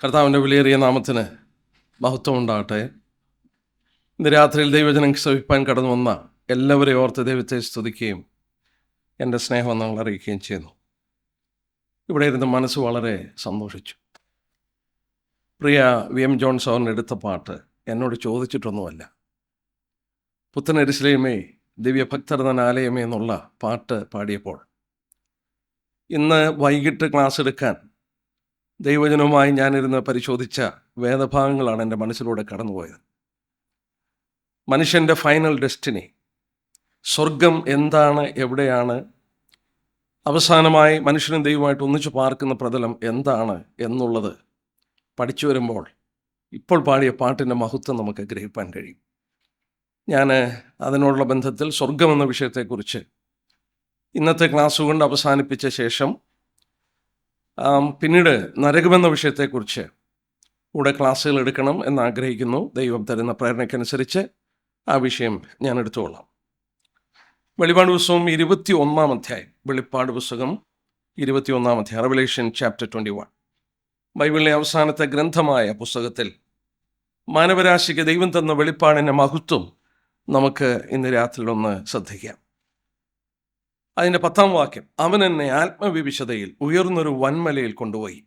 കർത്താവിൻ്റെ വിലയേറിയ നാമത്തിന് മഹത്വം ഉണ്ടാകട്ടെ. ഇന്ന് രാത്രിയിൽ ദൈവജനം ശ്രവിപ്പാൻ കടന്നു വന്ന എല്ലാവരെയും ഓർത്ത് ദൈവത്തെ സ്തുതിക്കുകയും എൻ്റെ സ്നേഹം നിങ്ങൾ അറിയിക്കുകയും ചെയ്യുന്നു. ഇവിടെ ഇരുന്ന് മനസ്സ് വളരെ സന്തോഷിച്ചു. പ്രിയ VM ജോൺ സാറിന് എടുത്ത പാട്ട് എന്നോട് ചോദിച്ചിട്ടൊന്നുമല്ല. പുത്തൻ യെരൂശലേമേ ദിവ്യഭക്തർ തൻ ആലയമേ എന്നുള്ള പാട്ട് പാടിയപ്പോൾ ഇന്ന് വൈകിട്ട് ക്ലാസ് എടുക്കാൻ ദൈവജനവുമായി ഞാനിരുന്ന് പരിശോധിച്ച വേദഭാഗങ്ങളാണ് എൻ്റെ മനസ്സിലൂടെ കടന്നുപോയത്. മനുഷ്യൻ്റെ ഫൈനൽ ഡെസ്റ്റിനി, സ്വർഗം എന്താണ്, എവിടെയാണ്, അവസാനമായി മനുഷ്യനും ദൈവമായിട്ട് ഒന്നിച്ചു പാർക്കുന്ന പ്രതലം എന്താണ് എന്നുള്ളത് പഠിച്ചു വരുമ്പോൾ ഇപ്പോൾ പാടിയ പാട്ടിൻ്റെ മഹത്വം നമുക്ക് ഗ്രഹിക്കാൻ കഴിയും. ഞാൻ അതിനോടുള്ള ബന്ധത്തിൽ സ്വർഗം എന്ന വിഷയത്തെക്കുറിച്ച് ഇന്നത്തെ ക്ലാസ് കൊണ്ട് അവസാനിപ്പിച്ച ശേഷം പിന്നീട് നരകമെന്ന വിഷയത്തെക്കുറിച്ച് കൂടെ ക്ലാസ്സുകൾ എടുക്കണം എന്നാഗ്രഹിക്കുന്നു. ദൈവം തരുന്ന പ്രേരണയ്ക്കനുസരിച്ച് ആ വിഷയം ഞാൻ എടുത്തുകൊള്ളാം. വെളിപ്പാട് പുസ്തകം 21-ാം അധ്യായം. വെളിപ്പാട് പുസ്തകം 21-ാം അധ്യായം, റെവലേഷൻ ചാപ്റ്റർ 21. ബൈബിളിലെ അവസാനത്തെ ഗ്രന്ഥമായ പുസ്തകത്തിൽ മാനവരാശിക്ക് ദൈവം തന്ന വെളിപ്പാടിൻ്റെ മഹത്വം നമുക്ക് ഇന്ന് രാത്രിയിൽ ഒന്ന് ശ്രദ്ധിക്കാം. അതിൻ്റെ 10-ാം വാക്യം, അവൻ എന്നെ ആത്മവിവിശതയിൽ ഉയർന്നൊരു വൻമലയിൽ കൊണ്ടുപോയി.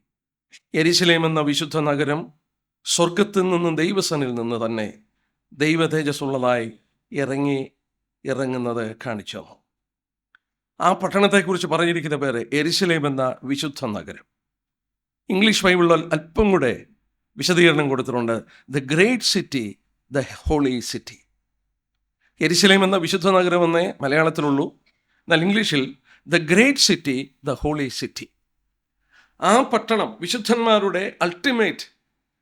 യെരൂശലേം എന്ന വിശുദ്ധ നഗരം സ്വർഗത്തിൽ നിന്നും ദൈവസനിൽ നിന്ന് തന്നെ ദൈവ തേജസ്സുള്ളതായി ഇറങ്ങുന്നത് കാണിച്ചു തന്നു. ആ പട്ടണത്തെക്കുറിച്ച് പറഞ്ഞിരിക്കുന്ന പേര് യെരൂശലേം എന്ന വിശുദ്ധ നഗരം. ഇംഗ്ലീഷ് ബൈബിളിൽ അല്പം കൂടെ വിശദീകരണം കൊടുത്തിട്ടുണ്ട്. The great city, the holy city. യെരൂശലേം എന്ന വിശുദ്ധ നഗരം എന്നേ മലയാളത്തിലുള്ളൂ. എന്നാൽ ഇംഗ്ലീഷിൽ the great city, the holy city. ആ പട്ടണം വിശുദ്ധന്മാരുടെ അൾട്ടിമേറ്റ്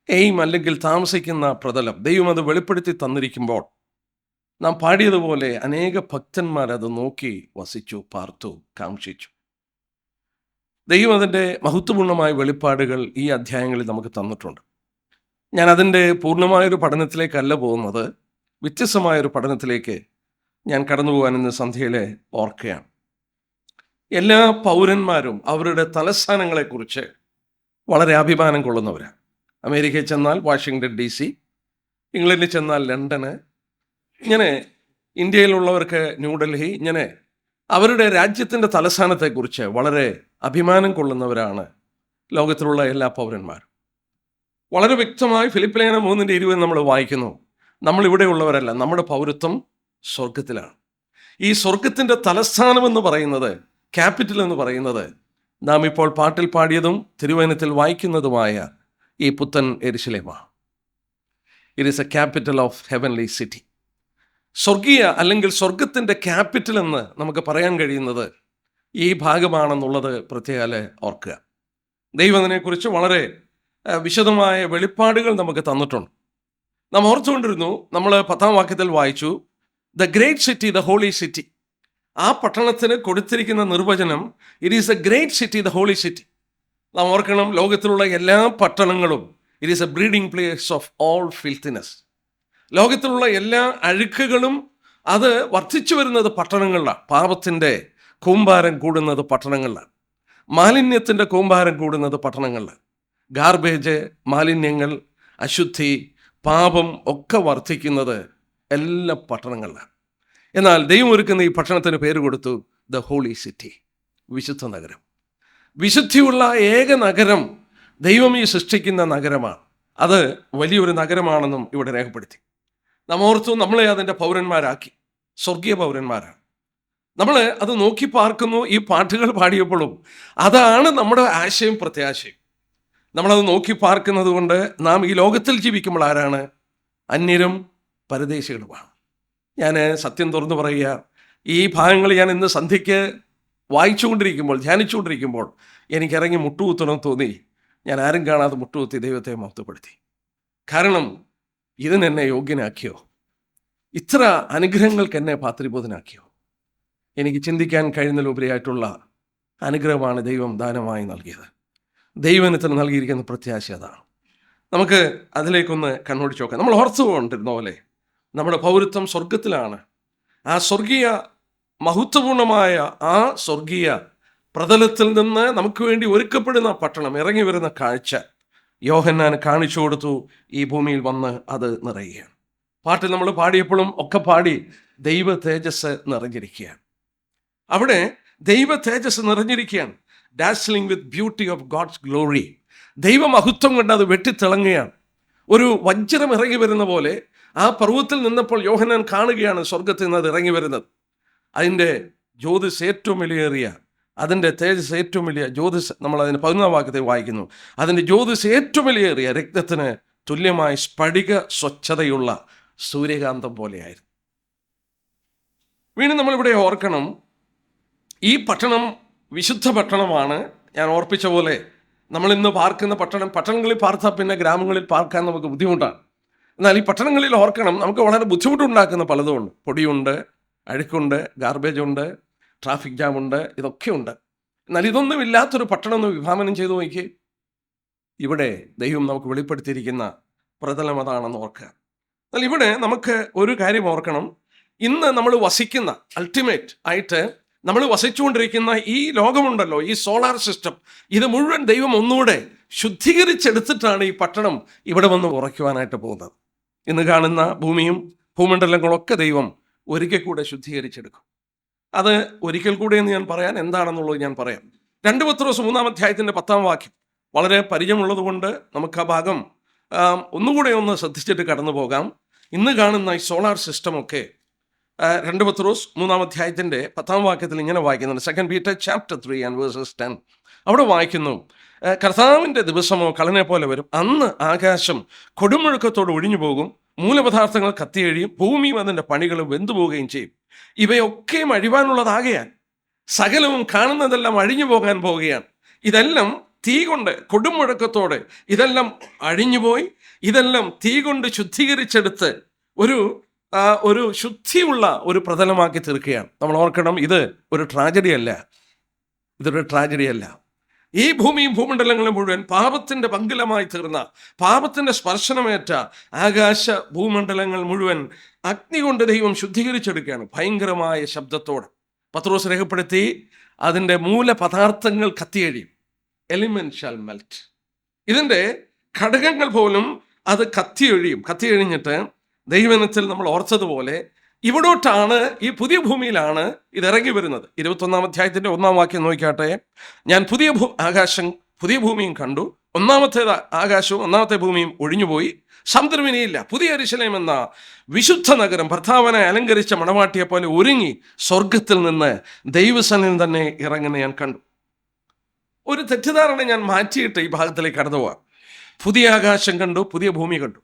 എയിം അല്ലെങ്കിൽ താമസിക്കുന്ന പ്രതലം ദൈവം അത് വെളിപ്പെടുത്തി തന്നിരിക്കുമ്പോൾ നാം പാടിയതുപോലെ അനേക ഭക്തന്മാരത് നോക്കി വസിച്ചു, പാർത്തു, കാംക്ഷിച്ചു. ദൈവം അതിൻ്റെ മഹത്വപൂർണ്ണമായ വെളിപ്പാടുകൾ ഈ അധ്യായങ്ങളിൽ നമുക്ക് തന്നിട്ടുണ്ട്. ഞാൻ അതിൻ്റെ പൂർണ്ണമായൊരു പഠനത്തിലേക്കല്ല പോകുന്നത്, വ്യത്യസ്തമായൊരു പഠനത്തിലേക്ക് ഞാൻ കടന്നു പോകാൻ ഇന്ന് സന്ധ്യയിലെ ഓർക്കുകയാണ്. എല്ലാ പൗരന്മാരും അവരുടെ തലസ്ഥാനങ്ങളെക്കുറിച്ച് വളരെ അഭിമാനം കൊള്ളുന്നവരാണ്. അമേരിക്കയിൽ ചെന്നാൽ വാഷിങ്ടൺ DC, ഇംഗ്ലണ്ടിൽ ചെന്നാൽ ലണ്ടന്, ഇങ്ങനെ ഇന്ത്യയിലുള്ളവർക്ക് ന്യൂഡൽഹി, ഇങ്ങനെ അവരുടെ രാജ്യത്തിൻ്റെ തലസ്ഥാനത്തെക്കുറിച്ച് വളരെ അഭിമാനം കൊള്ളുന്നവരാണ് ലോകത്തിലുള്ള എല്ലാ പൗരന്മാരും. വളരെ വ്യക്തമായി ഫിലിപ്പ് ലേഖനം 3:20 നമ്മൾ വായിക്കുന്നു, നമ്മളിവിടെയുള്ളവരല്ല, നമ്മുടെ പൗരത്വം സ്വർഗത്തിലാണ്. ഈ സ്വർഗത്തിൻ്റെ തലസ്ഥാനമെന്ന് പറയുന്നത്, ക്യാപിറ്റൽ എന്ന് പറയുന്നത്, നാം ഇപ്പോൾ പാട്ടിൽ പാടിയതും തിരുവചനത്തിൽ വായിക്കുന്നതുമായ ഈ പുത്തൻ യെരൂശലേമാണ്. It is a capital of heavenly city. സ്വർഗീയ അല്ലെങ്കിൽ സ്വർഗത്തിൻ്റെ ക്യാപിറ്റൽ എന്ന് നമുക്ക് പറയാൻ കഴിയുന്നത് ഈ ഭാഗമാണെന്നുള്ളത് പ്രത്യേകം ഓർക്കുക. ദൈവം അതിനെക്കുറിച്ച് വളരെ വിശദമായ വെളിപ്പാടുകൾ നമുക്ക് തന്നിട്ടുണ്ട്. നാം ഓർത്തുകൊണ്ടിരുന്നു, നമ്മൾ 10-ാം വാക്യത്തിൽ വായിച്ചു, the great city, the holy city. ആ പട്ടണത്തിന് കൊടുത്തിരിക്കുന്ന നിർവചനം, it is a great city, the holy city. നാം ഓർക്കണം, ലോകത്തിലുള്ള എല്ലാ പട്ടണങ്ങളും it is a breeding place of all filthiness. ലോകത്തിലുള്ള എല്ലാ അഴുക്കുകളും അത് വർദ്ധിച്ചു വരുന്നത് പട്ടണങ്ങളിലാണ്. പാപത്തിൻ്റെ കൂമ്പാരം കൂടുന്നത് പട്ടണങ്ങളിലാണ്. മാലിന്യത്തിൻ്റെ കൂമ്പാരം കൂടുന്നത് പട്ടണങ്ങളിലാണ്. ഗാർബേജ്, മാലിന്യങ്ങൾ, അശുദ്ധി, പാപം ഒക്കെ വർദ്ധിക്കുന്നത് എല്ലാ പട്ടണങ്ങളിലാണ്. എന്നാൽ ദൈവം ഒരുക്കുന്ന ഈ പട്ടണത്തിന് പേര് കൊടുത്തു ദ ഹോളി സിറ്റി, വിശുദ്ധ നഗരം. വിശുദ്ധിയുള്ള ഏക നഗരം ദൈവം ഈ സൃഷ്ടിക്കുന്ന നഗരമാണ്. അത് വലിയൊരു നഗരമാണെന്നും ഇവിടെ രേഖപ്പെടുത്തി. നാം ഓർത്തു, നമ്മളെ അതിൻ്റെ പൗരന്മാരാക്കി, സ്വർഗീയ പൗരന്മാരാണ്. നമ്മൾ അത് നോക്കി പാർക്കുന്നു. ഈ പാട്ടുകൾ പാടിയപ്പോഴും അതാണ് നമ്മുടെ ആശയം, പ്രത്യാശയും. നമ്മളത് നോക്കി പാർക്കുന്നത് കൊണ്ട് നാം ഈ ലോകത്തിൽ ജീവിക്കുമ്പോൾ ആരാണ്? അന്യരും പരദേശികളുമാണ്. ഞാൻ സത്യം തുറന്നു പറയുക, ഈ ഭാഗങ്ങൾ ഞാൻ ഇന്ന് സന്ധ്യയ്ക്ക് വായിച്ചുകൊണ്ടിരിക്കുമ്പോൾ, ധ്യാനിച്ചുകൊണ്ടിരിക്കുമ്പോൾ എനിക്കിറങ്ങി മുട്ടുകുത്തണം തോന്നി. ഞാൻ ആരും കാണാതെ മുട്ടുകുത്തി ദൈവത്തെ മഹത്വപ്പെടുത്തി. കാരണം ഇതിനെന്നെ യോഗ്യനാക്കിയോ? ഇത്ര അനുഗ്രഹങ്ങൾക്ക് എന്നെ പാത്രീബോധനാക്കിയോ? എനിക്ക് ചിന്തിക്കാൻ കഴിയുന്നതിലുപരിയായിട്ടുള്ള അനുഗ്രഹമാണ് ദൈവം ദാനമായി നൽകിയത്. ദൈവത്തിന് നൽകിയിരിക്കുന്ന പ്രത്യാശ അതാണ്. നമുക്ക് അതിലേക്കൊന്ന് കണ്ണോടിച്ച് നോക്കാം. നമ്മൾ ഓർത്തുകൊണ്ടിരുന്ന പോലെ നമ്മുടെ പൗരത്വം സ്വർഗത്തിലാണ്. ആ സ്വർഗീയ മഹത്വപൂർണമായ ആ സ്വർഗീയ പ്രതലത്തിൽ നിന്ന് നമുക്ക് വേണ്ടി ഒരുക്കപ്പെടുന്ന പട്ടണം, ഇറങ്ങി വരുന്ന കാഴ്ച യോഹന്നാന് കാണിച്ചു കൊടുത്തു, ഈ ഭൂമിയിൽ വന്ന് അത് നിറയുകയാണ്. പാട്ടിൽ നമ്മൾ പാടിയപ്പോഴും ഒക്കെ പാടി ദൈവ തേജസ് നിറഞ്ഞിരിക്കുകയാണ്. അവിടെ ദൈവ തേജസ് നിറഞ്ഞിരിക്കുകയാണ്. Dazzling with beauty of God's glory. ദൈവമഹത്വം കൊണ്ട് അത് വെട്ടിത്തിളങ്ങുകയാണ്. ഒരു വജ്രം ഇറങ്ങി വരുന്ന പോലെ ആ പർവ്വതത്തിൽ നിന്നപ്പോൾ യോഹന്നാൻ കാണുകയാണ് സ്വർഗത്തിൽ നിന്ന് അത് ഇറങ്ങി വരുന്നത്. അതിൻ്റെ ജ്യോതിസ് ഏറ്റവും വിലയേറിയ, അതിൻ്റെ തേജസ് ഏറ്റവും വലിയ ജ്യോതിസ്, നമ്മൾ അതിന് 11-ാം വാക്യത്തിൽ വായിക്കുന്നു, അതിൻ്റെ ജ്യോതിസ് ഏറ്റവും വിലയേറിയ രക്തത്തിന് തുല്യമായ സ്ഫടിക സ്വച്ഛതയുള്ള സൂര്യകാന്തം പോലെയായിരുന്നു. വീണ്ടും നമ്മളിവിടെ ഓർക്കണം, ഈ പട്ടണം വിശുദ്ധ പട്ടണമാണ്. ഞാൻ ഓർപ്പിച്ച പോലെ നമ്മളിന്ന് പാർക്കുന്ന പട്ടണങ്ങളിൽ പാർത്താൽ പിന്നെ ഗ്രാമങ്ങളിൽ പാർക്കാൻ നമുക്ക് ബുദ്ധിമുട്ടാണ്. എന്നാൽ ഈ പട്ടണങ്ങളിൽ ഓർക്കണം, നമുക്ക് വളരെ ബുദ്ധിമുട്ടുണ്ടാക്കുന്ന പലതുമുണ്ട്. പൊടിയുണ്ട്, അഴുക്കുണ്ട്, ഗാർബേജ് ഉണ്ട്, ട്രാഫിക് ജാമുണ്ട്, ഇതൊക്കെ ഉണ്ട്. എന്നാൽ ഇതൊന്നും ഇല്ലാത്തൊരു പട്ടണം ഒന്ന് വിഭാവനം ചെയ്തു നോക്കി. ഇവിടെ ദൈവം നമുക്ക് വെളിപ്പെടുത്തിയിരിക്കുന്ന പ്രതലം അതാണെന്ന് ഓർക്കുക. എന്നാൽ ഇവിടെ നമുക്ക് ഒരു കാര്യം ഓർക്കണം, ഇന്ന് നമ്മൾ വസിക്കുന്ന അൾട്ടിമേറ്റ് ആയിട്ട് നമ്മൾ വസിച്ചുകൊണ്ടിരിക്കുന്ന ഈ ലോകമുണ്ടല്ലോ, ഈ സോളാർ സിസ്റ്റം, ഇത് മുഴുവൻ ദൈവം ഒന്നുകൂടെ ശുദ്ധീകരിച്ചെടുത്തിട്ടാണ് ഈ പട്ടണം ഇവിടെ വന്ന് ഉറയ്ക്കുവാനായിട്ട് പോകുന്നത്. ഇന്ന് കാണുന്ന ഭൂമിയും ഭൂമണ്ഡലങ്ങളൊക്കെ ദൈവം ഒരിക്കൽ കൂടെ ശുദ്ധീകരിച്ചെടുക്കും. അത് ഒരിക്കൽ കൂടെ എന്ന് ഞാൻ പറയാൻ എന്താണെന്നുള്ളത് ഞാൻ പറയാം. 2 പത്രോസ് 3-ാം അധ്യായത്തിൻ്റെ 10-ാം വാക്യം വളരെ പരിചയമുള്ളത് കൊണ്ട് നമുക്ക് ആ ഭാഗം ഒന്നുകൂടെ ഒന്ന് ശ്രദ്ധിച്ചിട്ട് കടന്നു പോകാം. ഇന്ന് കാണുന്ന ഈ സോളാർ സിസ്റ്റമൊക്കെ 2 പത്രോസ് 3-ാം അധ്യായത്തിൻ്റെ 10-ാം വാക്യത്തിൽ ഇങ്ങനെ വായിക്കുന്നുണ്ട്. 2 Peter chapter 3 and verses 10. അവിടെ വായിക്കുന്നു, കർത്താവിൻ്റെ ദിവസമോ കള്ളനെ പോലെ വരും. അന്ന് ആകാശം കൊടുമുഴക്കത്തോട് ഒഴിഞ്ഞു പോകും, മൂലപദാർത്ഥങ്ങൾ കത്തിയഴിയും, ഭൂമിയും അതിൻ്റെ പണികളും വെന്തുപോവുകയും ചെയ്യും. ഇവയൊക്കെയും അഴിവാനുള്ളതാകയാൽ സകലവും കാണുന്നതെല്ലാം അഴിഞ്ഞു പോകാൻ പോവുകയാണ്. ഇതെല്ലാം തീ കൊണ്ട് കൊടുമുഴക്കത്തോടെ ഇതെല്ലാം അഴിഞ്ഞുപോയി, ഇതെല്ലാം തീ കൊണ്ട് ശുദ്ധീകരിച്ചെടുത്ത് ഒരു ശുദ്ധിയുള്ള ഒരു പ്രതലമാക്കി തീർക്കുകയാണ്. നമ്മൾ ഓർക്കണം, ഇത് ഒരു ട്രാജഡി അല്ല, ഇതൊരു ട്രാജഡി അല്ല. ഈ ഭൂമിയും ഭൂമണ്ഡലങ്ങളും മുഴുവൻ പാപത്തിൻ്റെ പങ്കിലമായി തീർന്ന, പാപത്തിൻ്റെ സ്പർശനമേറ്റ ആകാശ ഭൂമണ്ഡലങ്ങൾ മുഴുവൻ അഗ്നി കൊണ്ട് ദൈവം ശുദ്ധീകരിച്ചെടുക്കുകയാണ് ഭയങ്കരമായ ശബ്ദത്തോടെ. പത്രോസ് രേഖപ്പെടുത്തി, അതിൻ്റെ മൂലപദാർത്ഥങ്ങൾ കത്തിയഴിയും, എലിമെന്റ് ഷാൽ മെൽറ്റ്. ഇതിൻ്റെ ഘടകങ്ങൾ പോലും അത് കത്തിയഴിഞ്ഞിട്ട് ദൈവനത്തിൽ നമ്മൾ ഓർത്തതുപോലെ ഇവിടോട്ടാണ്, ഈ പുതിയ ഭൂമിയിലാണ് ഇത് ഇറങ്ങി വരുന്നത്. 21-ാം അധ്യായത്തിൻ്റെ 1-ാം വാക്യം നോക്കിക്കാട്ടെ. ഞാൻ പുതിയ ആകാശം പുതിയ ഭൂമിയും കണ്ടു, ഒന്നാമത്തെ ആകാശവും ഒന്നാമത്തെ ഭൂമിയും ഒഴിഞ്ഞുപോയി, സമുദ്രമിനിയില്ല. പുതിയ യെരൂശലേം എന്ന വിശുദ്ധ നഗരം ഭർത്താവിനെ അലങ്കരിച്ച മണവാട്ടിയെ പോലെ ഒരുങ്ങി സ്വർഗത്തിൽ നിന്ന് ദൈവസന്നിധിയിൽ തന്നെ ഇറങ്ങുന്ന ഞാൻ കണ്ടു. ഒരു തെറ്റിദ്ധാരണ ഞാൻ മാറ്റിയിട്ട് ഈ ഭാഗത്തിലേക്ക് കടന്നു പോവാം. പുതിയ ആകാശം കണ്ടു, പുതിയ ഭൂമി കണ്ടു.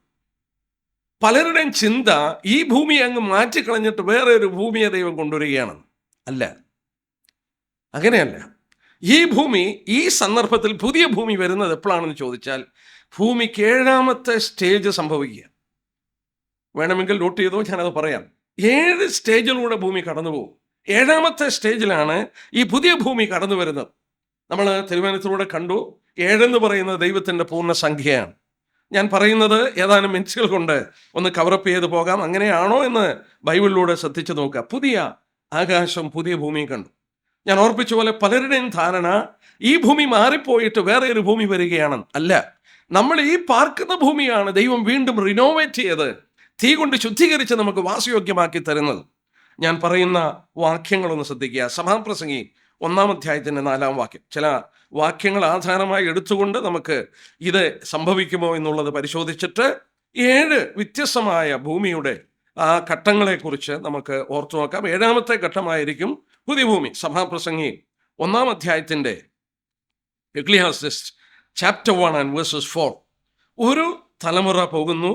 പലരുടെയും ചിന്ത ഈ ഭൂമി അങ്ങ് മാറ്റിക്കളഞ്ഞിട്ട് വേറെ ഒരു ഭൂമിയെ ദൈവം കൊണ്ടുവരികയാണ്. അല്ല, അങ്ങനെയല്ല. ഈ ഭൂമി, ഈ സന്ദർഭത്തിൽ പുതിയ ഭൂമി വരുന്നത് എപ്പോഴാണെന്ന് ചോദിച്ചാൽ, ഭൂമിക്ക് 7ാമത്തെ സ്റ്റേജ് സംഭവിക്കുക. വേണമെങ്കിൽ നോട്ട് ചെയ്തോ, ഞാനത് പറയാം. 7 സ്റ്റേജിലൂടെ ഭൂമി കടന്നു പോകും. 7ാമത്തെ സ്റ്റേജിലാണ് ഈ പുതിയ ഭൂമി കടന്നു വരുന്നത്. നമ്മൾ തിരുവനന്തപുരത്തിലൂടെ കണ്ടു, 7 എന്ന് പറയുന്നത് ദൈവത്തിൻ്റെ പൂർണ്ണസംഖ്യയാണ്. ഞാൻ പറയുന്നത് ഏതാനും മിനിറ്റുകൾ കൊണ്ട് ഒന്ന് കവറപ്പ് ചെയ്ത് പോകാം. അങ്ങനെയാണോ എന്ന് ബൈബിളിലൂടെ ശ്രദ്ധിച്ചു നോക്കുക. പുതിയ ആകാശം പുതിയ ഭൂമിയും കണ്ടു. ഞാൻ ഓർപ്പിച്ച പോലെ പലരുടെയും ധാരണ ഈ ഭൂമി മാറിപ്പോയിട്ട് വേറെ ഒരു ഭൂമി വരികയാണ്. അല്ല, നമ്മൾ ഈ പാർക്കുന്ന ഭൂമിയാണ് ദൈവം വീണ്ടും റിനോവേറ്റ് ചെയ്ത് തീ കൊണ്ട് ശുദ്ധീകരിച്ച് നമുക്ക് വാസയോഗ്യമാക്കി തരുന്നത്. ഞാൻ പറയുന്ന വാക്യങ്ങളൊന്ന് ശ്രദ്ധിക്കുക. സഭാപ്രസംഗി 1-ാം അധ്യായത്തിൻ്റെ 4-ാം വാക്യം. ചില വാക്യങ്ങൾ ആധാരമായി എടുത്തുകൊണ്ട് നമുക്ക് ഇത് സംഭവിക്കുമോ എന്നുള്ളത് പരിശോധിച്ചിട്ട് 7 വ്യത്യസ്തമായ ഭൂമിയുടെ ആ ഘട്ടങ്ങളെക്കുറിച്ച് നമുക്ക് ഓർത്തു നോക്കാം. 7ാമത്തെ ഘട്ടമായിരിക്കും പുതിയ ഭൂമി. സഭാപ്രസംഗി 1-ാം അധ്യായത്തിൻ്റെ എക്ലിയാസിസ്റ്റ് chapter 1 and verses 4. ഒരു തലമുറ പോകുന്നു,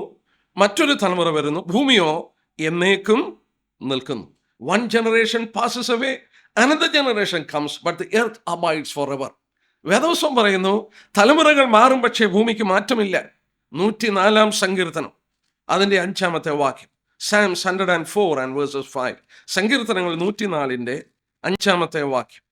മറ്റൊരു തലമുറ വരുന്നു, ഭൂമിയോ എന്നേക്കും നിൽക്കുന്നു. One generation passes away, another generation comes, but the earth abides forever. വേദവസ്വം പറയുന്നു, തലമുറകൾ മാറും പക്ഷേ ഭൂമിക്ക് മാറ്റമില്ല. 104-ാം സങ്കീർത്തനം അതിൻ്റെ 5-ാമത്തെ വാക്യം. Psalms 104 and verses 5. സങ്കീർത്തനങ്ങൾ 104-ന്റെ 5-ാമത്തെ വാക്യം.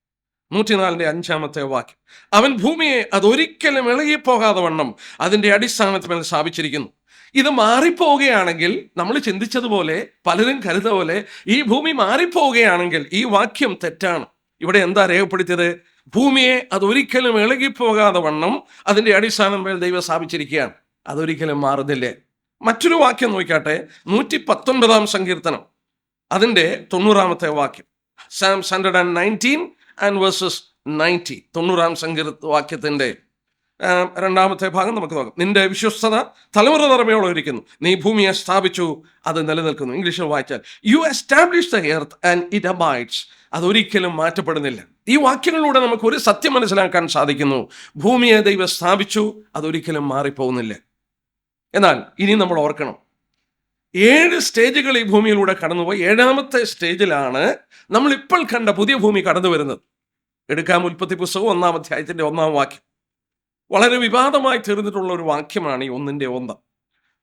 104-ന്റെ 5-ാമത്തെ വാക്യം. അവൻ ഭൂമിയെ അതൊരിക്കലും ഇളകിപ്പോകാതെ വണ്ണം അതിൻ്റെ അടിസ്ഥാനത്തിൽ സ്ഥാപിച്ചിരിക്കുന്നു. ഇത് മാറിപ്പോവുകയാണെങ്കിൽ, നമ്മൾ ചിന്തിച്ചതുപോലെ പലരും കരുത പോലെ ഈ ഭൂമി മാറിപ്പോവുകയാണെങ്കിൽ ഈ വാക്യം തെറ്റാണ്. ഇവിടെ എന്താ രേഖപ്പെടുത്തിയത്? ഭൂമിയെ അതൊരിക്കലും ഇളകിപ്പോകാതെ വണ്ണം അതിൻ്റെ അടിസ്ഥാനം മേൽ ദൈവം സ്ഥാപിച്ചിരിക്കുകയാണ്. അതൊരിക്കലും മാറുന്നില്ലേ. മറ്റൊരു വാക്യം നോക്കിക്കാട്ടെ, 119 സങ്കീർത്തനം അതിൻ്റെ 90 വാക്യം. Psalms 119 and verses 90. 90 വാക്യത്തിൻ്റെ രണ്ടാമത്തെ ഭാഗം നമുക്ക് നോക്കാം. നിന്റെ വിശ്വസ്തത തലമുറ തലമുറയോളം ഇരിക്കുന്നു, നീ ഭൂമിയെ സ്ഥാപിച്ചു, അത് നിലനിൽക്കുന്നു. ഇംഗ്ലീഷിൽ വായിച്ചാൽ you establish the earth and it abides. അതൊരിക്കലും മാറ്റപ്പെടുന്നില്ല. ഈ വാക്യങ്ങളിലൂടെ നമുക്ക് ഒരു സത്യം മനസ്സിലാക്കാൻ സാധിക്കുന്നു. ഭൂമിയെ ദൈവം സ്ഥാപിച്ചു, അതൊരിക്കലും മാറിപ്പോകുന്നില്ല. എന്നാൽ ഇനി നമ്മൾ ഓർക്കണം, 7 സ്റ്റേജുകൾ ഈ ഭൂമിയിലൂടെ കടന്നുപോയി. 7ാമത്തെ സ്റ്റേജിലാണ് നമ്മളിപ്പോൾ കണ്ട പുതിയ ഭൂമി കടന്നു വരുന്നത്. എടുക്കാം ഉൽപ്പത്തി പുസ്തകം 1-ാം അധ്യായത്തിൻ്റെ 1-ാം വാക്യം. വളരെ വിവാദമായി തീർന്നിട്ടുള്ള ഒരു വാക്യമാണ് ഈ 1:1.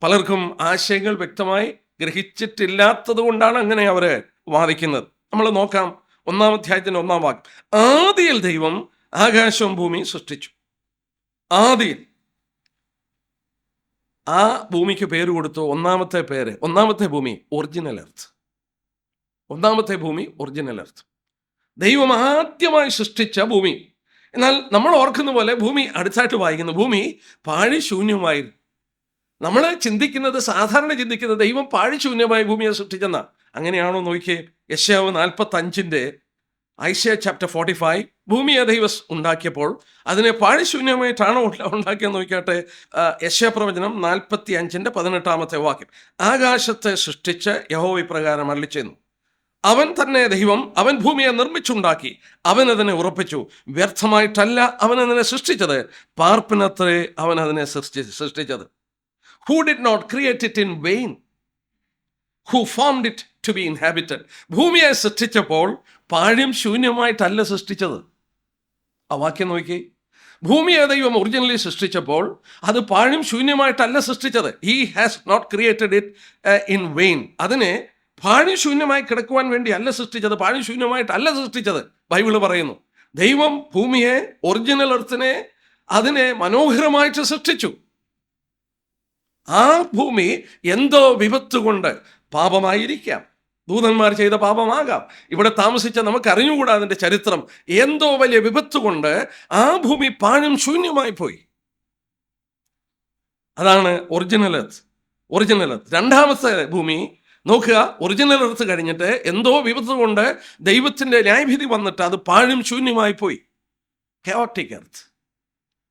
പലർക്കും ആശയങ്ങൾ വ്യക്തമായി ഗ്രഹിച്ചിട്ടില്ലാത്തത് കൊണ്ടാണ് അങ്ങനെ അവർ വാദിക്കുന്നത്. നമ്മൾ നോക്കാം 1-ാം അധ്യായത്തിൻ്റെ 1-ാം വാക്യം. ആദിയിൽ ദൈവം ആകാശവും ഭൂമിയും സൃഷ്ടിച്ചു. ആദിയിൽ ആ ഭൂമിക്ക് പേര് കൊടുത്തു. ഒന്നാമത്തെ ഭൂമി ഒറിജിനൽ എർത്ത്. ഒന്നാമത്തെ ഭൂമി ഒറിജിനൽ എർത്ത്, ദൈവം ആദ്യമായി സൃഷ്ടിച്ച ഭൂമി. എന്നാൽ നമ്മൾ ഓർക്കുന്ന പോലെ ഭൂമി അടുത്തായിട്ട് വായിക്കുന്നു, ഭൂമി പാഴിശൂന്യമായിരുന്നു. നമ്മൾ സാധാരണ ചിന്തിക്കുന്നത് ദൈവം പാഴിശൂന്യമായി ഭൂമിയെ സൃഷ്ടിച്ചെന്ന. അങ്ങനെയാണോ നോക്കിയേ. യെശയ്യാവ് 45 ഐശയ്യാ ചാപ്റ്റർ 45 ഭൂമിയെ ദൈവം ഉണ്ടാക്കിയപ്പോൾ അതിനെ പാഴിശൂന്യമായിട്ടാണോ ഉണ്ടാക്കിയെന്ന് നോക്കിയാട്ടെ. യെശയ്യാ പ്രവചനം 45 18 വാക്യം. ആകാശത്തെ സൃഷ്ടിച്ച് യഹോവ ഇപ്രകാരം അരുളിച്ചെയ്യുന്നു, അവൻ തന്നെ ദൈവം, അവൻ ഭൂമിയെ നിർമ്മിച്ചുണ്ടാക്കി, അവൻ അതിനെ ഉറപ്പിച്ചു. വ്യർത്ഥമായിട്ടല്ല അവൻ അതിനെ സൃഷ്ടിച്ചത്, പാർപ്പിനത്രേ അവൻ അതിനെ സൃഷ്ടിച്ചത്. Who did not create it in vain? Who formed it to be inhabited? ഭൂമിയെ സൃഷ്ടിച്ചപ്പോൾ പാഴും ശൂന്യമായിട്ടല്ല സൃഷ്ടിച്ചത്. ആ വാക്യം നോക്കി. ഭൂമിയെ ദൈവം ഒറിജിനലി സൃഷ്ടിച്ചപ്പോൾ അത് പാഴും ശൂന്യമായിട്ടല്ല സൃഷ്ടിച്ചത്. He has not created it in vain. അതിനെ പാഴിശൂന്യമായി കിടക്കുവാൻ വേണ്ടി അല്ല സൃഷ്ടിച്ചത്, പാഴിശൂന്യമായിട്ടല്ല സൃഷ്ടിച്ചത്. ബൈബിള് പറയുന്നു ദൈവം ഭൂമിയെ, ഒറിജിനൽ എർത്തിനെ, അതിനെ മനോഹരമായിട്ട് സൃഷ്ടിച്ചു. ആ ഭൂമി എന്തോ വിപത്ത് കൊണ്ട്, പാപമായിരിക്കാം, ദൂതന്മാർ ചെയ്ത പാപമാകാം, ഇവിടെ താമസിച്ച നമുക്ക് അറിഞ്ഞുകൂടാ അതിൻ്റെ ചരിത്രം, എന്തോ വലിയ വിപത്ത് കൊണ്ട് ആ ഭൂമി പാഴും ശൂന്യമായി പോയി. അതാണ് ഒറിജിനൽ എർത്ത്. രണ്ടാമത്തെ ഭൂമി നോക്കുക. ഒറിജിനൽ എർത്ത് കഴിഞ്ഞിട്ട് എന്തോ വിപത്ത് കൊണ്ട് ദൈവത്തിൻ്റെ ന്യായവിധി വന്നിട്ട് അത് പാഴും ശൂന്യമായി പോയി. കെയോട്ടിക് എർത്ത്,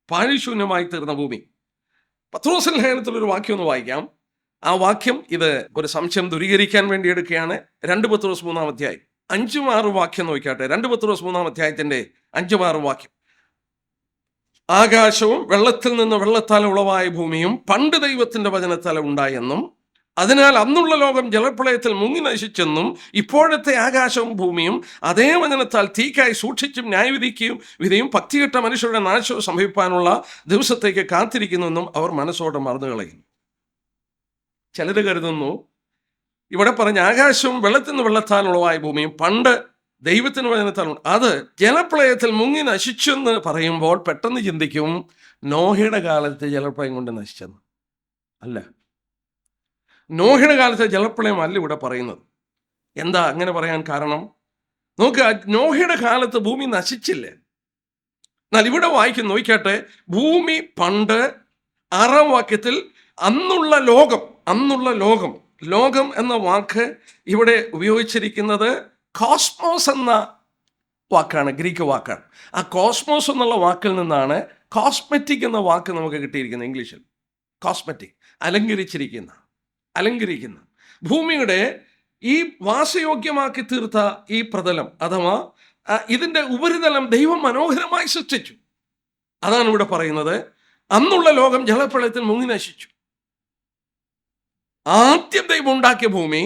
പാഴിശൂന്യമായി തീർന്ന ഭൂമി. പത്രോസ് ലേഖനത്തിലൊരു വാക്യം ഒന്ന് വായിക്കാം. ആ വാക്യം ഇത് ഒരു സംശയം ദൂരീകരിക്കാൻ വേണ്ടി എടുക്കുകയാണ്. 2 പത്രോസ് 3-ാം അധ്യായം 5-6 വാക്യം നോക്കിയാട്ടെ. 2 പത്രോസ് 3-ാം അധ്യായത്തിൻ്റെ 5-6 വാക്യം. ആകാശവും വെള്ളത്തിൽ നിന്ന് വെള്ളത്താൽ ഉളവായ ഭൂമിയും പണ്ട് ദൈവത്തിൻ്റെ വചനത്താൽ ഉണ്ടായെന്നും അതിനാൽ അന്നുള്ള ലോകം ജലപ്രളയത്തിൽ മുങ്ങി നശിച്ചെന്നും ഇപ്പോഴത്തെ ആകാശവും ഭൂമിയും അതേ വചനത്താൽ തീക്കായി സൂക്ഷിച്ചും ന്യായവിധിക്കുകയും വിധിയും ഭക്തികെട്ട മനുഷ്യരുടെ നാശവും സംഭവിക്കാനുള്ള ദിവസത്തേക്ക് കാത്തിരിക്കുന്നുവെന്നും അവർ മനസ്സോടെ മറന്നു കളയുന്നു. ചിലർ കരുതുന്നു ഇവിടെ പറഞ്ഞ ആകാശവും വെള്ളത്തിൽ നിന്ന് വെള്ളത്താൽ ഉളവായ ഭൂമിയും പണ്ട് ദൈവത്തിന് വചനത്താൽ അത് ജലപ്രളയത്തിൽ മുങ്ങി നശിച്ചെന്ന് പറയുമ്പോൾ പെട്ടെന്ന് ചിന്തിക്കും നോഹയുടെ കാലത്ത് ജലപ്രളയം കൊണ്ട് നശിച്ചെന്ന്. അല്ല, നോഹയുടെ കാലത്തെ ജലപ്രളയം അല്ല ഇവിടെ പറയുന്നത്. എന്താ അങ്ങനെ പറയാൻ കാരണം? നോക്കുക, നോഹയുടെ കാലത്ത് ഭൂമി നശിച്ചില്ലേ. എന്നാൽ ഇവിടെ വായിക്കും, നോക്കിയാട്ടെ, ഭൂമി പണ്ട് 6-ാം വാക്യത്തിൽ അന്നുള്ള ലോകം എന്ന വാക്ക് ഇവിടെ ഉപയോഗിച്ചിരിക്കുന്നത് കോസ്മോസ് എന്ന വാക്കാണ്, ഗ്രീക്ക് വാക്കാണ്. ആ കോസ്മോസ് എന്നുള്ള വാക്കിൽ നിന്നാണ് കോസ്മെറ്റിക് എന്ന വാക്ക് നമുക്ക് കിട്ടിയിരിക്കുന്നത്. ഇംഗ്ലീഷിൽ കോസ്മെറ്റിക്, അലങ്കരിക്കുന്ന ഭൂമിയുടെ ഈ വാസയോഗ്യമാക്കി തീർത്ത ഈ പ്രതലം അഥവാ ഇതിൻ്റെ ഉപരിതലം ദൈവം മനോഹരമായി സൃഷ്ടിച്ചു. അതാണ് ഇവിടെ പറയുന്നത്. അന്നുള്ള ലോകം ജലപ്രളയത്തിൽ മുങ്ങി നശിച്ചു. ആദ്യം ദൈവം ഉണ്ടാക്കിയ ഭൂമി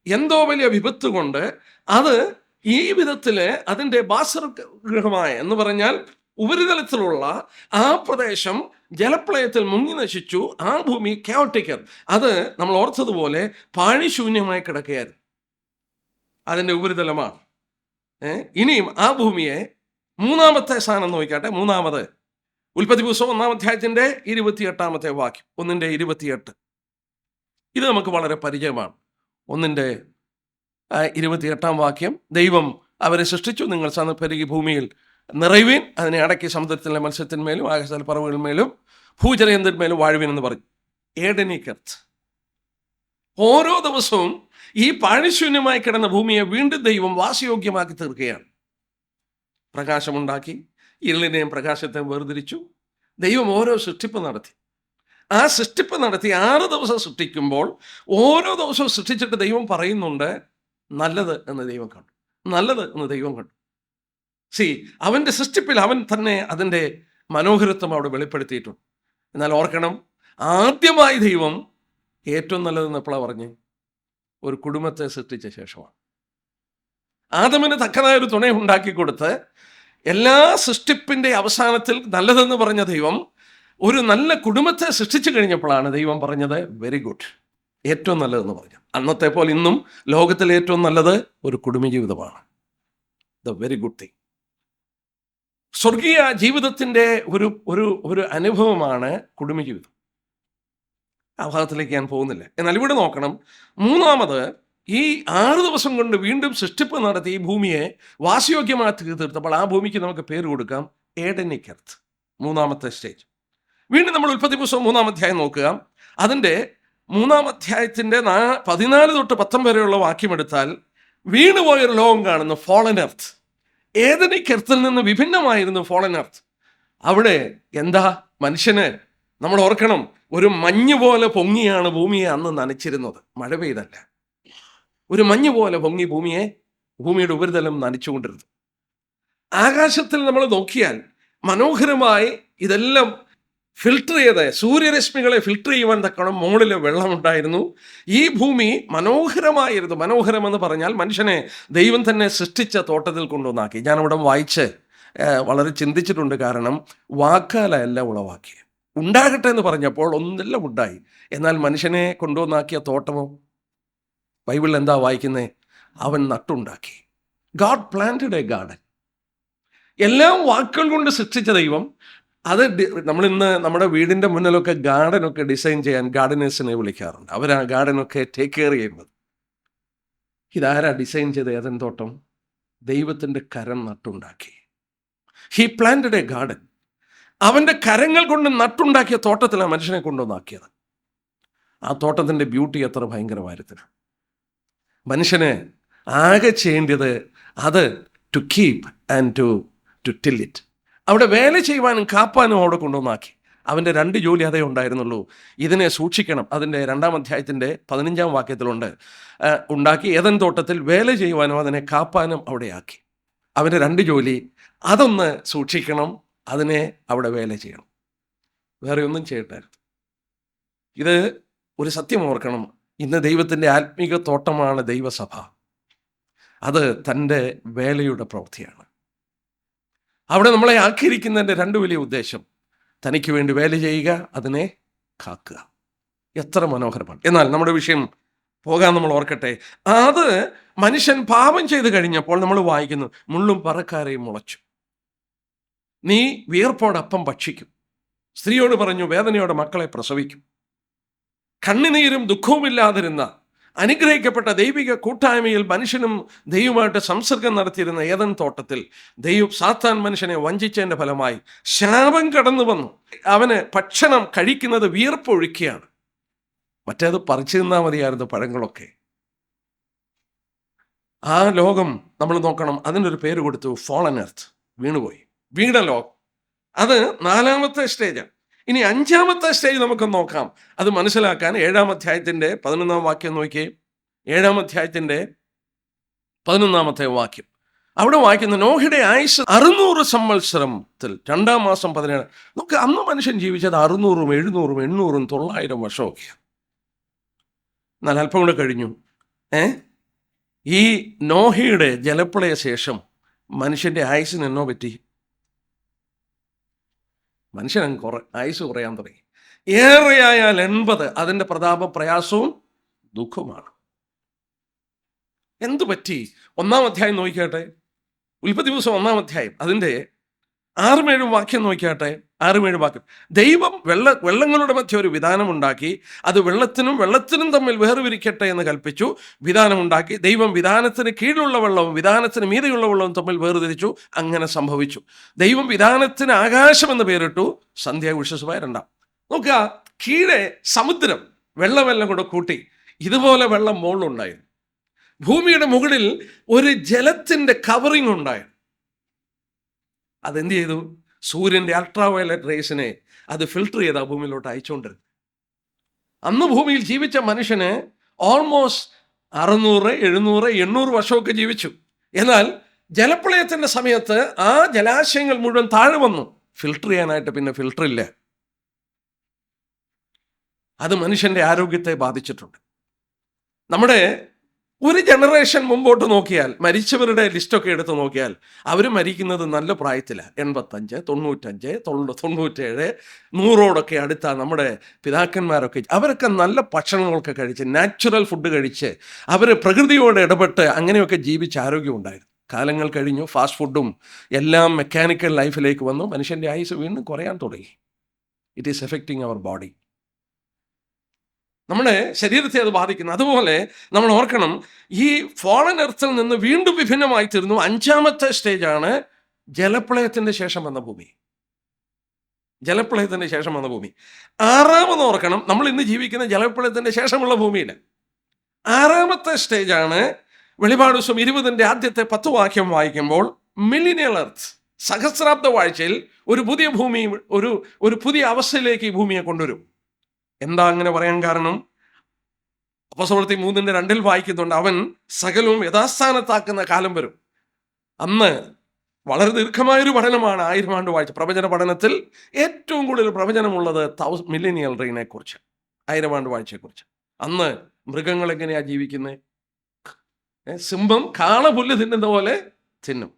എന്തോ വലിയ വിപത്ത് കൊണ്ട് അത് ഈ വിധത്തില് അതിൻ്റെ ബാസഗൃഹമായ എന്ന് പറഞ്ഞാൽ ഉപരിതലത്തിലുള്ള ആ പ്രദേശം ജലപ്രളയത്തിൽ മുങ്ങി നശിച്ചു. ആ ഭൂമി കെയോട്ടിക്, അത് നമ്മൾ ഓർത്തതുപോലെ പാഴിശൂന്യമായി കിടക്കുകയായിരുന്നു. അതിൻ്റെ ഉപരിതലമാണ്. ഇനിയും ആ ഭൂമിയെ 3-ാമത്തെ സ്ഥാനം നോക്കിക്കാട്ടെ. 3-ാമത് ഉൽപ്പത്തി പുസ്തകം 1-ാം അധ്യായത്തിൻ്റെ 28-ാമത്തെ വാക്യം, 1:28. ഇത് നമുക്ക് വളരെ പരിചയമാണ്. 1:28 വാക്യം. ദൈവം അവരെ സൃഷ്ടിച്ചു, നിങ്ങൾ പെരുകി ഭൂമിയിൽ നിറയുവിൻ, അതിനെ അടക്കി സമുദ്രത്തിലെ മത്സ്യത്തിന്മേലും ആകാശത്തിലെ പറവുകളിന്മേലും ഭൂജലയന്ത്രന്മേലും വാഴുവിൻ എന്ന് പറയും. ഏഡനിക്കർത്ത്. ഓരോ ദിവസവും ഈ പാഴിശൂന്യമായി കിടന്ന ഭൂമിയെ വീണ്ടും ദൈവം വാസയോഗ്യമാക്കി തീർക്കുകയാണ്. പ്രകാശമുണ്ടാക്കി, ഇരുളിനെയും പ്രകാശത്തെയും വേർതിരിച്ചു. ദൈവം ഓരോ സൃഷ്ടിപ്പ് നടത്തി. ആ സൃഷ്ടിപ്പ് നടത്തി 6 ദിവസം സൃഷ്ടിക്കുമ്പോൾ ഓരോ ദിവസവും സൃഷ്ടിച്ചിട്ട് ദൈവം പറയുന്നുണ്ട്, നല്ലത് എന്ന് ദൈവം കണ്ടു, നല്ലത് എന്ന് ദൈവം കണ്ടു. അവൻ്റെ സൃഷ്ടിപ്പിൽ അവൻ തന്നെ അതിൻ്റെ മനോഹരത്വം അവിടെ വെളിപ്പെടുത്തിയിട്ടുണ്ട്. എന്നാൽ ഓർക്കണം, ആദ്യമായി ദൈവം ഏറ്റവും നല്ലതെന്ന് എപ്പോഴാണ് പറഞ്ഞ്? ഒരു കുടുംബത്തെ സൃഷ്ടിച്ച ശേഷമാണ്. ആദമിന് തക്കതായ ഒരു തുണ ഉണ്ടാക്കി കൊടുത്ത് എല്ലാ സൃഷ്ടിപ്പിൻ്റെ അവസാനത്തിൽ നല്ലതെന്ന് പറഞ്ഞ ദൈവം ഒരു നല്ല കുടുംബത്തെ സൃഷ്ടിച്ചു കഴിഞ്ഞപ്പോഴാണ് ദൈവം പറഞ്ഞത് വെരി ഗുഡ്, ഏറ്റവും നല്ലതെന്ന് പറഞ്ഞു. അന്നത്തെ പോലെ ഇന്നും ലോകത്തിലെ ഏറ്റവും നല്ലത് ഒരു കുടുംബജീവിതമാണ്. The very good thing. സ്വർഗീയ ജീവിതത്തിൻ്റെ ഒരു ഒരു ഒരു അനുഭവമാണ് കുടുംബജീവിതം. ആ ഭാഗത്തിലേക്ക് ഞാൻ പോകുന്നില്ല. എന്നാൽ ഇവിടെ നോക്കണം, മൂന്നാമത് ഈ 6 ദിവസം കൊണ്ട് വീണ്ടും സൃഷ്ടിപ്പ് നടത്തി ഈ ഭൂമിയെ വാസയോഗ്യമാക്കി തീർത്തപ്പോൾ ആ ഭൂമിക്ക് നമുക്ക് പേര് കൊടുക്കാം ഏഡനിക് എർത്ത്. മൂന്നാമത്തെ സ്റ്റേജ്. വീണ്ടും നമ്മൾ ഉൽപ്പത്തി പുസ്തകം 3-ാം അധ്യായം നോക്കുക. അതിൻ്റെ 3-ാം അധ്യായത്തിൻ്റെ 14 തൊട്ട് 19 വരെയുള്ള വാക്യമെടുത്താൽ വീണുപോയൊരു ലോകം കാണുന്നു, ഫോളൻ എർത്ത്. ഏദനിക് എർത്തിൽ നിന്ന് വിഭിന്നമായിരുന്നു ഫോളൻ എർത്ത്. അവിടെ എന്താ? മനുഷ്യന്, നമ്മൾ ഓർക്കണം, ഒരു മഞ്ഞ് പോലെ പൊങ്ങിയാണ് ഭൂമിയെ അന്ന് നനച്ചിരുന്നത്. മഴ പെയ്തല്ല, ഒരു മഞ്ഞ് പോലെ പൊങ്ങി ഭൂമിയുടെ ഉപരിതലം നനച്ചുകൊണ്ടിരുന്നു. ആകാശത്തിൽ നമ്മൾ നോക്കിയാൽ മനോഹരമായി ഇതെല്ലാം ഫിൽട്ടർ ചെയ്ത്, സൂര്യരശ്മികളെ ഫിൽട്ടർ ചെയ്യുവാൻ തക്കണം മുകളിൽ വെള്ളമുണ്ടായിരുന്നു. ഈ ഭൂമി മനോഹരമായിരുന്നു. മനോഹരമെന്ന് പറഞ്ഞാൽ മനുഷ്യനെ ദൈവം തന്നെ സൃഷ്ടിച്ച തോട്ടത്തിൽ കൊണ്ടുവന്നാക്കി. ഞാനവിടെ വായിച്ച് വളരെ ചിന്തിച്ചിട്ടുണ്ട്. കാരണം വാക്കാലല്ല ഉളവാക്കി. ഉണ്ടാകട്ടെ എന്ന് പറഞ്ഞപ്പോൾ ഒന്നെല്ലാം ഉണ്ടായി. എന്നാൽ മനുഷ്യനെ കൊണ്ടുവന്നാക്കിയ തോട്ടമോ? ബൈബിളിൽ എന്താ വായിക്കുന്നത്? അവൻ നട്ടുണ്ടാക്കി. God planted a garden. എല്ലാം വാക്കുകൾ കൊണ്ട് സൃഷ്ടിച്ച ദൈവം അത് നമ്മളിന്ന് നമ്മുടെ വീടിൻ്റെ മുന്നിലൊക്കെ ഗാർഡനൊക്കെ ഡിസൈൻ ചെയ്യാൻ ഗാർഡനേഴ്സിനെ വിളിക്കാറുണ്ട്. അവർ ആ ഗാർഡനൊക്കെ ടേക്ക് കെയർ ചെയ്യുന്നത്. ഇതാരാ ഡിസൈൻ ചെയ്ത ഏദൻ തോട്ടം? ദൈവത്തിൻ്റെ കരം നട്ടുണ്ടാക്കി. He planted a garden. അവൻ്റെ കരങ്ങൾ കൊണ്ട് നട്ടുണ്ടാക്കിയ തോട്ടത്തിലാണ് മനുഷ്യനെ കൊണ്ടുവന്നാക്കിയത്. ആ തോട്ടത്തിൻ്റെ ബ്യൂട്ടി എത്ര ഭയങ്കരമായിരുന്നു. മനുഷ്യന് ആകെ ചെയ്യേണ്ടത് അത് to keep and to till it. അവിടെ വേല ചെയ്യുവാനും കാപ്പാനും അവിടെ കൊണ്ടുവന്നാക്കി. അവൻ്റെ 2 ജോലി അതേ ഉണ്ടായിരുന്നുള്ളൂ. ഇതിനെ സൂക്ഷിക്കണം. അതിൻ്റെ 2-ാം അധ്യായത്തിൻ്റെ 15-ാം വാക്യത്തിലുണ്ട്, ഉണ്ടാക്കി ഏദൻ തോട്ടത്തിൽ വേല ചെയ്യുവാനും അതിനെ കാപ്പാനും അവിടെയാക്കി. അവൻ്റെ 2 ജോലി, അതൊന്ന് സൂക്ഷിക്കണം, അതിനെ അവിടെ വേല ചെയ്യണം, വേറെ ഒന്നും ചെയ്യട്ടായിരുന്നു. ഇത് ഒരു സത്യം ഓർക്കണം. ഇന്ന് ദൈവത്തിൻ്റെ ആത്മീക തോട്ടമാണ് ദൈവസഭ. അത് തൻ്റെ വേലയുടെ പ്രവൃത്തിയാണ്. അവിടെ നമ്മളെ ആക്കിയിരിക്കുന്നതിൻ്റെ 2 വലിയ ഉദ്ദേശം: തനിക്ക് വേണ്ടി വേല ചെയ്യുക, അതിനെ കാക്കുക. എത്ര മനോഹരമാണ്. എന്നാൽ നമ്മുടെ വിഷയം പോകാൻ നമ്മൾ ഓർക്കട്ടെ. അത് മനുഷ്യൻ പാപം ചെയ്ത് കഴിഞ്ഞപ്പോൾ നമ്മൾ വായിക്കുന്നു, മുള്ളും പറക്കാരെയും മുളച്ചു. നീ വിയർപ്പോടപ്പം ഭക്ഷിക്കും. സ്ത്രീയോട് പറഞ്ഞു, വേദനയോടെ മക്കളെ പ്രസവിക്കും. കണ്ണുനീരും ദുഃഖവുമില്ലാതിരുന്ന അനുഗ്രഹിക്കപ്പെട്ട ദൈവിക കൂട്ടായ്മയിൽ മനുഷ്യനും ദൈവമായിട്ട് സംസർഗം നടത്തിയിരുന്ന ഏദൻ തോട്ടത്തിൽ സാത്താൻ മനുഷ്യനെ വഞ്ചിച്ചതിൻ്റെ ഫലമായി ശാപം കടന്നു വന്നു. അവന് ഭക്ഷണം കഴിക്കുന്നത് വിയർപ്പൊഴുക്കിയാണ്. മറ്റേത് പറിച്ചു തിന്നാൽ മതിയായിരുന്നു പഴങ്ങളൊക്കെ. ആ ലോകം നമ്മൾ നോക്കണം, അതിനൊരു പേര് കൊടുത്തു, ഫോളൻ എർത്ത്. വീണുപോയി, വീണ ലോകം. അത് 4-ാമത്തെ സ്റ്റേജാണ്. ഇനി 5-ാമത്തെ സ്റ്റേജ് നമുക്ക് നോക്കാം. അത് മനസ്സിലാക്കാൻ 7-ാം അധ്യായത്തിൻ്റെ 11-ാം വാക്യം നോക്കിയേ. 7-ാം അധ്യായത്തിൻ്റെ 11-ാമത്തെ വാക്യം. അവിടെ വായിക്കുന്ന, നോഹയുടെ ആയുസ് 600 സംവത്സരത്തിൽ 2-ാം മാസം 17. നമുക്ക് അന്ന് മനുഷ്യൻ ജീവിച്ചത് 600, 700, 800, 900 വർഷമൊക്കെയാണ്. എന്നാൽ അല്പം കൂടെ കഴിഞ്ഞു. ഈ നോഹയുടെ ജലപ്രളയ ശേഷം മനുഷ്യൻ്റെ ആയുസിന് എന്നോ പറ്റി? മനുഷ്യൻ ആയുസ് കുറയാൻ തുടങ്ങി. ഏറെയായാൽ 80. അതിൻ്റെ പ്രതാപം പ്രയാസവും ദുഃഖവുമാണ്. എന്തു പറ്റി? 1-ാം അധ്യായം നോക്കിയാട്ടെ. ഉൽപ്പത്തി പുസ്തകം 1-ാം അധ്യായം അതിൻ്റെ 6-7 വാക്യം നോക്കിയാട്ടെ. 6 7 വാക്യം. ദൈവം വെള്ളങ്ങളുടെ മധ്യ ഒരു വിധാനമുണ്ടാക്കി, അത് വെള്ളത്തിനും തമ്മിൽ വേർതിരിക്കട്ടെ എന്ന് കൽപ്പിച്ചു. വിധാനമുണ്ടാക്കി. ദൈവം വിധാനത്തിന് കീഴിലുള്ള വെള്ളവും വിധാനത്തിന് മീതെയുള്ള വെള്ളവും തമ്മിൽ വേർതിരിച്ചു. അങ്ങനെ സംഭവിച്ചു. ദൈവം വിധാനത്തിന് ആകാശം എന്ന് പേരിട്ടു. സന്ധ്യ വിശ്വസമായ 2. നോക്കുക, കീഴെ സമുദ്രം വെള്ളമെല്ലാം കൂടെ കൂട്ടി ഇതുപോലെ വെള്ളം മുകളിലുണ്ടായിരുന്നു. ഭൂമിയുടെ മുകളിൽ ഒരു ജലത്തിൻ്റെ കവറിങ് ഉണ്ടായിരുന്നു. അതെന്ത് ചെയ്തു? സൂര്യൻ്റെ അൾട്രാവയലറ്റ് റേസിനെ അത് ഫിൽട്ടർ ചെയ്ത് ആ ഭൂമിയിലോട്ട് അയച്ചുകൊണ്ടിരുന്നു. അന്ന് ഭൂമിയിൽ ജീവിച്ച മനുഷ്യന് ഓൾമോസ്റ്റ് 600 700 800 വർഷമൊക്കെ ജീവിച്ചു. എന്നാൽ ജലപ്രളയത്തിൻ്റെ സമയത്ത് ആ ജലാശയങ്ങൾ മുഴുവൻ താഴെ വന്നു. ഫിൽട്ടർ ചെയ്യാനായിട്ട് പിന്നെ ഫിൽട്ടർ ഇല്ല. അത് മനുഷ്യൻ്റെ ആരോഗ്യത്തെ ബാധിച്ചിട്ടുണ്ട്. നമ്മുടെ ഒരു ജനറേഷൻ മുമ്പോട്ട് നോക്കിയാൽ, മരിച്ചവരുടെ ലിസ്റ്റൊക്കെ എടുത്ത് നോക്കിയാൽ, അവർ മരിക്കുന്നത് നല്ല പ്രായത്തിലാണ്. 85 95 97 100 അടുത്ത നമ്മുടെ പിതാക്കന്മാരൊക്കെ അവരൊക്കെ നല്ല ഭക്ഷണങ്ങളൊക്കെ കഴിച്ച്, നാച്ചുറൽ ഫുഡ് കഴിച്ച്, അവർ പ്രകൃതിയോട് ഇടപെട്ട് അങ്ങനെയൊക്കെ ജീവിച്ച് ആരോഗ്യമുണ്ടായിരുന്നു. കാലങ്ങൾ കഴിഞ്ഞു, ഫാസ്റ്റ് ഫുഡും എല്ലാം മെക്കാനിക്കൽ ലൈഫിലേക്ക് വന്നു. മനുഷ്യൻ്റെ ആയുസ് വീണ്ടും കുറയാൻ തുടങ്ങി. It is affecting our body. നമ്മുടെ ശരീരത്തെ അത് ബാധിക്കുന്നു. അതുപോലെ നമ്മൾ ഓർക്കണം, ഈ ഫോളൻ എർത്തിൽ നിന്ന് വീണ്ടും വിഭിന്നമായി തീർന്നു. 5ാമത്തെ സ്റ്റേജാണ് ജലപ്രളയത്തിൻ്റെ ശേഷം വന്ന ഭൂമി. ജലപ്രളയത്തിൻ്റെ ശേഷം വന്ന ഭൂമി. 6ാമത് ഓർക്കണം, നമ്മൾ ഇന്ന് ജീവിക്കുന്ന ജലപ്രളയത്തിൻ്റെ ശേഷമുള്ള ഭൂമിയിൽ 6ാമത്തെ സ്റ്റേജാണ് വെളിപാട് ദിവസം 20 ആദ്യത്തെ 10 വാക്യം വായിക്കുമ്പോൾ മില്ലിനിയൽ എർത്ത്, സഹസ്രാബ്ദ വാഴ്ചയിൽ ഒരു പുതിയ ഭൂമി, ഒരു പുതിയ അവസ്ഥയിലേക്ക് ഈ ഭൂമിയെ കൊണ്ടുവരും. എന്താ അങ്ങനെ പറയാൻ കാരണം? അപ്പോസ്തലപ്രവൃത്തി 3:2 വായിക്കുന്നുണ്ട്, അവൻ സകലവും യഥാസ്ഥാനത്താക്കുന്ന കാലം വരും. അന്ന് വളരെ ദീർഘമായൊരു പഠനമാണ് 1000 ആണ്ട് വാഴ്ച. പ്രവചന പഠനത്തിൽ ഏറ്റവും കൂടുതൽ പ്രവചനമുള്ളത് മില്ലേനിയൽ റെയിനെ കുറിച്ച്, 1000 ആണ്ട് വാഴ്ചയെക്കുറിച്ച്. അന്ന് മൃഗങ്ങൾ എങ്ങനെയാ ജീവിക്കുന്നത്? സിംഹം കാള പുല്ല് തിന്നുന്ന പോലെ തിന്നും.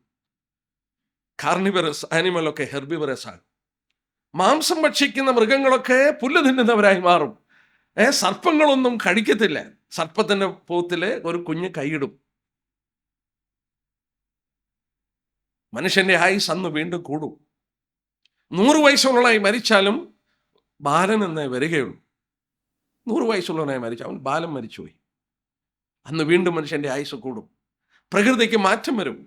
കാർണിവറസ് ആനിമലൊക്കെ ഹെർബിവറസ് ആണ്. മാംസം ഭക്ഷിക്കുന്ന മൃഗങ്ങളൊക്കെ പുല്ല് തിന്നുന്നവരായി മാറും. സർപ്പങ്ങളൊന്നും കഴിക്കത്തില്ല. സർപ്പത്തിൻ്റെ പോത്തിൽ ഒരു കുഞ്ഞ് കൈയിടും. മനുഷ്യൻ്റെ ആയുസ് അന്ന് വീണ്ടും കൂടും. 100 വയസ്സുള്ളവനായി മരിച്ചാലും ബാലൻ എന്നേ വരികയുള്ളൂ. 100 വയസ്സുള്ളവനായി മരിച്ചു, അവൻ ബാലൻ മരിച്ചുപോയി. അന്ന് വീണ്ടും മനുഷ്യൻ്റെ ആയുസ് കൂടും. പ്രകൃതിക്ക് മാറ്റം വരും.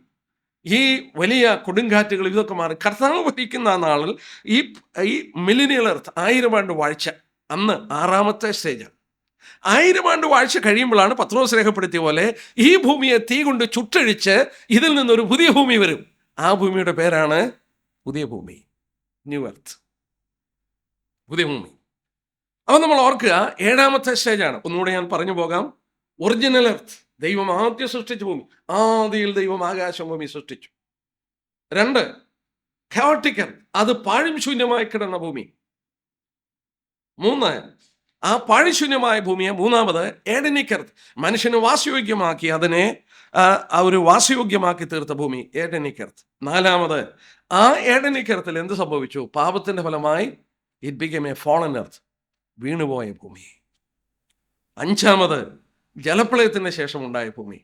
ഈ വലിയ കൊടുങ്കാറ്റുകൾ ഇതൊക്കെ മാറി കർത്താവ് ഭരിക്കുന്ന ആ നാളിൽ ഈ മില്ലിനിയൽ എർത്ത് 1000 ആണ്ട് വാഴ്ച, അന്ന് 6ാമത്തെ സ്റ്റേജാണ്. 1000 ആണ്ട് വാഴ്ച കഴിയുമ്പോഴാണ് പത്രോസ് രേഖപ്പെടുത്തിയ പോലെ ഈ ഭൂമിയെ തീ കൊണ്ട് ചുട്ടഴിച്ച് ഇതിൽ നിന്നൊരു പുതിയ ഭൂമി വരും. ആ ഭൂമിയുടെ പേരാണ് പുതിയ ഭൂമി, ന്യൂ എർത്ത്, പുതിയ ഭൂമി. അപ്പം നമ്മൾ ഓർക്കുക, 7ാമത്തെ സ്റ്റേജാണ്. ഒന്നുകൂടെ ഞാൻ പറഞ്ഞു പോകാം. ഒറിജിനൽ എർത്ത്, ദൈവം ആദ്യം സൃഷ്ടിച്ച ഭൂമി. ആദിയിൽ ദൈവം ആകാശം ഭൂമി സൃഷ്ടിച്ചു. 2 chaotic earth, അത് പാഴ്ശൂന്യമായി കിടന്ന ഭൂമി. 3 ആ പാഴ്ശൂന്യമായ ഭൂമിയെ 3ാമത് ഏഡനിക് എർത്ത്, മനുഷ്യന് വാസയോഗ്യമാക്കി അതിനെ ഒരു വാസയോഗ്യമാക്കി തീർത്ത ഭൂമി ഏഡനിക് എർത്ത്. 4ാമത് ആ ഏഡനിക് എർത്തിൽ എന്ത് സംഭവിച്ചു? പാപത്തിന്റെ ഫലമായി it become A fallen earth, വീണുപോയ ഭൂമി. 5ാമത് ജലപ്രളയത്തിന് ശേഷം ഉണ്ടായ ഭൂമി,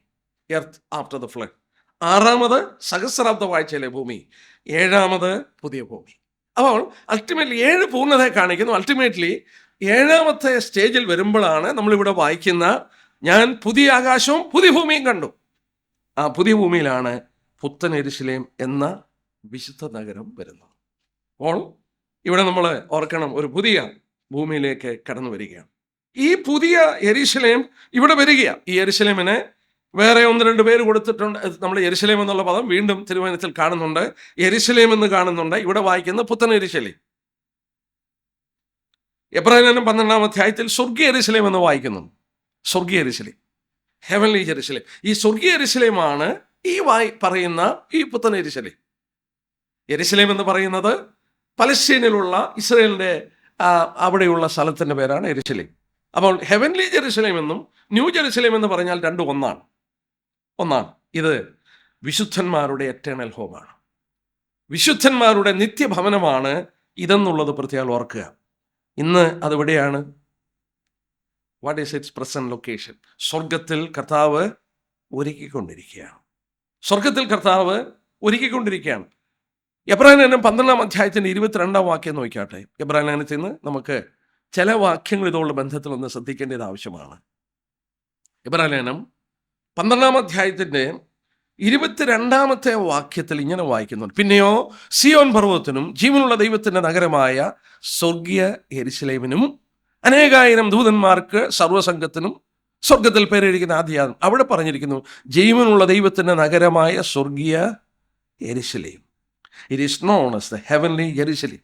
എർത്ത് ആഫ്റ്റർ ദ ഫ്ലഡ്. 6ാമത് സഹസ്രാബ്ദ വാഴ്ചയിലെ ഭൂമി. 7ാമത് പുതിയ ഭൂമി. അപ്പോൾ അൾട്ടിമേറ്റ്ലി 7 പൂർണ്ണതയെ കാണിക്കുന്നു. അൾട്ടിമേറ്റ്ലി 7ാമത്തെ സ്റ്റേജിൽ വരുമ്പോഴാണ് നമ്മളിവിടെ വായിക്കുന്ന, ഞാൻ പുതിയ ആകാശവും പുതിയ ഭൂമിയും കണ്ടു. ആ പുതിയ ഭൂമിയിലാണ് പുത്തൻ യെരുശലേം എന്ന വിശുദ്ധ നഗരം വരുന്നത്. അപ്പോൾ ഇവിടെ നമ്മൾ ഓർക്കണം, ഒരു പുതിയ ഭൂമിയിലേക്ക് കടന്നു വരികയാണ്. ഈ പുതിയ യെരുശലേം ഇവിടെ വരികയാണ്. ഈ യെരുശലേമിനെ വേറെ 1-2 പേര് കൊടുത്തിട്ടുണ്ട്. നമ്മൾ യെരുശലേം എന്നുള്ള പദം വീണ്ടും തിരുവചനത്തിൽ കാണുന്നുണ്ട്, യെരുശലേം എന്ന് കാണുന്നുണ്ട്. ഇവിടെ വായിക്കുന്ന പുത്തൻ യെരുശലേം. എബ്രായലേഖനം 12-ാം അധ്യായത്തിൽ സ്വർഗീയ യെരുശലേം എന്ന് വായിക്കുന്നു. സ്വർഗീയ യെരുശലേം, ഹെവൻലി യെരുശലേം. ഈ സ്വർഗീയ യെരുശലേമാണ് ഈ പറയുന്ന ഈ പുത്തൻ യെരുശലേം. യെരുശലേം എന്ന് പറയുന്നത് പലസ്തീനിലുള്ള ഇസ്രായേലിൻ്റെ അവിടെയുള്ള സ്ഥലത്തിൻ്റെ പേരാണ് യെരുശലേം. അപ്പോൾ ഹെവൻലി ജെറുസലേം എന്നും ന്യൂ ജെറുസലേം എന്ന് പറഞ്ഞാൽ രണ്ടും ഒന്നാണ്. ഇത് വിശുദ്ധന്മാരുടെ എറ്റേണൽ ഹോമാണ്, വിശുദ്ധന്മാരുടെ നിത്യഭവനമാണ് ഇതെന്നുള്ളത് പ്രത്യേകം ഓർക്കുക. ഇന്ന് അതെവിടെയാണ്? What is its present location? സ്വർഗത്തിൽ കർത്താവ് ഒരുക്കിക്കൊണ്ടിരിക്കുകയാണ്. സ്വർഗത്തിൽ കർത്താവ് ഒരുക്കിക്കൊണ്ടിരിക്കുകയാണ്. എബ്രായ ലേഖനം 12 അധ്യായത്തിൻ്റെ 22 വാക്യം നോക്കിയാട്ടെ. എബ്രായ ലേഖനത്തിൽ നിന്ന് നമുക്ക് ചില വാക്യങ്ങൾ ഇതോടുള്ള ബന്ധത്തിലൊന്ന് ശ്രദ്ധിക്കേണ്ടത് ആവശ്യമാണ്. എബ്രായ ലേഖനം 12 അധ്യായത്തിൻ്റെ 22 വാക്യത്തിൽ ഇങ്ങനെ വായിക്കുന്നുണ്ട്: പിന്നെയോ സിയോൻ പർവ്വതത്തിനും ജീവനുള്ള ദൈവത്തിൻ്റെ നഗരമായ സ്വർഗീയ യെരൂശലേമിനും അനേകായിരം ദൂതന്മാർക്ക് സർവ്വസംഘത്തിനും സ്വർഗത്തിൽ പേരെഴുതിക്കുന്ന ആദ്യം അവിടെ പറഞ്ഞിരിക്കുന്നു, ജീവനുള്ള ദൈവത്തിൻ്റെ നഗരമായ സ്വർഗീയ യെരൂശലേം. It is known as the heavenly യെരൂശലേം.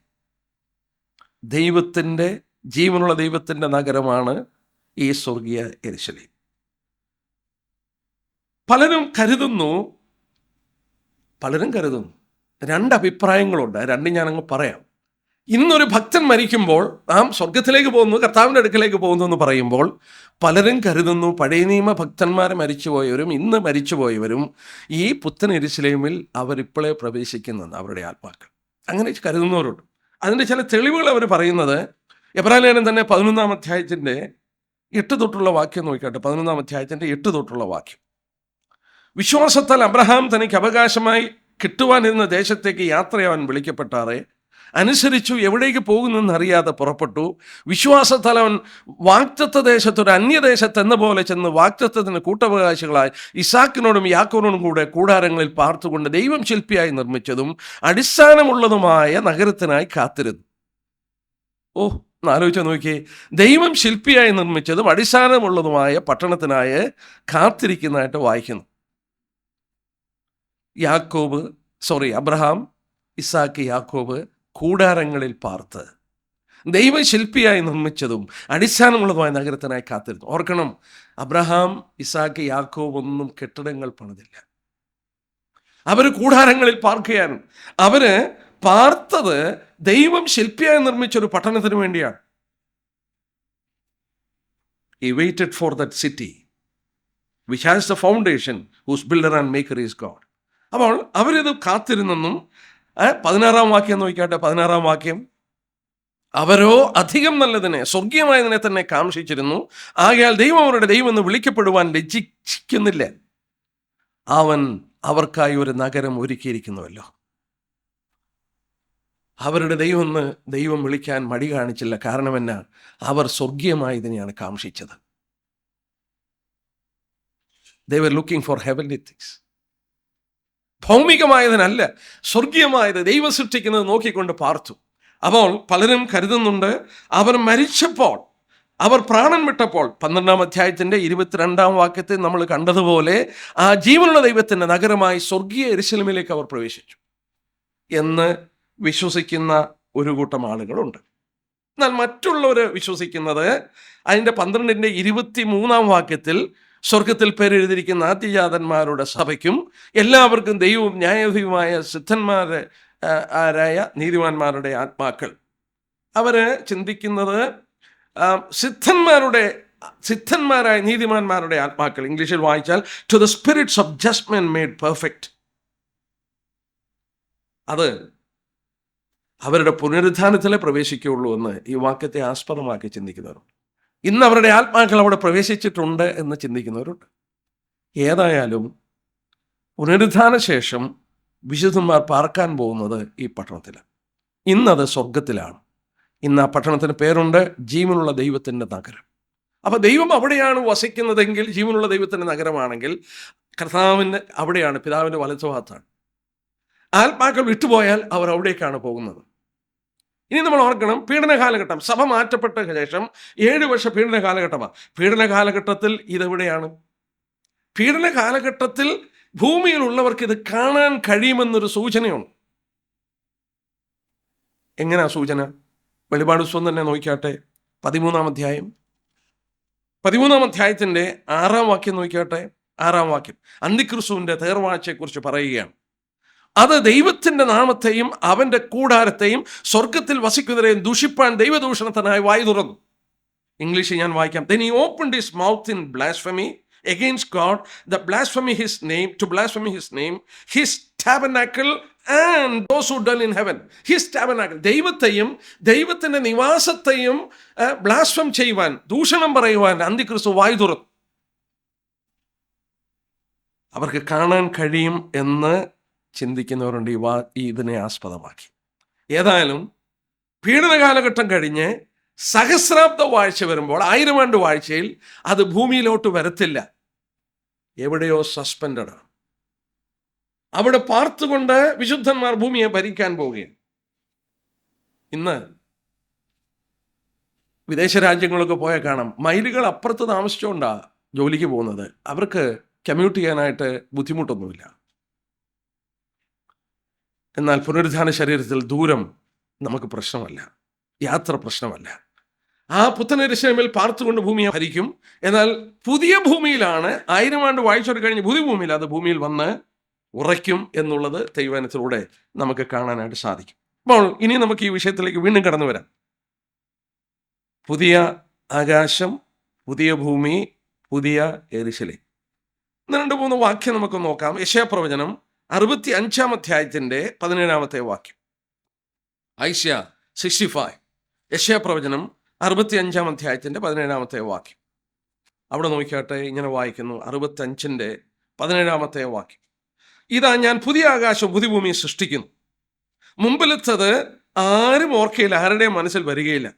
ദൈവത്തിൻ്റെ, ജീവനുള്ള ദൈവത്തിൻ്റെ നഗരമാണ് ഈ സ്വർഗീയ യെരൂശലേം. പലരും കരുതുന്നു രണ്ട് അഭിപ്രായങ്ങളുണ്ട്. രണ്ടും ഞാനങ്ങ് പറയാം. ഇന്നൊരു ഭക്തൻ മരിക്കുമ്പോൾ നാം സ്വർഗത്തിലേക്ക് പോകുന്നു, കർത്താവിൻ്റെ അടുക്കലേക്ക് പോകുന്നു എന്ന് പറയുമ്പോൾ പലരും കരുതുന്നു പഴയ നിയമ ഭക്തന്മാർ മരിച്ചുപോയവരും ഇന്ന് മരിച്ചുപോയവരും ഈ പുത്തൻ യെരൂശലേമിൽ അവരിപ്പോഴേ പ്രവേശിക്കുന്നെന്ന് അവരുടെ ആത്മാക്കൾ. അങ്ങനെ കരുതുന്നവരുണ്ട്. അതിൻ്റെ ചില തെളിവുകൾ അവർ പറയുന്നത് എബ്രായ ലേഖനം തന്നെ 11 അധ്യായത്തിൻ്റെ 8 തൊട്ടുള്ള വാക്യം നോക്കിയാട്ടെ. 11 അധ്യായത്തിൻ്റെ 8 തൊട്ടുള്ള വാക്യം: വിശ്വാസത്താൽ അബ്രഹാം തനിക്ക് അവകാശമായി കിട്ടുവാനിരുന്ന ദേശത്തേക്ക് യാത്രയാവാൻ വിളിക്കപ്പെട്ടാറെ അനുസരിച്ചു, എവിടേക്ക് പോകുന്നെന്ന് അറിയാതെ പുറപ്പെട്ടു. വിശ്വാസത്താൽ അവൻ വാഗ്ദത്ത ദേശത്തൊരു അന്യദേശത്ത് എന്ന പോലെ ചെന്ന് വാഗ്ദത്തത്തിന് കൂട്ടവകാശികളായി ഇസാക്കിനോടും യാക്കോബിനോടും കൂടെ കൂടാരങ്ങളിൽ പാർത്തുകൊണ്ട് ദൈവം ശില്പിയായി നിർമ്മിച്ചതും അടിസ്ഥാനമുള്ളതുമായ നഗരത്തിനായി കാത്തിരുന്നു. ആലോചിച്ച് നോക്കിയേ, ദൈവം ശില്പിയായി നിർമ്മിച്ചതും അടിസ്ഥാനമുള്ളതുമായ പട്ടണത്തിനായി കാത്തിരിക്കുന്നതായിട്ട് വായിക്കുന്നു. അബ്രഹാം, ഇസാക്ക്, യാക്കോബ് കൂടാരങ്ങളിൽ പാർത്ത് ദൈവശില്പിയായി നിർമ്മിച്ചതും അടിസ്ഥാനമുള്ളതുമായ നഗരത്തിനായി കാത്തിരുന്നു. ഓർക്കണം, അബ്രഹാം, ഇസാക്ക്, യാക്കോബ് ഒന്നും കെട്ടിടങ്ങൾ പണിതില്ല. അവർ കൂടാരങ്ങളിൽ പാർക്കുകയാണ്. അവര് പാർത്തത് ദൈവം ശില്പിയായി നിർമ്മിച്ചൊരു പട്ടണത്തിന് വേണ്ടിയാണ്. He waited for that city which has the foundation, whose builder and maker is God. അപ്പോൾ അവരിത് കാത്തിരുന്നെന്നും 16 വാക്യം നോക്കിയാട്ടെ. 16 വാക്യം: അവരോ അധികം നല്ലതിനെ, സ്വർഗീയമായതിനെ തന്നെ കാംക്ഷിച്ചിരുന്നു. ആകയാൽ ദൈവം അവരുടെ ദൈവം എന്ന് വിളിക്കപ്പെടുവാൻ ലജ്ജിക്കുന്നില്ല. അവൻ അവർക്കായി ഒരു നഗരം ഒരുക്കിയിരിക്കുന്നുവല്ലോ. അവരുടെ ദൈവം വിളിക്കാൻ മടി കാണിച്ചില്ല. കാരണം എന്നാ? അവർ സ്വർഗീയമായതിനെയാണ് കാംക്ഷിച്ചത്. They were looking for heavenly things. ഭൗമികമായതിനല്ല, സ്വർഗീയമായത് ദൈവം സൃഷ്ടിക്കുന്നത് നോക്കിക്കൊണ്ട് പാർത്തു. അപ്പോൾ പലരും കരുതുന്നുണ്ട് അവർ മരിച്ചപ്പോൾ, അവർ പ്രാണൻ വിട്ടപ്പോൾ 12 അധ്യായത്തിൻ്റെ 22 വാക്യത്തിൽ നമ്മൾ കണ്ടതുപോലെ ആ ജീവനുള്ള ദൈവത്തിൻ്റെ നഗരമായി സ്വർഗീയ യെരൂശലേമിലേക്ക് അവർ പ്രവേശിച്ചു എന്ന് വിശ്വസിക്കുന്ന ഒരു കൂട്ടം ആളുകളുണ്ട്. എന്നാൽ മറ്റുള്ളവർ വിശ്വസിക്കുന്നത് അതിൻ്റെ 12ന്റെ 23 വാക്യത്തിൽ സ്വർഗത്തിൽ പേരെഴുതിയിരിക്കുന്ന ആദ്യജാതന്മാരുടെ സഭയ്ക്കും എല്ലാവർക്കും ദൈവവും ന്യായാധിപമായ സിദ്ധന്മാരായ നീതിമാന്മാരുടെ ആത്മാക്കൾ. അവർ ചിന്തിക്കുന്നത് സിദ്ധന്മാരായ നീതിമാന്മാരുടെ ആത്മാക്കൾ, ഇംഗ്ലീഷിൽ വായിച്ചാൽ to the spirits of just men made perfect, അത് അവരുടെ പുനരുദ്ധാനത്തിലെ പ്രവേശിക്കുകയുള്ളൂ എന്ന് ഈ വാക്യത്തെ ആസ്പദമാക്കി ചിന്തിക്കുന്നവരുണ്ട്. ഇന്ന് അവരുടെ ആത്മാക്കൾ അവിടെ പ്രവേശിച്ചിട്ടുണ്ട് എന്ന് ചിന്തിക്കുന്നവരുണ്ട്. ഏതായാലും പുനരുദ്ധാന ശേഷം വിശുദ്ധന്മാർ പാർക്കാൻ പോകുന്നത് ഈ പട്ടണത്തിലാണ്. ഇന്നത് സ്വർഗത്തിലാണ്. ഇന്ന് ആ പട്ടണത്തിന് പേരുണ്ട് ജീവനുള്ള ദൈവത്തിൻ്റെ നഗരം. അപ്പോൾ ദൈവം അവിടെയാണ് വസിക്കുന്നതെങ്കിൽ, ജീവനുള്ള ദൈവത്തിൻ്റെ നഗരമാണെങ്കിൽ കർത്താവിൻ്റെ അവിടെയാണ്, പിതാവിൻ്റെ വലത്തുഭാഗത്താണ്. ആത്മാക്കൾ വിട്ടുപോയാൽ അവർ അവിടേക്കാണ് പോകുന്നത്. ഇനി നമ്മൾ ഓർക്കണം, പീഡന കാലഘട്ടം, സഭ മാറ്റപ്പെട്ട ശേഷം 7 വർഷ പീഡന കാലഘട്ടമാണ്. പീഡന കാലഘട്ടത്തിൽ ഇതെവിടെയാണ്? പീഡന കാലഘട്ടത്തിൽ ഭൂമിയിലുള്ളവർക്ക് ഇത് കാണാൻ കഴിയുമെന്നൊരു സൂചനയുണ്ട്. എങ്ങനെയാ സൂചന? വെളിപാട് പുസ്തകം തന്നെ നോക്കിയാട്ടെ. 13 അധ്യായം 13 അധ്യായത്തിൻ്റെ 6 വാക്യം നോക്കിയാട്ടെ. 6 വാക്യം അന്തിക്രിസ്തുവിൻ്റെ തേർവാഴ്ചയെക്കുറിച്ച് പറയുകയാണ്. അത് ദൈവത്തിൻ്റെ നാമത്തെയും അവൻ്റെ കൂടാരത്തെയും സ്വർഗത്തിൽ വസിക്കുന്നവരെയും ദൂഷിപ്പാൻ ദൈവദൂഷണത്തിനായി വായു തുറന്നു. ഇംഗ്ലീഷിൽ ഞാൻ വായിക്കാം. Then he opened his mouth in blasphemy against God, to blaspheme his name, his tabernacle and those who dwell in heaven. His tabernacle, ദൈവത്തെയും ദൈവത്തിൻ്റെ നിവാസത്തെയും ബ്ലാസ്ഫം ചെയ്യുവാൻ, ദൂഷണം പറയുവാൻ അന്തിക്രിസ്തു വായു തുറന്നു. അവർക്ക് കാണാൻ കഴിയും എന്ന് ചിന്തിക്കുന്നവരുണ്ട് ഇതിനെ ആസ്പദമാക്കി. ഏതായാലും പീഡന കാലഘട്ടം കഴിഞ്ഞ് സഹസ്രാബ്ദ വാഴ്ച വരുമ്പോൾ, 1000 ആണ്ട് വാഴ്ചയിൽ അത് ഭൂമിയിലോട്ട് വരത്തില്ല. എവിടെയോ സസ്പെൻഡഡ്. അവിടെ പാർത്തുകൊണ്ട് വിശുദ്ധന്മാർ ഭൂമിയെ ഭരിക്കാൻ പോവുകയാണ്. ഇന്ന് വിദേശ രാജ്യങ്ങളൊക്കെ പോയാൽ കാണാം, മൈലുകൾ അപ്പുറത്ത് താമസിച്ചുകൊണ്ടാണ് ജോലിക്ക് പോകുന്നത്. അവർക്ക് കമ്മ്യൂട്ട് ചെയ്യാനായിട്ട് ബുദ്ധിമുട്ടൊന്നുമില്ല. എന്നാൽ പുനരുദ്ധാന ശരീരത്തിൽ ദൂരം നമുക്ക് പ്രശ്നമല്ല, യാത്ര പ്രശ്നമല്ല. ആ പുത്തൻ യെരൂശലേമിൽ പാർത്തുകൊണ്ട് ഭൂമിയെ ഭരിക്കും. എന്നാൽ പുതിയ ഭൂമിയിലാണ്, 1000 ആണ്ട് വാഴ്ച കഴിഞ്ഞ് പുതിയ ഭൂമിയിൽ അത് ഭൂമിയിൽ വന്ന് ഉറയ്ക്കും എന്നുള്ളത് ദൈവവചനത്തിലൂടെ നമുക്ക് കാണാനായിട്ട് സാധിക്കും. അപ്പോൾ ഇനി നമുക്ക് ഈ വിഷയത്തിലേക്ക് വീണ്ടും കടന്നു വരാം. പുതിയ ആകാശം, പുതിയ ഭൂമി, പുതിയ യെരൂശലേം. 2-3 വാക്യം നമുക്ക് നോക്കാം. യെശയ്യാപ്രവചനം 65-ാം അധ്യായത്തിൻ്റെ 17-ാമത്തെ വാക്യം. ഐശ്യ 65, യെശയ്യാപ്രവചനം 65-ാം അധ്യായത്തിൻ്റെ 17-ാമത്തെ വാക്യം. അവിടെ നോക്കിയാട്ടെ, ഇങ്ങനെ വായിക്കുന്നു. 65-ന്റെ 17-ാമത്തെ വാക്യം. ഇതാ, ഞാൻ പുതിയ ആകാശവും പുതിയ ഭൂമിയും സൃഷ്ടിക്കുന്നു. മുമ്പിലത്തത് ആരും ഓർക്കയില്ല, ആരുടെയും മനസ്സിൽ വരികയില്ല.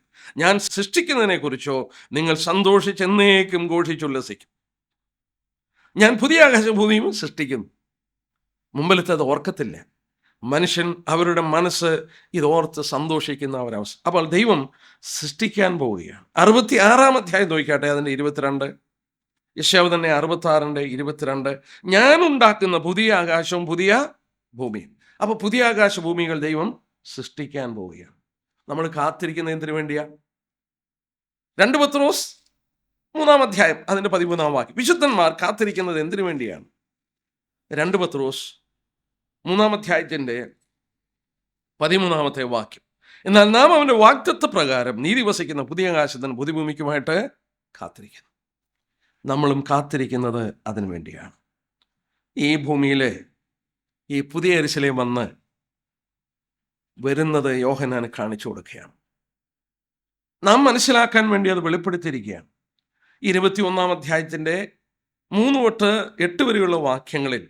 ഞാൻ സൃഷ്ടിക്കുന്നതിനെ കുറിച്ചോ നിങ്ങൾ സന്തോഷിച്ച് എന്നേക്കും ഘോഷിച്ചുല്ലസിക്കും. ഞാൻ പുതിയ ആകാശവും ഭൂമിയും സൃഷ്ടിക്കുന്നു. മുമ്പിലത്തത് ഓർക്കത്തില്ല. മനുഷ്യൻ അവരുടെ മനസ്സ് ഇതോർത്ത് സന്തോഷിക്കുന്ന ഒരവസ്ഥ. അപ്പോൾ ദൈവം സൃഷ്ടിക്കാൻ പോവുകയാണ്. 66-ാം അധ്യായം നോക്കിക്കാട്ടെ, അതിൻ്റെ 22. യെശയ്യാവ് തന്നെ 66-ന്റെ 22. ഞാൻ ഉണ്ടാക്കുന്ന പുതിയ ആകാശവും പുതിയ ഭൂമിയും. അപ്പോൾ പുതിയ ആകാശ ഭൂമികൾ ദൈവം സൃഷ്ടിക്കാൻ പോവുകയാണ്. നമ്മൾ കാത്തിരിക്കുന്ന എന്തിനു വേണ്ടിയാ? 2 പത്രോസ് 3-ാം അധ്യായം അതിൻ്റെ 13-ാം വാക്യം. വിശുദ്ധന്മാർ കാത്തിരിക്കുന്നത് എന്തിനു വേണ്ടിയാണ്? 2 പത്രോസ് 3-ാം അധ്യായത്തിൻ്റെ 13-ാമത്തെ വാക്യം. എന്നാൽ നാം അവൻ്റെ വാഗ്ദത്ത പ്രകാരം നീതി വസിക്കുന്ന പുതിയ ആകാശത്തിന് പുതിയ ഭൂമിക്കുമായിട്ട് കാത്തിരിക്കുന്നു. നമ്മളും കാത്തിരിക്കുന്നത് അതിനു വേണ്ടിയാണ്. ഈ ഭൂമിയിലെ ഈ പുതിയ യെരൂശലേം വന്ന് വരുന്നത് യോഹന്നാന് കാണിച്ചു കൊടുക്കുകയാണ്. നാം മനസ്സിലാക്കാൻ വേണ്ടി അത് വെളിപ്പെടുത്തിയിരിക്കുകയാണ്. 21-ാം അധ്യായത്തിൻ്റെ 3 തൊട്ട് 8 വരെയുള്ള വാക്യങ്ങളിൽ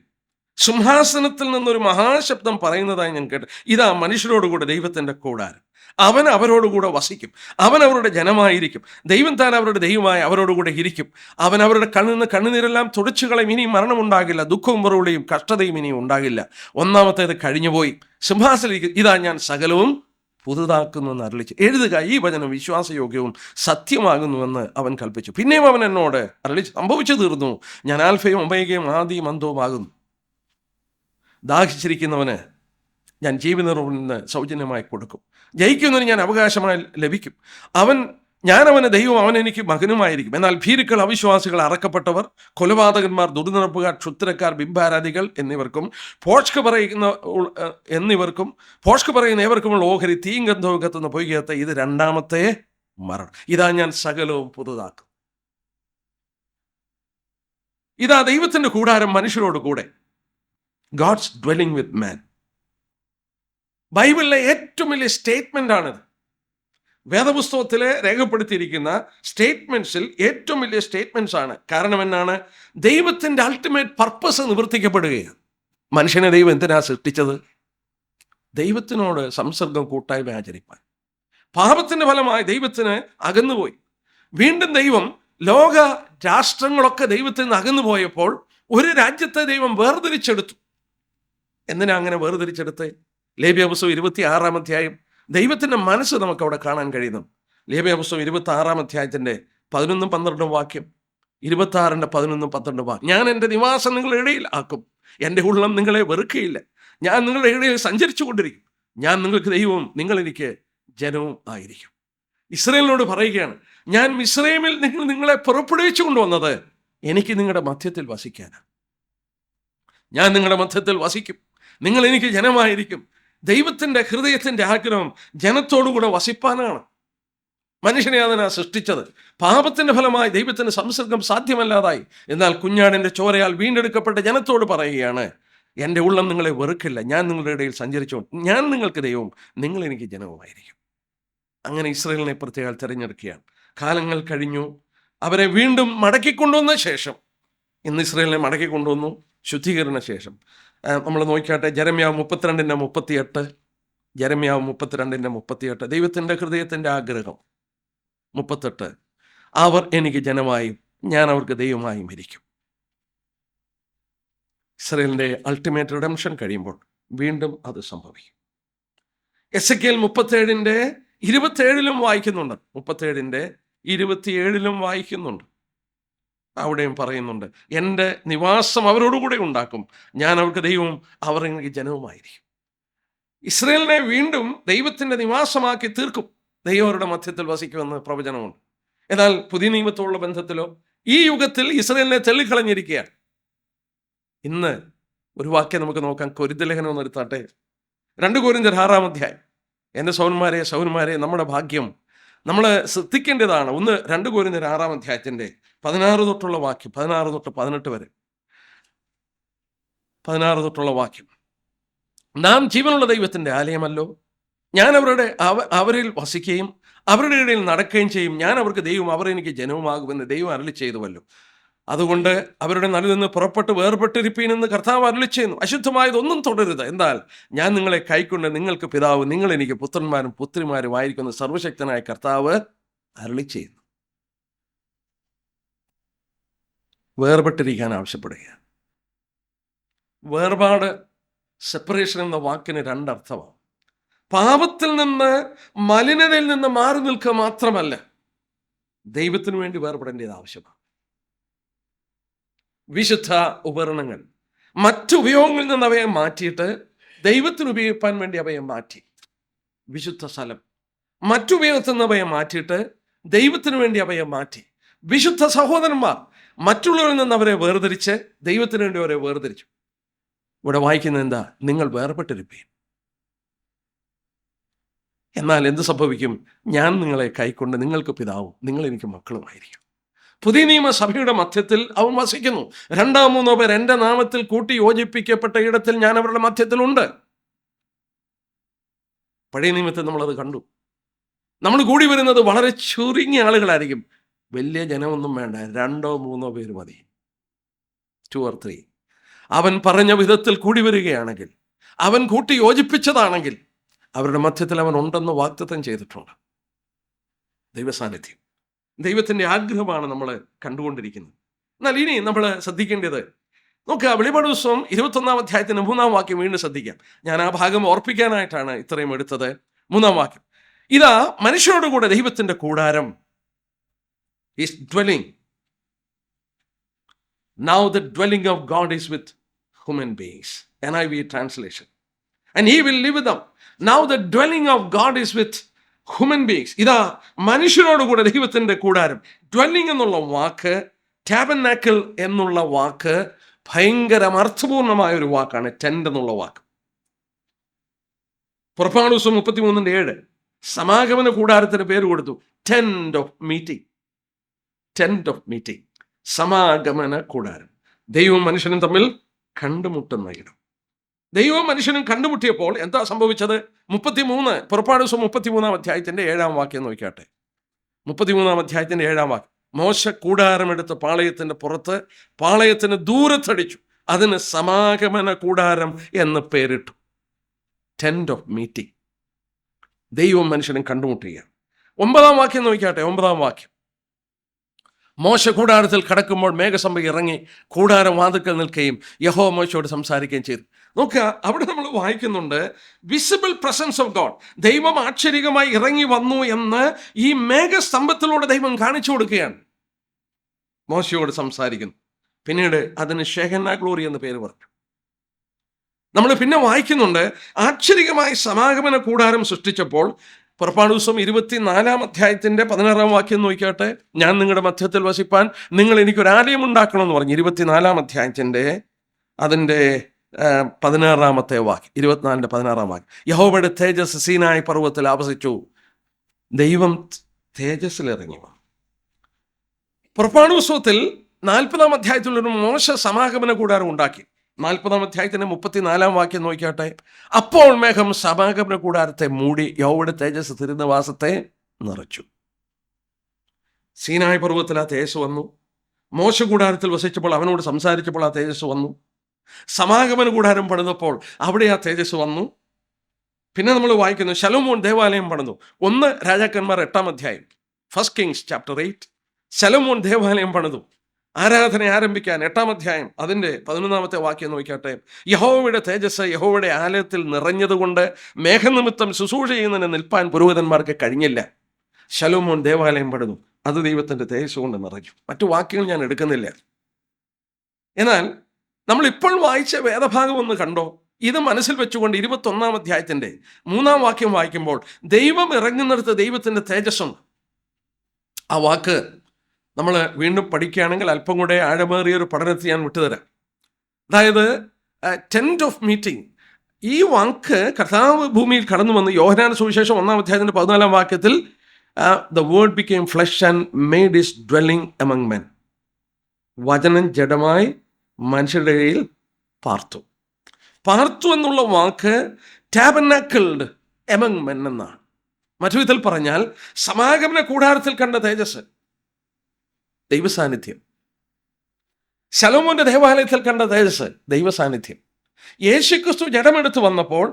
സിംഹാസനത്തിൽ നിന്നൊരു മഹാശബ്ദം പറയുന്നതായി ഞാൻ കേട്ടു. ഇതാ, മനുഷ്യരോടുകൂടെ ദൈവത്തിൻ്റെ കൂടാരം. അവൻ അവരോടുകൂടെ വസിക്കും. അവൻ അവരുടെ ജനമായിരിക്കും. ദൈവം താൻ അവരുടെ ദൈവമായി അവരോടുകൂടെ ഇരിക്കും. അവൻ അവരുടെ കണ്ണിന്ന് കണ്ണുനീരെല്ലാം തുടച്ചുകളയും. ഇനിയും മരണമുണ്ടാകില്ല, ദുഃഖവും മറുപടിയും കഷ്ടതയും ഇനിയും ഉണ്ടാകില്ല. ഒന്നാമത്തേത് കഴിഞ്ഞുപോയി. സിംഹാസനം ഇതാ, ഞാൻ സകലവും പുതുതാക്കുന്നു എന്ന് അരുളിച്ചു. എഴുതുക, ഈ വചനം വിശ്വാസയോഗ്യവും സത്യമാകുന്നുവെന്ന് അവൻ കൽപ്പിച്ചു. പിന്നെയും അവൻ എന്നോട് അരുളിച്ചു, സംഭവിച്ചു തീർന്നു. ഞാൻ ആൽഫയും ഒമേഗയും ആദിയും അന്തവും ആകുന്നു. ദാഹിച്ചിരിക്കുന്നവന് ഞാൻ ജീവനിർവ്വഹത്തിന് സൗജന്യമായി കൊടുക്കും. ജയിക്കുന്നവന് ഞാൻ അവകാശമായി ലഭിക്കും. ഞാൻ അവന് ദൈവം, അവൻ എനിക്ക് മകനുമായിരിക്കും. എന്നാൽ ഭീരുക്കൾ, അവിശ്വാസികൾ, അറക്കപ്പെട്ടവർ, കൊലപാതകന്മാർ, ദുർനിറപ്പുകാർ, ക്ഷുദ്രക്കാർ, ബിംബാരാധികൾ എന്നിവർക്കും ഭോഷ്ക് പറയുന്ന ഏവർക്കുമുള്ള ഓഹരി, തീയും ഗന്ധവും കത്തുന്ന പൊയ്കത്ത്, ഇത് 2ാമത്തെ മരണം. ഇതാ, ഞാൻ സകലവും പുതുതാക്കും. ഇതാ, ദൈവത്തിൻ്റെ കൂടാരം മനുഷ്യരോട് കൂടെ. ഗോഡ്സ് ഡ്വെല്ലിംഗ് വിത്ത് മാൻ. ബൈബിളിലെ ഏറ്റവും വലിയ സ്റ്റേറ്റ്മെൻ്റ് ആണിത്. വേദപുസ്തകത്തിൽ രേഖപ്പെടുത്തിയിരിക്കുന്ന സ്റ്റേറ്റ്മെൻറ്റ്സിൽ ഏറ്റവും വലിയ സ്റ്റേറ്റ്മെൻറ്റ്സ് ആണ്. കാരണം എന്നാണ്? ദൈവത്തിൻ്റെ അൾട്ടിമേറ്റ് പർപ്പസ് നിവർത്തിക്കപ്പെടുകയാണ്. മനുഷ്യനെ ദൈവം എന്തിനാ സൃഷ്ടിച്ചത്? ദൈവത്തിനോട് സംസർഗം, കൂട്ടായ്മ ആചരിപ്പാൻ. പാപത്തിൻ്റെ ഫലമായി ദൈവത്തിന് അകന്നുപോയി. വീണ്ടും ദൈവം ലോക രാഷ്ട്രങ്ങളൊക്കെ ദൈവത്തിൽ നിന്ന് അകന്നുപോയപ്പോൾ ഒരു രാജ്യത്തെ ദൈവം വേർതിരിച്ചെടുത്തു. എന്തിനാ അങ്ങനെ വേർതിരിച്ചെടുത്ത്? ലേവ്യ പുസ്തകം 26-ാം അധ്യായം. ദൈവത്തിൻ്റെ മനസ്സ് നമുക്ക് അവിടെ കാണാൻ കഴിയുന്നു. ലേവ്യ പുസ്തകം 26-ാം അധ്യായത്തിൻ്റെ 11-12 വാക്യം. 26-ന്റെ 11-12 വാക്യം. ഞാൻ എൻ്റെ നിവാസം നിങ്ങളുടെ ഇടയിൽ ആക്കും, എൻ്റെ ഉള്ളം നിങ്ങളെ വെറുക്കുകയില്ല. ഞാൻ നിങ്ങളുടെ ഇടയിൽ സഞ്ചരിച്ചു കൊണ്ടിരിക്കും. ഞാൻ നിങ്ങൾക്ക് ദൈവവും നിങ്ങൾ എനിക്ക് ജനവും ആയിരിക്കും. ഇസ്രായേലിനോട് പറയുകയാണ്, ഞാൻ മിസ്രയീമിൽ നിങ്ങളെ പുറപ്പെടുവിച്ചു കൊണ്ടുവന്നത് എനിക്ക് നിങ്ങളുടെ മധ്യത്തിൽ വസിക്കാനാണ്. ഞാൻ നിങ്ങളുടെ മധ്യത്തിൽ വസിക്കും, നിങ്ങൾ എനിക്ക് ജനമായിരിക്കും. ദൈവത്തിൻ്റെ ഹൃദയത്തിൻ്റെ ആഗ്രഹം ജനത്തോടുകൂടെ വസിപ്പാനാണ്. മനുഷ്യനെ അതിനാ സൃഷ്ടിച്ചത്. പാപത്തിൻ്റെ ഫലമായി ദൈവത്തിന് സംസർഗം സാധ്യമല്ലാതായി. എന്നാൽ കുഞ്ഞാടിൻ്റെ ചോരയാൽ വീണ്ടെടുക്കപ്പെട്ട ജനത്തോട് പറയുകയാണ്, എൻ്റെ ഉള്ളം നിങ്ങളെ വെറുക്കില്ല, ഞാൻ നിങ്ങളുടെ ഇടയിൽ സഞ്ചരിച്ചു, ഞാൻ നിങ്ങൾക്ക് ദൈവവും നിങ്ങൾ എനിക്ക് ജനവുമായിരിക്കും. അങ്ങനെ ഇസ്രായേലിനെ പ്രത്യേകം തിരഞ്ഞെടുക്കുകയാണ്. കാലങ്ങൾ കഴിഞ്ഞു, അവരെ വീണ്ടും മടക്കിക്കൊണ്ടുവന്ന ശേഷം, ഇന്ന് ഇസ്രായേലിനെ മടക്കിക്കൊണ്ടുവന്നു ശുദ്ധീകരണ ശേഷം. നമ്മൾ നോക്കിയാട്ടെ, ജെരമ്യാവ് 32:38. ജെരമ്യാവ് 32:38. ദൈവത്തിൻ്റെ ഹൃദയത്തിൻ്റെ ആഗ്രഹം 38. അവർ എനിക്ക് ജനമായും ഞാൻ അവർക്ക് ദൈവമായും ഇരിക്കും. ഇസ്രായേലിൻ്റെ അൾട്ടിമേറ്റ് റിഡംഷൻ കഴിയുമ്പോൾ വീണ്ടും അത് സംഭവിക്കും. എസെക്കിയേൽ 37:27 വായിക്കുന്നുണ്ട്. 37:27 വായിക്കുന്നുണ്ട്. അവിടെയും പറയുന്നുണ്ട്, എൻ്റെ നിവാസം അവരോടുകൂടെ ഉണ്ടാക്കും, ഞാൻ അവർക്ക് ദൈവവും അവർ എനിക്ക് ജനവുമായിരിക്കും. ഇസ്രായേലിനെ വീണ്ടും ദൈവത്തിൻ്റെ നിവാസമാക്കി തീർക്കും. ദൈവം അവരുടെ മധ്യത്തിൽ വസിക്കുമെന്ന് പ്രവചനമുണ്ട്. എന്നാൽ പുതിയ നിയമത്തോടുള്ള ബന്ധത്തിലോ ഈ യുഗത്തിൽ ഇസ്രായേലിനെ തള്ളിക്കളഞ്ഞിരിക്കുകയാണ്. ഇന്ന് ഒരു വാക്യം നമുക്ക് നോക്കാം. കൊരിന്ത്യലേഖനം ഒന്ന് എടുത്താട്ടെ. 2 കൊരിന്ത്യർ 6-ാം അധ്യായം. എൻ്റെ സൗന്മാരെ നമ്മുടെ ഭാഗ്യം നമ്മൾ ശ്രദ്ധിക്കേണ്ടതാണ്. 2 കൊരിന്ത്യർ 6-ാം അധ്യായത്തിൻ്റെ 16 തൊട്ടുള്ള വാക്യം, 16 തൊട്ട് 18 വരെ. 16 തൊട്ടുള്ള വാക്യം. നാം ജീവനുള്ള ദൈവത്തിൻ്റെ ആലയമല്ലോ, ഞാൻ അവരിൽ വസിക്കുകയും അവരുടെ ഇടയിൽ നടക്കുകയും ചെയ്യും, ഞാൻ അവർക്ക് ദൈവം, അവർ എനിക്ക് ജനവുമാകുമെന്ന് ദൈവം അരുളി ചെയ്തുവല്ലോ. അതുകൊണ്ട് അവരുടെ നടുവിൽ നിന്ന് പുറപ്പെട്ട് വേർപെട്ടിരിപ്പീനെന്ന് കർത്താവ് അരുളി ചെയ്യുന്നു. അശുദ്ധമായതൊന്നും തുടരുത്, എന്നാൽ ഞാൻ നിങ്ങളെ കൈക്കൊണ്ട് നിങ്ങൾക്ക് പിതാവ്, നിങ്ങൾ എനിക്ക് പുത്രന്മാരും പുത്രിമാരും ആയിരിക്കുന്ന സർവശക്തനായ കർത്താവ് അരുളി ചെയ്യുന്നു. വേർപെട്ടിരിക്കാൻ ആവശ്യപ്പെടുകയാണ്. വേർപാട്, സെപ്പറേഷൻ എന്ന വാക്കിന് 2 അർത്ഥമാണ്. പാപത്തിൽ നിന്ന്, മലിനതയിൽ നിന്ന് മാറി നിൽക്കുക മാത്രമല്ല, ദൈവത്തിന് വേണ്ടി വേർപെടേണ്ടത് ആവശ്യമാണ്. വിശുദ്ധ ഉപകരണങ്ങൾ മറ്റുപയോഗങ്ങളിൽ നിന്ന് അവയെ മാറ്റിയിട്ട് ദൈവത്തിന് ഉപയോഗിക്കാൻ വേണ്ടി അവയെ മാറ്റി. വിശുദ്ധ സ്ഥലം മറ്റുപയോഗത്തിൽ നിന്ന് അവയെ മാറ്റിയിട്ട് ദൈവത്തിന് വേണ്ടി അവയെ മാറ്റി. വിശുദ്ധ സഹോദരന്മാർ മറ്റുള്ളവരിൽ നിന്ന് അവരെ വേർതിരിച്ച് ദൈവത്തിന് വേണ്ടി അവരെ വേർതിരിച്ചു. ഇവിടെ വായിക്കുന്നത് എന്താ? നിങ്ങൾ വേർപെട്ടിരിപ്പീൻ. എന്നാൽ എന്ത് സംഭവിക്കും? ഞാൻ നിങ്ങളെ കൈക്കൊണ്ട് നിങ്ങൾക്ക് പിതാവും നിങ്ങൾ എനിക്ക് മക്കളുമായിരിക്കും. പുതിയ നിയമസഭയുടെ മധ്യത്തിൽ അവൻ വസിക്കുന്നു. 2-3 പേർ എൻ്റെ നാമത്തിൽ കൂട്ടി യോജിപ്പിക്കപ്പെട്ട ഇടത്തിൽ ഞാൻ അവരുടെ മധ്യത്തിലുണ്ട്. പഴയ നിയമത്തിൽ നമ്മളത് കണ്ടു. നമ്മൾ കൂടി വരുന്നത് വളരെ ചുരുങ്ങിയ ആളുകളായിരിക്കും. വലിയ ജനമൊന്നും വേണ്ട, 2-3 പേര് മതി. 2 or 3. അവൻ പറഞ്ഞ വിധത്തിൽ കൂടി വരികയാണെങ്കിൽ, അവൻ കൂട്ടി യോജിപ്പിച്ചതാണെങ്കിൽ അവരുടെ മധ്യത്തിൽ അവൻ ഉണ്ടെന്ന് വാഗ്ദത്തം ചെയ്തിട്ടുണ്ട്. ദൈവസാന്നിധ്യം, ദൈവത്തിൻ്റെ ആഗ്രഹമാണ് നമ്മൾ കണ്ടുകൊണ്ടിരിക്കുന്നത്. എന്നാൽ ഇനി നമ്മൾ ശ്രദ്ധിക്കേണ്ടത്, നോക്കുക, വെളിപാട് പുസ്തകം 21-ാം അധ്യായത്തിന് 3-ാം വാക്യം വീണ്ടും ശ്രദ്ധിക്കാം. ഞാൻ ആ ഭാഗം ഓർപ്പിക്കാനായിട്ടാണ് ഇത്രയും എടുത്തത്. 3-ാം വാക്യം, ഇതാ മനുഷ്യരോടുകൂടെ ദൈവത്തിൻ്റെ കൂടാരം is dwelling. Now the dwelling of God is with human beings. NIV translation. And he will live with them. Now the dwelling of God is with human beings. ഇതാ മനുഷ്യരോടുകൂടെ ദൈവത്തിൻ്റെ കൂടാരം. dwelling എന്നുള്ള വാക്ക്, tabernacle എന്നുള്ള വാക്ക് ഭയങ്കര അർത്ഥപൂർണമായ ഒരു വാക്കാണ്. ടെന്റ് എന്നുള്ള വാക്ക്. പുറപ്പാട് പുസ്തകം 33:7 സമാഗമന കൂടാരത്തിന് പേര് കൊടുത്തു tent of meeting. Tent of meeting, സമാഗമന കൂടാരം. ദൈവവും മനുഷ്യനും തമ്മിൽ കണ്ടുമുട്ടുന്ന ഇടം. ദൈവവും മനുഷ്യനും കണ്ടുമുട്ടിയപ്പോൾ എന്താ സംഭവിച്ചത്? 33 പുറപ്പാട് ദിവസം 33-ാം അധ്യായത്തിൻ്റെ 7-ാം വാക്യം നോക്കിയാട്ടെ. 33-ാം അധ്യായത്തിൻ്റെ 7-ാം വാക്യം, മോശ കൂടാരമെടുത്ത് പാളയത്തിൻ്റെ പുറത്ത് പാളയത്തിന് ദൂരത്തടിച്ചു, അതിന് സമാഗമന കൂടാരം എന്ന് പേരിട്ടു. Tent of meeting. ദൈവവും മനുഷ്യനും കണ്ടുമുട്ടുകയാണ്. 9-ാം വാക്യം നോക്കിയാട്ടെ. 9-ാം വാക്യം, മോശ കൂടാരത്തിൽ കടക്കുമ്പോൾ മേഘസംഭ ഇറങ്ങി കൂടാരം വാതിൽക്കൽ നിൽക്കുകയും യഹോവ മോശയോട് സംസാരിക്കുകയും ചെയ്തു. നോക്കുക, അവിടെ നമ്മൾ വായിക്കുന്നുണ്ട് വിസിബിൾ പ്രസൻസ് ഓഫ് ഗോഡ്. ദൈവം ആശ്ചര്യമായി ഇറങ്ങി വന്നു എന്ന് ഈ മേഘസ്തംഭത്തിലൂടെ ദൈവം കാണിച്ചു കൊടുക്കുകയാണ്. മോശയോട് സംസാരിക്കുന്നു. പിന്നീട് അതിന് ഷെഹന ഗ്ലോറി എന്ന് പേര് പറഞ്ഞു. നമ്മൾ പിന്നെ വായിക്കുന്നുണ്ട് ആശ്ചര്യമായി സമാഗമന കൂടാരം സൃഷ്ടിച്ചപ്പോൾ. പുറപ്പാട് ദിവസം 24-ാം അധ്യായത്തിൻ്റെ 16-ാം വാക്യം നോക്കിയാട്ടെ. ഞാൻ നിങ്ങളുടെ മധ്യത്തിൽ വസിപ്പാൻ നിങ്ങൾ എനിക്കൊരാലയം ഉണ്ടാക്കണമെന്ന് പറഞ്ഞു. 24-ാം അധ്യായത്തിൻ്റെ അതിൻ്റെ 16-ാമത്തെ വാക്യം, 24-ന്റെ 16-ാം വാക്യം, യഹോവയുടെ തേജസ് സീനായി പർവ്വതത്തിൽ ആവസിച്ചു. ദൈവം തേജസ്സിലിറങ്ങി വന്നു. പുറപ്പാട് പുസ്തകത്തിൽ 40-ാം അധ്യായത്തിലൊരു മോശ സമാഗമന കൂടാരം ഉണ്ടാക്കി. 40-ാം അധ്യായത്തിൻ്റെ 34-ാം വാക്യം നോക്കിയാട്ടെ. അപ്പോൾ മേഘം സമാഗമന കൂടാരത്തെ മൂടി, യഹോവയുടെ തേജസ് തിരുനിവാസത്തെ നിറച്ചു. സീനായി പർവ്വതത്തിൽ ആ തേജസ് വന്നു. മോശ കൂടാരത്തിൽ വസിച്ചപ്പോൾ അവനോട് സംസാരിച്ചപ്പോൾ ആ തേജസ് വന്നു. സമാഗമന കൂടാരം പണിതപ്പോൾ അവിടെ ആ തേജസ് വന്നു. പിന്നെ നമ്മൾ വായിക്കുന്നു ശലോമോൻ ദേവാലയം പണിതു. 1 രാജാക്കന്മാർ 8-ാം അധ്യായം, 1 Kings chapter 8. ശലോമോൻ ദേവാലയം പണിതു. ആരാധന ആരംഭിക്കാൻ 8-ാം അധ്യായം അതിൻ്റെ 11-ാമത്തെ വാക്യം നോക്കിയാട്ടെ. യഹോവയുടെ തേജസ് യഹോവയുടെ ആലയത്തിൽ നിറഞ്ഞതുകൊണ്ട് മേഘനിമിത്തം ശുശ്രൂഷ ചെയ്യുന്നതിന് നിൽപ്പാൻ പുരോഹിതന്മാർക്ക് കഴിഞ്ഞില്ല. ശലോമോൻ ദേവാലയം പണിതു, അത് ദൈവത്തിൻ്റെ തേജസ് കൊണ്ട് നിറഞ്ഞു. മറ്റു വാക്യങ്ങൾ ഞാൻ എടുക്കുന്നില്ല. എന്നാൽ നമ്മൾ ഇപ്പോൾ വായിച്ച വേദഭാഗം ഒന്ന് കണ്ടോ? ഇത് മനസ്സിൽ വെച്ചുകൊണ്ട് 21-ാം അധ്യായത്തിൻ്റെ 3-ാം വാക്യം വായിക്കുമ്പോൾ ദൈവം ഇറങ്ങുന്നിടത്ത് ദൈവത്തിൻ്റെ തേജസ്സുണ്ട്. ആ വാക്ക് നമ്മൾ വീണ്ടും പഠിക്കുകയാണെങ്കിൽ അല്പം കൂടെ ആഴമേറിയൊരു പഠനത്തിൽ ഞാൻ വിട്ടുതരാം. അതായത് ടെന്റ് ഓഫ് മീറ്റിംഗ്, ഈ വാക്ക് കർത്താവ് ഭൂമിയിൽ കടന്നു വന്ന് യോഹന്നാൻ സുവിശേഷം 1-ാം അധ്യായത്തിൻ്റെ 14-ാം വാക്യത്തിൽ the word became flesh and made his dwelling among men. വചനം ജഡമായി മനുഷ്യരുടെ ഇടയിൽ പാർത്തു. പാർത്തു എന്നുള്ള വാക്ക് ടാബർനാക്കിൾഡ് എമംഗ് മെൻ എന്നാണ്. മറ്റു വിധത്തിൽ പറഞ്ഞാൽ സമാഗമന കൂടാരത്തിൽ കണ്ട തേജസ് ദൈവസാന്നിധ്യം, ശലോമോന്റെ ദേവാലയത്തിൽ കണ്ട തേജസ് ദൈവസാന്നിധ്യം. യേശുക്രിസ്തു ജഡമെടുത്ത് വന്നപ്പോൾ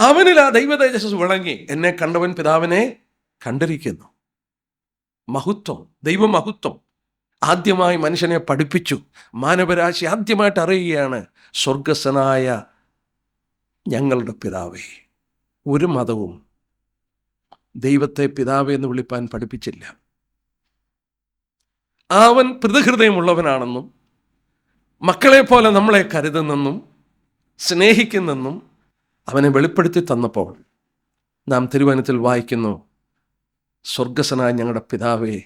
അവനിൽ ആ ദൈവ തേജസ് വിളങ്ങി. എന്നെ കണ്ടവൻ പിതാവിനെ കണ്ടിരിക്കുന്നു. മഹത്വം, ദൈവമഹത്വം ആദ്യമായി മനുഷ്യനെ പഠിപ്പിച്ചു. മാനവരാശി ആദ്യമായിട്ട് അറിയുകയാണ്, സ്വർഗസ്ഥനായ ഞങ്ങളുടെ പിതാവേ. ഒരു മതവും ദൈവത്തെ പിതാവേ എന്ന് വിളിപ്പാൻ പഠിപ്പിച്ചില്ല. അവൻ പ്രതിഹൃദയമുള്ളവനാണെന്നും മക്കളെ പോലെ നമ്മളെ കരുതുന്നെന്നും സ്നേഹിക്കുന്നെന്നും അവനെ വെളിപ്പെടുത്തി തന്നപ്പോൾ നാം തിരുവചനത്തിൽ വായിക്കുന്നു, സ്വർഗസ്ഥനായ ഞങ്ങളുടെ പിതാവേ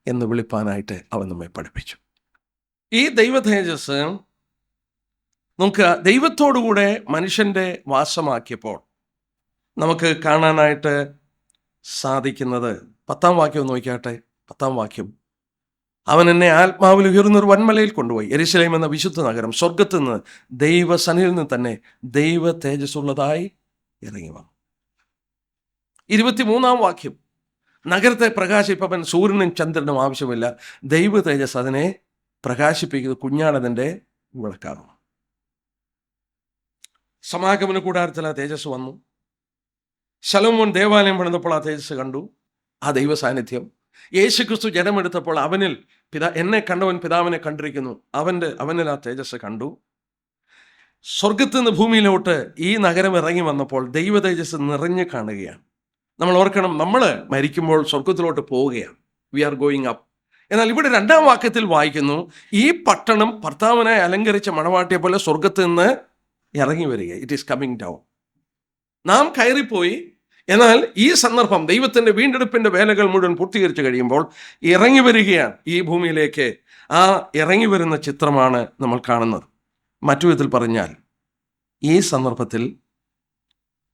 എന്ന് വിളിപ്പാനായിട്ട് അവൻ നമ്മെ പഠിപ്പിച്ചു. ഈ ദൈവ തേജസ് നമുക്ക് ദൈവത്തോടുകൂടെ മനുഷ്യൻ്റെ വാസമാക്കിയപ്പോൾ നമുക്ക് കാണാനായിട്ട് സാധിക്കുന്നത് 10-ാം വാക്യം നോക്കിയാട്ടെ. 10-ാം വാക്യം, അവൻ എന്നെ ആത്മാവിൽ ഉയർന്നൊരു വൻമലയിൽ കൊണ്ടുപോയി. യെരൂശലേം എന്ന വിശുദ്ധ നഗരം സ്വർഗത്തിൽ നിന്ന് ദൈവസന്നിധിയിൽ നിന്ന് തന്നെ ദൈവ തേജസ്സുള്ളതായി ഇറങ്ങി വന്നു. 23-ാം വാക്യം, നഗരത്തെ പ്രകാശിപ്പവൻ സൂര്യനും ചന്ദ്രനും ആവശ്യമില്ല, ദൈവ തേജസ് അതിനെ പ്രകാശിപ്പിക്കുന്നത് കുഞ്ഞാടതിൻ്റെ വിളക്കാകും. സമാഗമന കൂടാരത്തിൽ ആ തേജസ് വന്നു. ശലോമോൻ ദേവാലയം പണിതപ്പോൾ ആ തേജസ് കണ്ടു, ആ ദൈവ സാന്നിധ്യം. യേശുക്രിസ്തു ജഡമെടുത്തപ്പോൾ അവനിൽ എന്നെ കണ്ടവൻ പിതാവിനെ കണ്ടിരിക്കുന്നു, അവനിൽ ആ തേജസ് കണ്ടു. സ്വർഗത്തിൽ നിന്ന് ഭൂമിയിലോട്ട് ഈ നഗരം ഇറങ്ങി വന്നപ്പോൾ ദൈവ തേജസ് നിറഞ്ഞു കാണുകയാണ്. നമ്മൾ ഓർക്കണം, നമ്മൾ മരിക്കുമ്പോൾ സ്വർഗത്തിലോട്ട് പോവുകയാണ്. We are going up. എന്നാൽ ഇവിടെ 2-ാം വാക്യത്തിൽ വായിക്കുന്നു, ഈ പട്ടണം ഭർത്താവിനെ അലങ്കരിച്ച മണവാട്ടിയെ പോലെ സ്വർഗത്തിൽ നിന്ന് ഇറങ്ങി വരിക. It is coming down. നാം കയറിപ്പോയി. എന്നാൽ ഈ സന്ദർഭം ദൈവത്തിൻ്റെ വീണ്ടെടുപ്പിൻ്റെ വേലകൾ മുഴുവൻ പൂർത്തീകരിച്ചു കഴിയുമ്പോൾ ഇറങ്ങി വരികയാണ് ഈ ഭൂമിയിലേക്ക്. ആ ഇറങ്ങി വരുന്ന ചിത്രമാണ് നമ്മൾ കാണുന്നത്. മറ്റു വിധത്തിൽ പറഞ്ഞാൽ ഈ സന്ദർഭത്തിൽ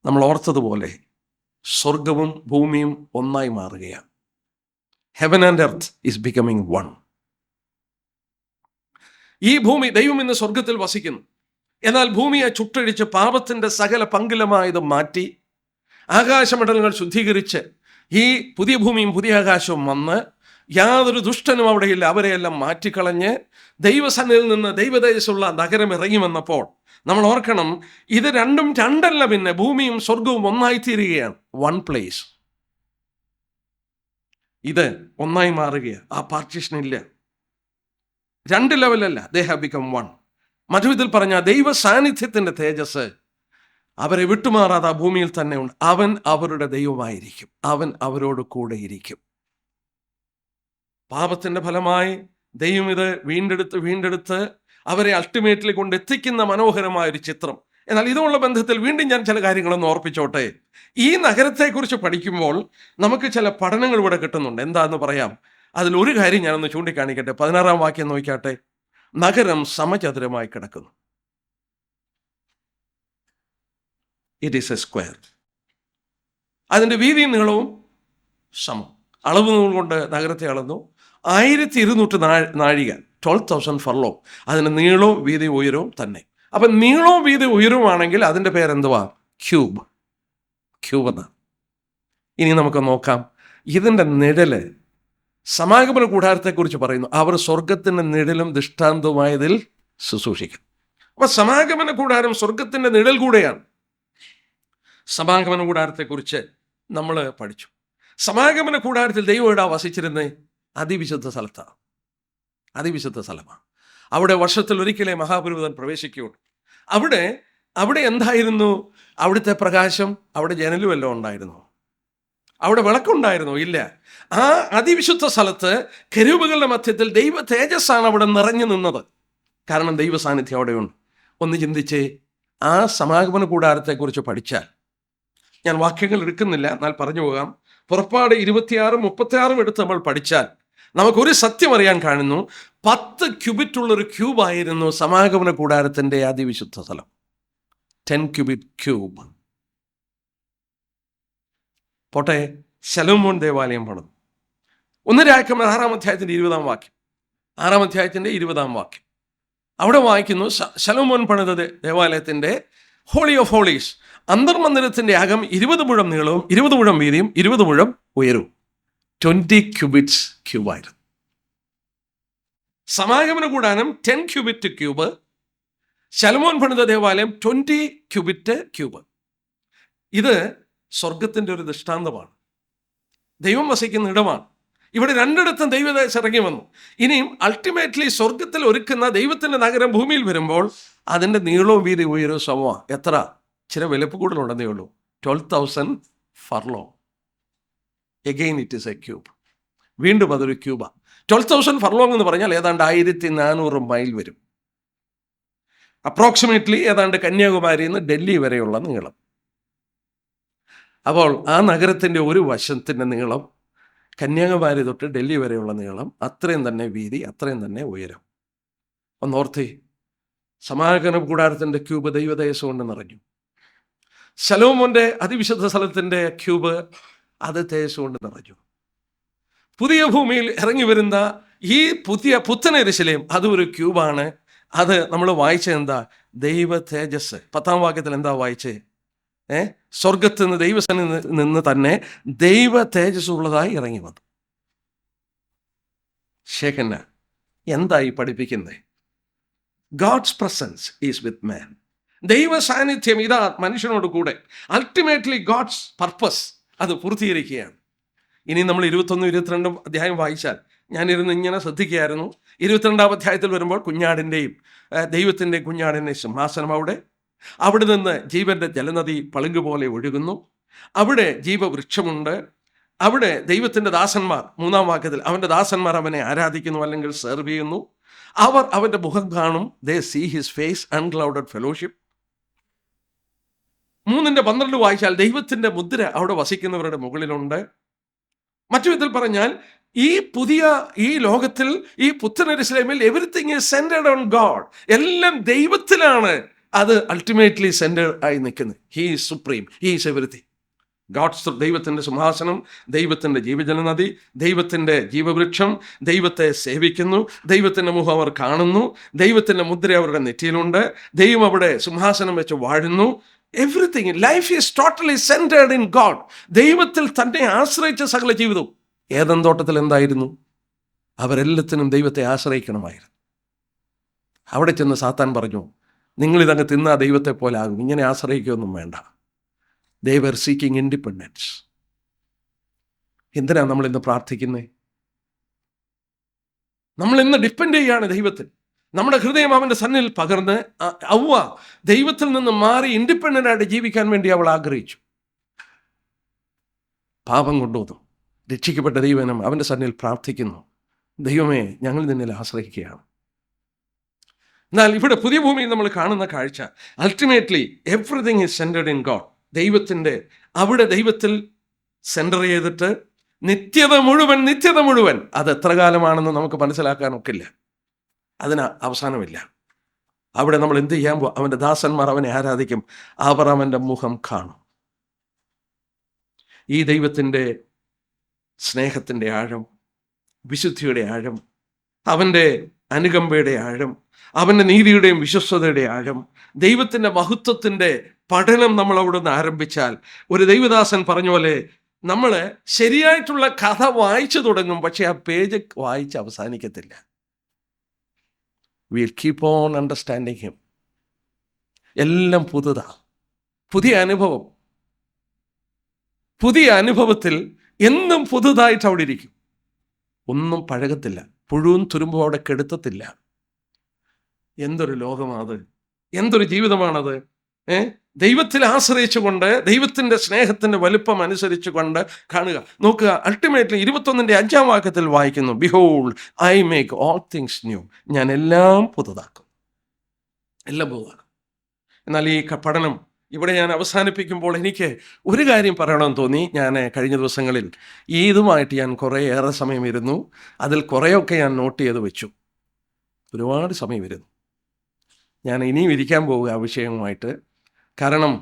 നമ്മൾ ഓർത്തതുപോലെ സ്വർഗവും ഭൂമിയും ഒന്നായി മാറുകയാണ്. Heaven and earth is becoming one. ഈ ഭൂമി, ദൈവം ഇന്ന് സ്വർഗത്തിൽ വസിക്കുന്നു. എന്നാൽ ഭൂമിയെ ചുട്ടഴിച്ച് പാപത്തിൻ്റെ സകല പങ്കിലമായത് മാറ്റി ആകാശമണ്ഡലങ്ങൾ ശുദ്ധീകരിച്ച് ഈ പുതിയ ഭൂമിയും പുതിയ ആകാശവും വന്ന് യാതൊരു ദുഷ്ടനും അവിടെയില്ല, അവരെയെല്ലാം മാറ്റിക്കളഞ്ഞ് ദൈവസന്നിധിയിൽ നിന്ന് ദൈവതേജസ്സുള്ള നഗരം ഇറങ്ങി വന്നപ്പോൾ നമ്മൾ ഓർക്കണം, ഇത് രണ്ടും രണ്ടല്ല, പിന്നെ ഭൂമിയും സ്വർഗവും ഒന്നായി തീരുകയാണ്. One place. ഇത് ഒന്നായി മാറുകയാണ്. ആ പാർട്ടീഷൻ ഇല്ല. 2 ലെവലല്ല, ദേ ഹാവ് ബിക്കം വൺ. മറ്റു വിധത്തിൽ പറഞ്ഞാൽ ദൈവ സാന്നിധ്യത്തിൻ്റെ തേജസ് അവരെ വിട്ടുമാറാതെ ആ ഭൂമിയിൽ തന്നെ ഉണ്ട്. അവൻ അവരുടെ ദൈവമായിരിക്കും, അവൻ അവരോട് കൂടെ ഇരിക്കും. പാപത്തിൻ്റെ ഫലമായി ദൈവം ഇത് വീണ്ടെടുത്ത് അവരെ അൾട്ടിമേറ്റ്ലി കൊണ്ടെത്തിക്കുന്ന മനോഹരമായൊരു ചിത്രം. എന്നാൽ ഇതുള്ള ബന്ധത്തിൽ വീണ്ടും ഞാൻ ചില കാര്യങ്ങളൊന്ന് ഓർപ്പിച്ചോട്ടെ. ഈ നഗരത്തെക്കുറിച്ച് പഠിക്കുമ്പോൾ നമുക്ക് ചില പഠനങ്ങൾ ഇവിടെ കിട്ടുന്നുണ്ട്. എന്താണെന്ന് പറയാം. അതിലൊരു കാര്യം ഞാനൊന്ന് ചൂണ്ടിക്കാണിക്കട്ടെ. 16-ാം വാക്യം നോക്കിയാട്ടെ. നഗരം സമചതുരമായി കിടക്കുന്നു. It is A square. അതിൻ്റെ വീതിയും നീളവും സമം. അളവ് നൂൽ കൊണ്ട് നഗരത്തെ അളന്നു. 1200 നാഴിക, 12,000 ഫർലോ. അതിൻ്റെ നീളവും വീതി ഉയരവും തന്നെ. അപ്പം നീളവും വീതി ഉയരവുമാണെങ്കിൽ അതിൻ്റെ പേരെന്തുവാ? ക്യൂബ് എന്നാണ്. ഇനി നമുക്ക് നോക്കാം. ഇതിൻ്റെ നിഴല് സമാഗമന കൂടാരത്തെക്കുറിച്ച് പറയുന്നു. അവർ സ്വർഗത്തിൻ്റെ നിഴലും ദൃഷ്ടാന്തവുമായതിൽ ശുശ്രൂഷിക്കും. അപ്പൊ സമാഗമന കൂടാരം സ്വർഗത്തിന്റെ നിഴൽ കൂടെയാണ്. സമാഗമന കൂടാരത്തെക്കുറിച്ച് നമ്മൾ പഠിച്ചു. സമാഗമന കൂടാരത്തിൽ ദൈവം എവിടാ വസിച്ചിരുന്നേ? അതിവിശുദ്ധ സ്ഥലത്താണ്. അതിവിശുദ്ധ സ്ഥലമാണ്. അവിടെ വർഷത്തിൽ ഒരിക്കലേ മഹാപുരോഹിതൻ പ്രവേശിക്കുകയുള്ളൂ. അവിടെ എന്തായിരുന്നു? അവിടുത്തെ പ്രകാശം, അവിടെ ജനലും എല്ലാം ഉണ്ടായിരുന്നു. അവിടെ വിളക്കുണ്ടായിരുന്നോ? ഇല്ല. ആ അതിവിശുദ്ധ സ്ഥലത്ത് കെരൂബുകളുടെ മധ്യത്തിൽ ദൈവ തേജസ്സാണ് അവിടെ നിറഞ്ഞു നിന്നത്. കാരണം ദൈവ സാന്നിധ്യം അവിടെയുണ്ട്. ഒന്ന് ചിന്തിച്ചേ, ആ സമാഗമന കൂടാരത്തെക്കുറിച്ച് പഠിച്ചാൽ, ഞാൻ വാക്യങ്ങൾ എടുക്കുന്നില്ല, എന്നാൽ പറഞ്ഞു പോകാം. പുറപ്പാട് 26, 36 എടുത്ത് നമ്മൾ പഠിച്ചാൽ നമുക്കൊരു സത്യം അറിയാൻ കാണുന്നു. 10 ക്യൂബിറ്റുള്ളൊരു ക്യൂബായിരുന്നു സമാഗമന കൂടാരത്തിൻ്റെ അതിവിശുദ്ധ സ്ഥലം. 10 ക്യൂബിറ്റ് ക്യൂബ്. പോട്ടെ, ശലോമോൻ ദേവാലയം പണിതു. 1 രാജാക്കന്മാർ 6-ാം അധ്യായത്തിൻ്റെ 20-ാം വാക്യം. 6-ാം അധ്യായത്തിൻ്റെ 20-ാം വാക്യം. അവിടെ വായിക്കുന്നു, ശലോമോൻ പണിത ദേവാലയത്തിൻ്റെ ഹോളി ഓഫ് ഹോളീസ്, അന്തർമന്ദിരത്തിൻ്റെ അകം 20 മുഴം നീളവും 20 മുഴം വീതിയും 20 മുഴം ഉയരവും. 20 ക്യൂബിറ്റ്സ് ക്യൂബായിരുന്നു. സമാഗമന കൂടാരം 10 ക്യൂബിറ്റ് ക്യൂബ്. ശലോമോൻ പണിത ദേവാലയം 20 ക്യൂബിറ്റ് ക്യൂബ്. ഇത് സ്വർഗത്തിൻ്റെ ഒരു ദൃഷ്ടാന്തമാണ്. ദൈവം വസിക്കുന്ന ഇടമാണ്. ഇവിടെ രണ്ടിടത്തും ദൈവദേശം ഇറങ്ങി വന്നു. ഇനിയും അൾട്ടിമേറ്റ്ലി സ്വർഗത്തിൽ ഒരുക്കുന്ന ദൈവത്തിൻ്റെ നഗരം ഭൂമിയിൽ വരുമ്പോൾ അതിൻ്റെ നീളവും വീതി ഉയരവും സമമാണ്. എത്ര? ചില വിലപ്പ് കൂടുതലുണ്ടെന്നേ ഉള്ളൂ. 12,000 furlough. Again it is A cube. വീണ്ടും അതൊരു ക്യൂബാണ്. 12,000 ഫർലോങ് എന്ന് പറഞ്ഞാൽ ഏതാണ്ട് 1400 മൈൽ വരും. അപ്രോക്സിമേറ്റ്ലി ഏതാണ്ട് കന്യാകുമാരിയിൽ നിന്ന് ഡൽഹി വരെയുള്ള നീളം. അപ്പോൾ ആ നഗരത്തിൻ്റെ ഒരു വശത്തിൻ്റെ നീളം കന്യാകുമാരി തൊട്ട് ഡൽഹി വരെയുള്ള നീളം, അത്രയും തന്നെ വീതി, അത്രയും തന്നെ ഉയരം. ഒന്നോർത്തി, സമാഗമന കൂടാരത്തിൻ്റെ ക്യൂബ് ദൈവതേജസ്സ് കൊണ്ട് നിറഞ്ഞു. ശലോമോന്റെ അതിവിശുദ്ധ സ്ഥലത്തിൻ്റെ ക്യൂബ് അത് തേജസ്സ് കൊണ്ട് നിറഞ്ഞു. പുതിയ ഭൂമിയിൽ ഇറങ്ങി വരുന്ന ഈ പുത്തൻ യെരൂശലേം അതും ഒരു ക്യൂബാണ്. അത് നമ്മൾ വായിച്ചത് എന്താ? ദൈവ തേജസ്. 10-ാം വാക്യത്തിൽ എന്താ വായിച്ചേ? സ്വർഗത്തിൽ നിന്ന് ദൈവസന്നിധിയിൽ നിന്ന് തന്നെ ദൈവ തേജസ് ഉള്ളതായി ഇറങ്ങി വന്നു. ശേഖന എന്തായി പഠിപ്പിക്കുന്നത്? ഗോഡ്സ് പ്രസൻസ് ഈസ് വിത്ത് മാൻ. ദൈവ സാന്നിധ്യം ഇതാ മനുഷ്യനോട് കൂടെ. അൾട്ടിമേറ്റ്ലി ഗോഡ്സ് പർപ്പസ് അത് പൂർത്തീകരിക്കുകയാണ്. ഇനി നമ്മൾ 21, 22 അധ്യായം വായിച്ചാൽ, ഞാനിരുന്ന് ഇങ്ങനെ ശ്രദ്ധിക്കുകയായിരുന്നു. 22-ാം അധ്യായത്തിൽ വരുമ്പോൾ കുഞ്ഞാടിൻ്റെയും ദൈവത്തിൻ്റെ കുഞ്ഞാടിൻ്റെ സിംഹാസനം അവിടെ നിന്ന് ജീവന്റെ ജലനദി പളുങ്ക് പോലെ ഒഴുകുന്നു. അവിടെ ജീവവൃക്ഷമുണ്ട്. അവിടെ ദൈവത്തിൻ്റെ ദാസന്മാർ, 3-ാം വാക്യത്തിൽ അവൻ്റെ ദാസന്മാർ അവനെ ആരാധിക്കുന്നു, അല്ലെങ്കിൽ സെർവ് ചെയ്യുന്നു. അവർ അവൻ്റെ മുഖം കാണും. They see his face, unclouded fellowship. 3:12 വായിച്ചാൽ ദൈവത്തിൻ്റെ മുദ്ര അവിടെ വസിക്കുന്നവരുടെ മുകളിലുണ്ട്. മറ്റു വിധത്തിൽ പറഞ്ഞാൽ ഈ ലോകത്തിൽ, ഈ പുത്തൻ യെരൂശലേമിൽ everything is centred on God. എല്ലാം ദൈവത്തിലാണ് അത് അൾട്ടിമേറ്റ്ലി സെന്റർ ആയി നിൽക്കുന്നത്. He is supreme, he is everything. God's, ദൈവത്തിൻ്റെ സിംഹാസനം, ദൈവത്തിൻ്റെ ജീവജലനദി, ദൈവത്തിൻ്റെ ജീവവൃക്ഷം ദൈവത്തെ സേവിക്കുന്നു. ദൈവത്തിൻ്റെ മുഖം അവർ കാണുന്നു. ദൈവത്തിൻ്റെ മുദ്ര അവരുടെ നെറ്റിയിലുണ്ട്. ദൈവം അവിടെ സിംഹാസനം വെച്ച് വാഴുന്നു. Everything, life is totally centred in God. ദൈവത്തിൽ തന്നെ ആശ്രയിച്ച സകല ജീവിതവും. ഏദൻ തോട്ടത്തിൽ എന്തായിരുന്നു? അവരെല്ലാത്തിനും ദൈവത്തെ ആശ്രയിക്കണമായിരുന്നു. അവിടെ ചെന്ന് സാത്താൻ പറഞ്ഞു, നിങ്ങളിതങ്ങ് തിന്നാ ദൈവത്തെ പോലെ ആകും, ഇങ്ങനെ ആശ്രയിക്കുകയൊന്നും വേണ്ട. They were seeking independence. എന്തിനാണ് നമ്മളിന്ന് പ്രാർത്ഥിക്കുന്നത്? നമ്മളിന്ന് ഡിപ്പെൻഡ് ചെയ്യുകയാണ് ദൈവത്തിൽ. നമ്മുടെ ഹൃദയം അവൻ്റെ സന്നിധിയിൽ പകർന്ന്, അവ ദൈവത്തിൽ നിന്ന് മാറി ഇൻഡിപെൻഡൻ്റ് ആയിട്ട് ജീവിക്കാൻ വേണ്ടി അവൾ ആഗ്രഹിച്ചു. പാപം കൊണ്ടുവന്നു. രക്ഷിക്കപ്പെട്ട ദൈവനം അവൻ്റെ സന്നിധിയിൽ പ്രാർത്ഥിക്കുന്നു, ദൈവമേ ഞങ്ങൾ നിന്നിൽ ആശ്രയിക്കുകയാണ്. എന്നാൽ ഇവിടെ പുതിയ ഭൂമിയിൽ നമ്മൾ കാണുന്ന കാഴ്ച, ultimately everything is centred in God. അവിടെ ദൈവത്തിൽ സെൻറ്റർ ചെയ്തിട്ട് നിത്യത മുഴുവൻ അത് എത്ര കാലമാണെന്ന് നമുക്ക് മനസ്സിലാക്കാനൊക്കില്ല. അതിന് അവസാനമില്ല. അവിടെ നമ്മൾ എന്ത് ചെയ്യാൻ പോകും? അവൻ്റെ ദാസന്മാർ അവനെ ആരാധിക്കും. അവർ അവൻ്റെ മുഖം കാണും. ഈ ദൈവത്തിൻ്റെ സ്നേഹത്തിൻ്റെ ആഴം, വിശുദ്ധിയുടെ ആഴം, അവൻ്റെ അനുകമ്പയുടെ ആഴം, അവൻ്റെ നീതിയുടെയും വിശ്വസ്തതയുടെ ആഴം, ദൈവത്തിൻ്റെ മഹത്വത്തിൻ്റെ പഠനം നമ്മൾ അവിടെ നിന്ന് ആരംഭിച്ചാൽ, ഒരു ദൈവദാസൻ പറഞ്ഞ പോലെ നമ്മൾ ശരിയായിട്ടുള്ള കഥ വായിച്ചു തുടങ്ങും, പക്ഷെ ആ പേജ് വായിച്ച് അവസാനിക്കത്തില്ല. We'll keep on understanding him. എല്ലാം പുതുതാ. പുതിയ അനുഭവത്തിൽ എന്നും പുതുതായിട്ട് അവിടെ ഇരിക്കും. ഒന്നും പഴകത്തില്ല, പുഴുവും തുരുമ്പും അവിടെ കെടുത്തത്തില്ല. എന്തൊരു ലോകമാണത്, എന്തൊരു ജീവിതമാണത്! ദൈവത്തിൽ ആശ്രയിച്ചുകൊണ്ട്, ദൈവത്തിൻ്റെ സ്നേഹത്തിൻ്റെ വലുപ്പം അനുസരിച്ചുകൊണ്ട് കാണുക. നോക്കുക, അൾട്ടിമേറ്റ്ലി 21-5 വാക്യത്തിൽ വായിക്കുന്നു, behold I make all things new. ഞാൻ എല്ലാം പുതുതാക്കും. എന്നാൽ ഈ പഠനം ഇവിടെ ഞാൻ അവസാനിപ്പിക്കുമ്പോൾ എനിക്ക് ഒരു കാര്യം പറയണമെന്ന് തോന്നി. ഞാൻ കഴിഞ്ഞ ദിവസങ്ങളിൽ ഇതുമായിട്ട് ഞാൻ കുറേയേറെ സമയം ഇരുന്നു. അതിൽ കുറേയൊക്കെ ഞാൻ നോട്ട് ചെയ്ത് വെച്ചു. ഒരുപാട് സമയം ഇരുന്നു. ഞാൻ ഇനിയും ഇരിക്കാൻ പോവുക ആ വിഷയവുമായിട്ട്. കാരണം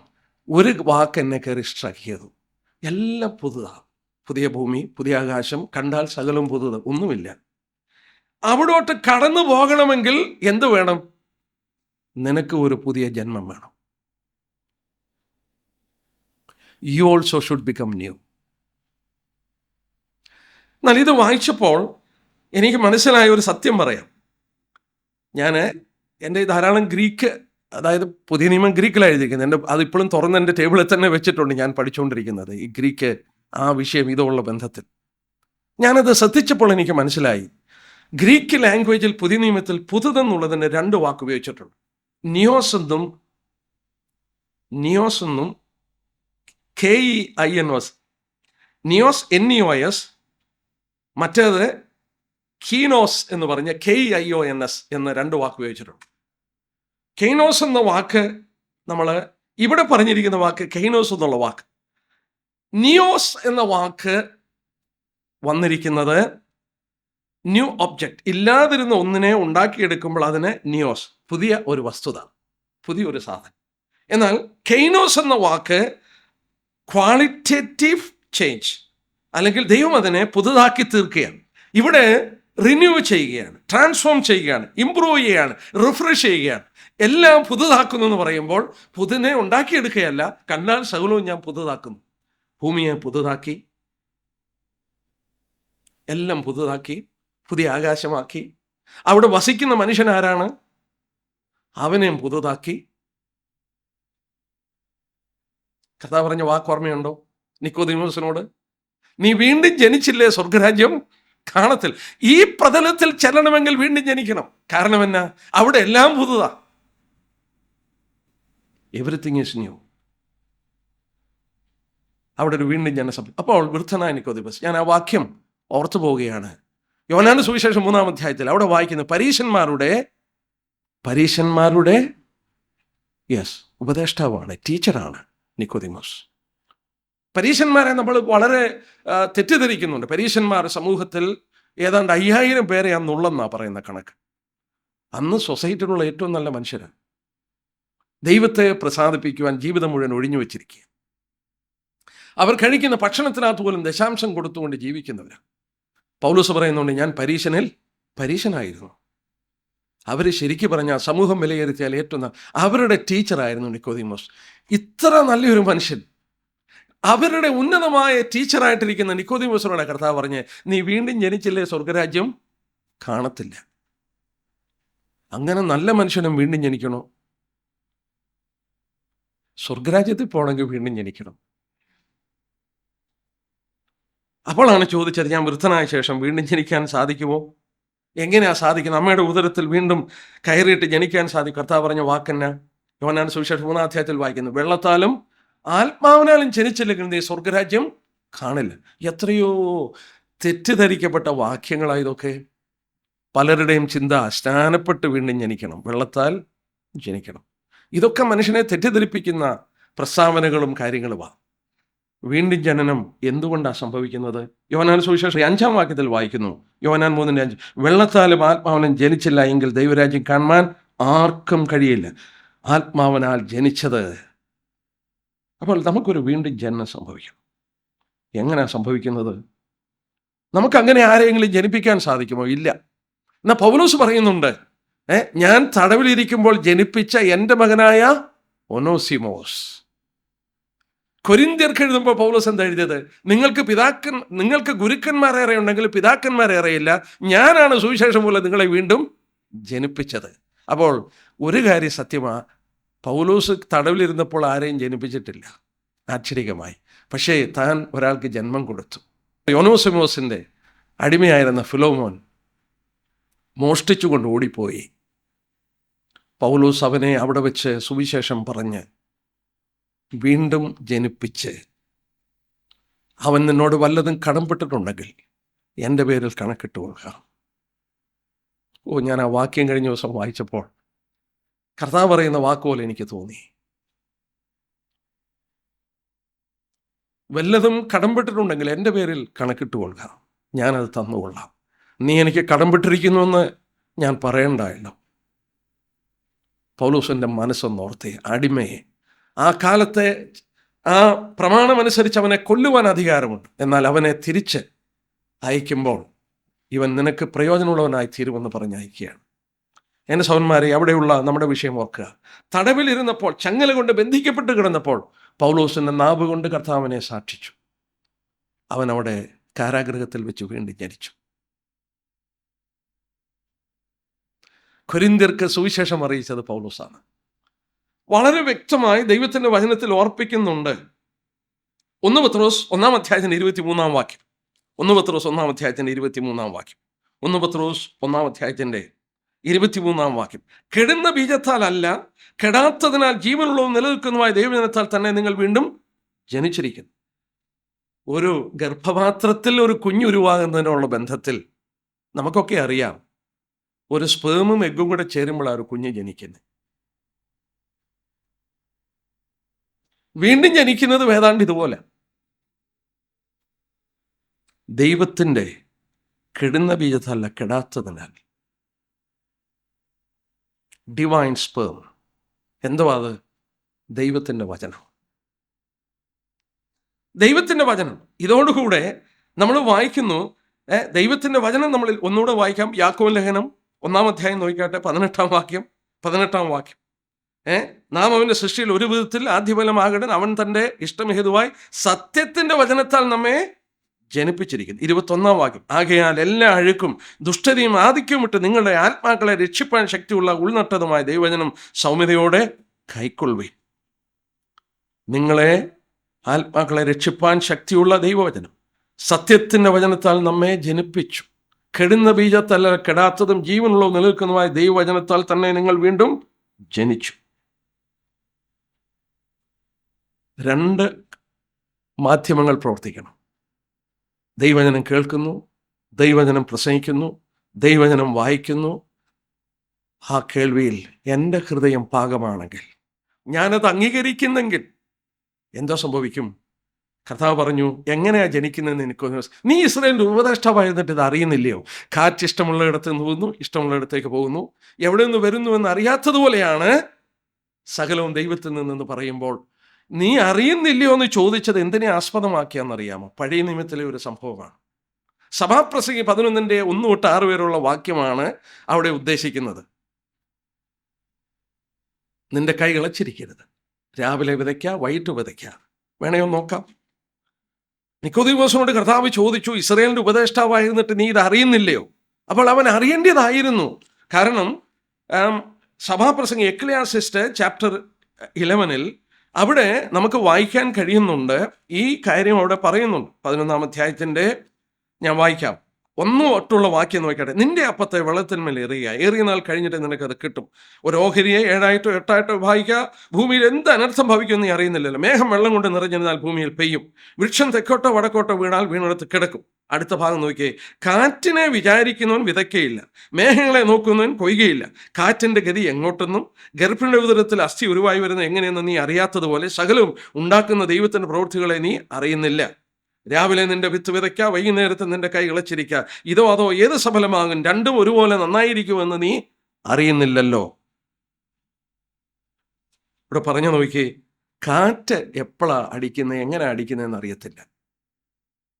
ഒരു വാക്ക് എന്നെ കയറി സ്ട്രൈക്ക് ചെയ്തു. എല്ലാം പുതുതാണ്. പുതിയ ഭൂമി, പുതിയ ആകാശം, കണ്ടാൽ സകലം പുതുത്, ഒന്നുമില്ല. അവിടോട്ട് കടന്നു പോകണമെങ്കിൽ എന്ത് വേണം? നിനക്ക് ഒരു പുതിയ ജന്മം വേണം. You also should become new. എന്നാൽ ഇത് വായിച്ചപ്പോൾ എനിക്ക് മനസ്സിലായ ഒരു സത്യം പറയാം. എൻ്റെ ധാരാളം ഗ്രീക്ക്, അതായത് പുതിയ നിയമം ഗ്രീക്കിലാണ് എഴുതിയിരിക്കുന്നത്. അതിപ്പോഴും തുറന്ന് എൻ്റെ ടേബിളിൽ തന്നെ വെച്ചിട്ടുണ്ട്. ഞാൻ പഠിച്ചുകൊണ്ടിരിക്കുന്നത് ഈ ഗ്രീക്ക് ആ വിഷയം ഇതുള്ള ബന്ധത്തിൽ. ഞാനത് ശ്രദ്ധിച്ചപ്പോൾ എനിക്ക് മനസ്സിലായി, ഗ്രീക്ക് ലാംഗ്വേജിൽ പുതിയ നിയമത്തിൽ പുതുതെന്നുള്ളതിന് 2 വാക്ക് ഉപയോഗിച്ചിട്ടുണ്ട്. നിയോസ് എന്നും KEINOS, നിയോസ് NEOS, മറ്റേത് കീനോസ് എന്ന് പറഞ്ഞ KEIONS എന്ന 2 വാക്ക് ഉപയോഗിച്ചിട്ടുണ്ട്. കെയ്നോസ് എന്ന വാക്ക്, നമ്മൾ ഇവിടെ പറഞ്ഞിരിക്കുന്ന വാക്ക് കെയ്നോസ് എന്നുള്ള വാക്ക്. നിയോസ് എന്ന വാക്ക് വന്നിരിക്കുന്നത് ന്യൂ ഒബ്ജക്റ്റ്, ഇല്ലാതിരുന്ന ഒന്നിനെ ഉണ്ടാക്കിയെടുക്കുമ്പോൾ അതിന് നിയോസ്, പുതിയ ഒരു വസ്തുത, പുതിയൊരു സാധനം. എന്നാൽ കെയ്നോസ് എന്ന വാക്ക് ക്വാളിറ്റേറ്റീവ് ചേഞ്ച്, അല്ലെങ്കിൽ ദൈവം അതിനെ പുതുതാക്കി തീർക്കുകയാണ്. ഇവിടെ റിന്യൂ ചെയ്യുകയാണ്, ട്രാൻസ്ഫോം ചെയ്യുകയാണ്, ഇംപ്രൂവ് ചെയ്യുകയാണ്, റിഫ്രഷ് ചെയ്യുകയാണ്. എല്ലാം പുതുതാക്കുന്നു എന്ന് പറയുമ്പോൾ പുതിനെ ഉണ്ടാക്കിയെടുക്കുകയല്ല, കണ്ടാൽ സകലവും ഞാൻ പുതുതാക്കുന്നു. ഭൂമിയെ പുതുതാക്കി, എല്ലാം പുതുതാക്കി, പുതിയ ആകാശമാക്കി. അവിടെ വസിക്കുന്ന മനുഷ്യൻ ആരാണ്? അവനെയും പുതുതാക്കി. കർത്താവ് പറഞ്ഞ വാക്ക് ഓർമ്മയുണ്ടോ നിക്കോദീമോസിനോട്? നീ വീണ്ടും ജനിച്ചില്ലേ, സ്വർഗരാജ്യം കാണത്തില്ല. ഈ പ്രതലത്തിൽ ചെല്ലണമെങ്കിൽ വീണ്ടും ജനിക്കണം. കാരണം എന്നാ? അവിടെ എല്ലാം പുതുതാ. Everything is new. അവിടെ ഒരു വീണ്ടും ജനസഭ. അപ്പോൾ വൃദ്ധനായ നിക്കോദീമോസ്, ഞാൻ ആ വാക്യം ഓർത്തു പോവുകയാണ്. യോഹന്നാന്റെ സുവിശേഷം 3-ാം അധ്യായത്തിൽ അവിടെ വായിക്കുന്നു, പരീശന്മാരുടെ ഉപദേഷ്ടാവാണ്, ടീച്ചറാണ് നിക്കോദീമോസ്. പരീശന്മാരെ നമ്മൾ വളരെ തെറ്റിദ്ധരിക്കുന്നുണ്ട്. പരീശന്മാർ സമൂഹത്തിൽ ഏതാണ്ട് 5000 പേരെ അന്നുള്ളെന്നാണ് പറയുന്ന കണക്ക്. അന്ന് സൊസൈറ്റിയിലുള്ള ഏറ്റവും നല്ല മനുഷ്യരാണ്. ദൈവത്തെ പ്രസാദിപ്പിക്കുവാൻ ജീവിതം മുഴുവൻ ഒഴിഞ്ഞു വെച്ചിരിക്കുക. അവർ കഴിക്കുന്ന ഭക്ഷണത്തിനകത്ത് പോലും ദശാംശം കൊടുത്തുകൊണ്ട് ജീവിക്കുന്നവരാണ്. പൗലോസ് പറയുന്നുണ്ട്, ഞാൻ പരീശനായിരുന്നു. അവർ ശരിക്കും പറഞ്ഞാൽ സമൂഹം വിലയിരുത്തിയാൽ ഏറ്റവും അവരുടെ ടീച്ചറായിരുന്നു നിക്കോദീമോസ്. ഇത്ര നല്ലൊരു മനുഷ്യൻ, അവരുടെ ഉന്നതമായ ടീച്ചറായിട്ടിരിക്കുന്ന നിക്കോദീമോസിനോട് കർത്താവ് പറഞ്ഞ്, നീ വീണ്ടും ജനിച്ചില്ലേ, സ്വർഗരാജ്യം കാണത്തില്ല. അങ്ങനെ നല്ല മനുഷ്യനും വീണ്ടും ജനിക്കണോ? സ്വർഗരാജ്യത്തിൽ പോകണമെങ്കിൽ വീണ്ടും ജനിക്കണം. അപ്പോഴാണ് ചോദിച്ചത്, ഞാൻ വൃദ്ധനായ ശേഷം വീണ്ടും ജനിക്കാൻ സാധിക്കുമോ? എങ്ങനെയാ സാധിക്കുന്നത്? അമ്മയുടെ ഉദരത്തിൽ വീണ്ടും കയറിയിട്ട് ജനിക്കാൻ സാധിക്കും. കർത്താവ് പറഞ്ഞ വാക്കെന്നാ? യോഹന്നാന്റെ സുവിശേഷം 3-ാം അധ്യായത്തിൽ വായിക്കുന്നു, വെള്ളത്താലും ആത്മാവിനാലും ജനിച്ചില്ലെങ്കിൽ നീ സ്വർഗരാജ്യം കാണില്ല. എത്രയോ തെറ്റിദ്ധരിക്കപ്പെട്ട വാക്യങ്ങളായതൊക്കെ. പലരുടെയും ചിന്ത സ്നാനപ്പെട്ട് വീണ്ടും ജനിക്കണം, വെള്ളത്താൽ ജനിക്കണം. ഇതൊക്കെ മനുഷ്യനെ തെറ്റിദ്ധരിപ്പിക്കുന്ന പ്രസ്താവനകളും കാര്യങ്ങളുമാണ്. വീണ്ടും ജനനം എന്തുകൊണ്ടാണ് സംഭവിക്കുന്നത്? യോഹന്നാന്റെ സുവിശേഷം 5-ാം വാക്യത്തിൽ വായിക്കുന്നു, യോഹന്നാൻ 3:5, വെള്ളത്താലും ആത്മാവിനും ജനിച്ചില്ല എങ്കിൽ ദൈവരാജ്യം കാണുവാൻ ആർക്കും കഴിയില്ല. ആത്മാവിനാൽ ജനിച്ചത്. അപ്പോൾ നമുക്കൊരു വീണ്ടും ജനനം സംഭവിക്കണം. എങ്ങനെയാണ് സംഭവിക്കുന്നത്? നമുക്കങ്ങനെ ആരെങ്കിലും ജനിപ്പിക്കാൻ സാധിക്കുമോ? ഇല്ല. എന്നാൽ പൗലോസ് പറയുന്നുണ്ട്, ഞാൻ തടവിലിരിക്കുമ്പോൾ ജനിപ്പിച്ച എൻ്റെ മകനായ ഒനോസിമോസ്. കൊരിന്ത്യർക്ക് എഴുതുമ്പോൾ പൗലോസ് എന്താ എഴുതിയത്? നിങ്ങൾക്ക് ഗുരുക്കന്മാരേറെ ഉണ്ടെങ്കിൽ പിതാക്കന്മാരേറെയില്ല, ഞാനാണ് സുവിശേഷം പോലെ നിങ്ങളെ വീണ്ടും ജനിപ്പിച്ചത്. അപ്പോൾ ഒരു കാര്യം സത്യമാ, പൗലോസ് തടവിലിരുന്നപ്പോൾ ആരെയും ജനിപ്പിച്ചിട്ടില്ല, ആശ്ചര്യകമായി. പക്ഷേ താൻ ഒരാൾക്ക് ജന്മം കൊടുത്തു. യോനോസിമോസിൻ്റെ അടിമയായിരുന്ന ഫിലോമോൻ മോഷ്ടിച്ചുകൊണ്ട് ഓടിപ്പോയി. പൗലോസ് അവനെ അവിടെ വെച്ച് സുവിശേഷം പറഞ്ഞ് വീണ്ടും ജനിപ്പിച്ച്, അവൻ നിന്നോട് വല്ലതും കടംപെട്ടിട്ടുണ്ടെങ്കിൽ എൻ്റെ പേരിൽ കണക്കിട്ട് കൊടുക്കാം. ഞാൻ ആ വാക്യം കഴിഞ്ഞ ദിവസം വായിച്ചപ്പോൾ കർത്താവ് പറയുന്ന വാക്കുപോലെ എനിക്ക് തോന്നി. വല്ലതും കടംപെട്ടിട്ടുണ്ടെങ്കിൽ എൻ്റെ പേരിൽ കണക്കിട്ട് കൊള്ളുക, ഞാനത് തന്നുകൊള്ളാം. നീ എനിക്ക് കടംപെട്ടിരിക്കുന്നുവെന്ന് ഞാൻ പറയണ്ടായല്ലോ. പൗലോസിൻ്റെ മനസ്സൊന്നോർത്തേ, അടിമയെ ആ കാലത്തെ ആ പ്രമാണമനുസരിച്ച് അവനെ കൊല്ലുവാൻ അധികാരമുണ്ട്. എന്നാൽ അവനെ തിരിച്ച് അയക്കുമ്പോൾ ഇവൻ നിനക്ക് പ്രയോജനമുള്ളവനായി തീരുമെന്ന് പറഞ്ഞ് അയക്കുകയാണ്. എൻ്റെ സഹോദരന്മാരെ, അവിടെയുള്ള നമ്മുടെ വിഷയം ഓർക്കുക. തടവിലിരുന്നപ്പോൾ, ചങ്ങല കൊണ്ട് ബന്ധിക്കപ്പെട്ട് കിടന്നപ്പോൾ പൗലോസിൻ്റെ നാവ് കൊണ്ട് കർത്താവിനെ സാക്ഷിച്ചു. അവൻ അവിടെ കാരാഗൃഹത്തിൽ വെച്ച് വീണ്ടും ജനിച്ചു. കൊരിന്ത്യർക്ക് സുവിശേഷം അറിയിച്ചത് പൗലോസാണ്. വളരെ വ്യക്തമായി ദൈവത്തിൻ്റെ വചനത്തിൽ ഓർപ്പിക്കുന്നുണ്ട്. 1 പത്രോസ് 1 അധ്യായത്തിൻ്റെ 23 വാക്യം. 1 പത്രോസ് 1 അധ്യായത്തിൻ്റെ 23 വാക്യം. 1 പത്രോസ് 1 അധ്യായത്തിൻ്റെ 23 വാക്യം. കെടുന്ന ബീജത്താൽ അല്ല, കെടാത്തതിനാൽ ജീവനുള്ളതും നിലനിൽക്കുന്നതുമായ ദൈവജനത്താൽ തന്നെ നിങ്ങൾ വീണ്ടും ജനിച്ചിരിക്കുന്നു. ഒരു ഗർഭപാത്രത്തിൽ ഒരു കുഞ്ഞുരുവാകുന്നതിനുള്ള ബന്ധത്തിൽ നമുക്കൊക്കെ അറിയാം, ഒരു സ്പേമും എഗ്ഗും കൂടെ ചേരുമ്പോഴാണ് ഒരു കുഞ്ഞ് ജനിക്കുന്നത്. വീണ്ടും ജനിക്കുന്നത് ഏതാണ്ട് ഇതുപോലെ. ദൈവത്തിൻ്റെ കെടുന്ന ബീജത്തല്ല, കെടാത്തതിനാൽ ഡിവൈൻ സ്പേം. എന്തുവാ അത്? ദൈവത്തിൻ്റെ വചനം. ദൈവത്തിൻ്റെ വചനം. ഇതോടുകൂടെ നമ്മൾ വായിക്കുന്നു, ദൈവത്തിൻ്റെ വചനം നമ്മളിൽ ഒന്നുകൂടെ വായിക്കാം. യാക്കോബ് ലേഖനം 1 അധ്യായം നോക്കിക്കാട്ടെ, 18 വാക്യം. നാം അവൻ്റെ സൃഷ്ടിയിൽ ഒരു വിധത്തിൽ ആദ്യഫലമാകട്ടെ, അവൻ തൻ്റെ ഇഷ്ടമേതുവായി സത്യത്തിൻ്റെ വചനത്താൽ നമ്മെ ജനിപ്പിച്ചിരിക്കുന്നു. 21 വാക്യം. ആകയാൽ എല്ലാ അഴുക്കും ദുഷ്ടതയും ആധിക്യവും വിട്ട് നിങ്ങളുടെ ആത്മാക്കളെ രക്ഷിപ്പാൻ ശക്തിയുള്ള ഉൾനട്ടതുമായ ദൈവവചനം സൗമ്യതയോടെ കൈക്കൊള്ളുവിൻ. നിങ്ങളെ ആത്മാക്കളെ രക്ഷിപ്പാൻ ശക്തിയുള്ള ദൈവവചനം സത്യത്തിൻ്റെ വചനത്താൽ നമ്മെ ജനിപ്പിച്ചു. കെടുന്ന ബീജത്തല്ല, കെടാത്തതും ജീവനുള്ളതും നിലനിൽക്കുന്നതുമായ ദൈവവചനത്താൽ തന്നെ നിങ്ങൾ വീണ്ടും ജനിച്ചു. 2 മാധ്യമങ്ങൾ പ്രവർത്തിക്കണം. ദൈവവചനം കേൾക്കുന്നു, ദൈവവചനം പ്രസംഗിക്കുന്നു, ദൈവവചനം വായിക്കുന്നു. ആ കേൾവിയിൽ എൻ്റെ ഹൃദയം പാകമാണെങ്കിൽ, ഞാനത് അംഗീകരിക്കുന്നെങ്കിൽ എന്തോ സംഭവിക്കും? കർത്താവ് പറഞ്ഞു, എങ്ങനെയാ ജനിക്കുന്നതെന്ന് എനിക്ക്. നീ ഇസ്രായേലിൻ്റെ ഉപദേഷ്ടാവായിരുന്നിട്ട് ഇത് അറിയുന്നില്ലയോ? കാറ്റ് ഇഷ്ടമുള്ളയിടത്ത് നിന്ന് പോകുന്നു, ഇഷ്ടമുള്ളയിടത്തേക്ക് പോകുന്നു, എവിടെ നിന്ന് വരുന്നുവെന്ന് അറിയാത്തതുപോലെയാണ് സകലവും ദൈവത്തിൽ നിന്നെന്ന് പറയുമ്പോൾ നീ അറിയുന്നില്ലയോ എന്ന് ചോദിച്ചത് എന്തിനെ ആസ്പദമാക്കിയാണെന്നറിയാമോ? പഴയ നിയമത്തിലെ ഒരു സംഭവമാണ്. സഭാപ്രസംഗി 11 1 തൊട്ട് 6 വരെയുള്ള വാക്യമാണ് അവിടെ ഉദ്ദേശിക്കുന്നത്. നിന്റെ കൈ ഇളച്ചിരിക്കരുത്, രാവിലെ വിതയ്ക്കുക, വൈകിട്ട് വിതയ്ക്കുക. വേണയോ നോക്കാം. നിക്കോദീമോസിനോട് കർത്താവ് ചോദിച്ചു, ഇസ്രായേലിൻ്റെ ഉപദേഷ്ടാവായിരുന്നിട്ട് നീ ഇത് അറിയുന്നില്ലയോ? അപ്പോൾ അവൻ അറിയേണ്ടതായിരുന്നു. കാരണം സഭാപ്രസംഗി എക്ലിയാസിസ്റ്റ് ചാപ്റ്റർ 11 അവിടെ നമുക്ക് വായിക്കാൻ കഴിയുന്നുണ്ട്. ഈ കാര്യം അവിടെ പറയുന്നുണ്ട്. 11 അധ്യായത്തിൻ്റെ ഞാൻ വായിക്കാം. 1 തൊട്ടുള്ള വാക്യം നോക്കട്ടെ. നിന്റെ അപ്പത്തെ വെള്ളത്തിന്മേൽ എറിയുക, ഏറിയ നാൾ കഴിഞ്ഞിട്ട് നിനക്കത് കിട്ടും. ഒരു ഓഹരിയെ 7 8 വിഭാഗിക്കുക. ഭൂമിയിൽ എന്ത് അനർത്ഥം ഭവിക്കുമെന്ന് നീ അറിയുന്നില്ലല്ലോ. മേഘം വെള്ളം കൊണ്ട് നിറഞ്ഞിരുന്നാൽ ഭൂമിയിൽ പെയ്യും. വൃക്ഷം തെക്കോട്ടോ വടക്കോട്ടോ വീണാൽ വീണെടുത്ത് കിടക്കും. അടുത്ത ഭാഗം നോക്കിയേ. കാറ്റിനെ വിചാരിക്കുന്നവൻ വിതയ്ക്കയില്ല, മേഘങ്ങളെ നോക്കുന്നവൻ കൊയ്യുകയില്ല. കാറ്റിൻ്റെ ഗതി എങ്ങോട്ടെന്നും ഗർഭിണിയുടെ ഉദരത്തിൽ അസ്ഥി ഉരുവായി വരുന്നത് എങ്ങനെയെന്ന് നീ അറിയാത്തതുപോലെ സകലവും ഉണ്ടാക്കുന്ന ദൈവത്തിൻ്റെ പ്രവൃത്തികളെ നീ അറിയുന്നില്ല. രാവിലെ നിന്റെ വിത്ത് വിതയ്ക്കുക, വൈകുന്നേരത്ത് നിന്റെ കൈ ഇളച്ചിരിക്കുക. ഇതോ അതോ ഏത് സഫലമാകും? രണ്ടും ഒരുപോലെ നന്നായിരിക്കുമെന്ന് നീ അറിയുന്നില്ലല്ലോ. ഇവിടെ പറഞ്ഞു നോക്കി, കാറ്റ് എപ്പോഴാണ് അടിക്കുന്നത്, എങ്ങനെ അടിക്കുന്നതെന്ന് അറിയത്തില്ല.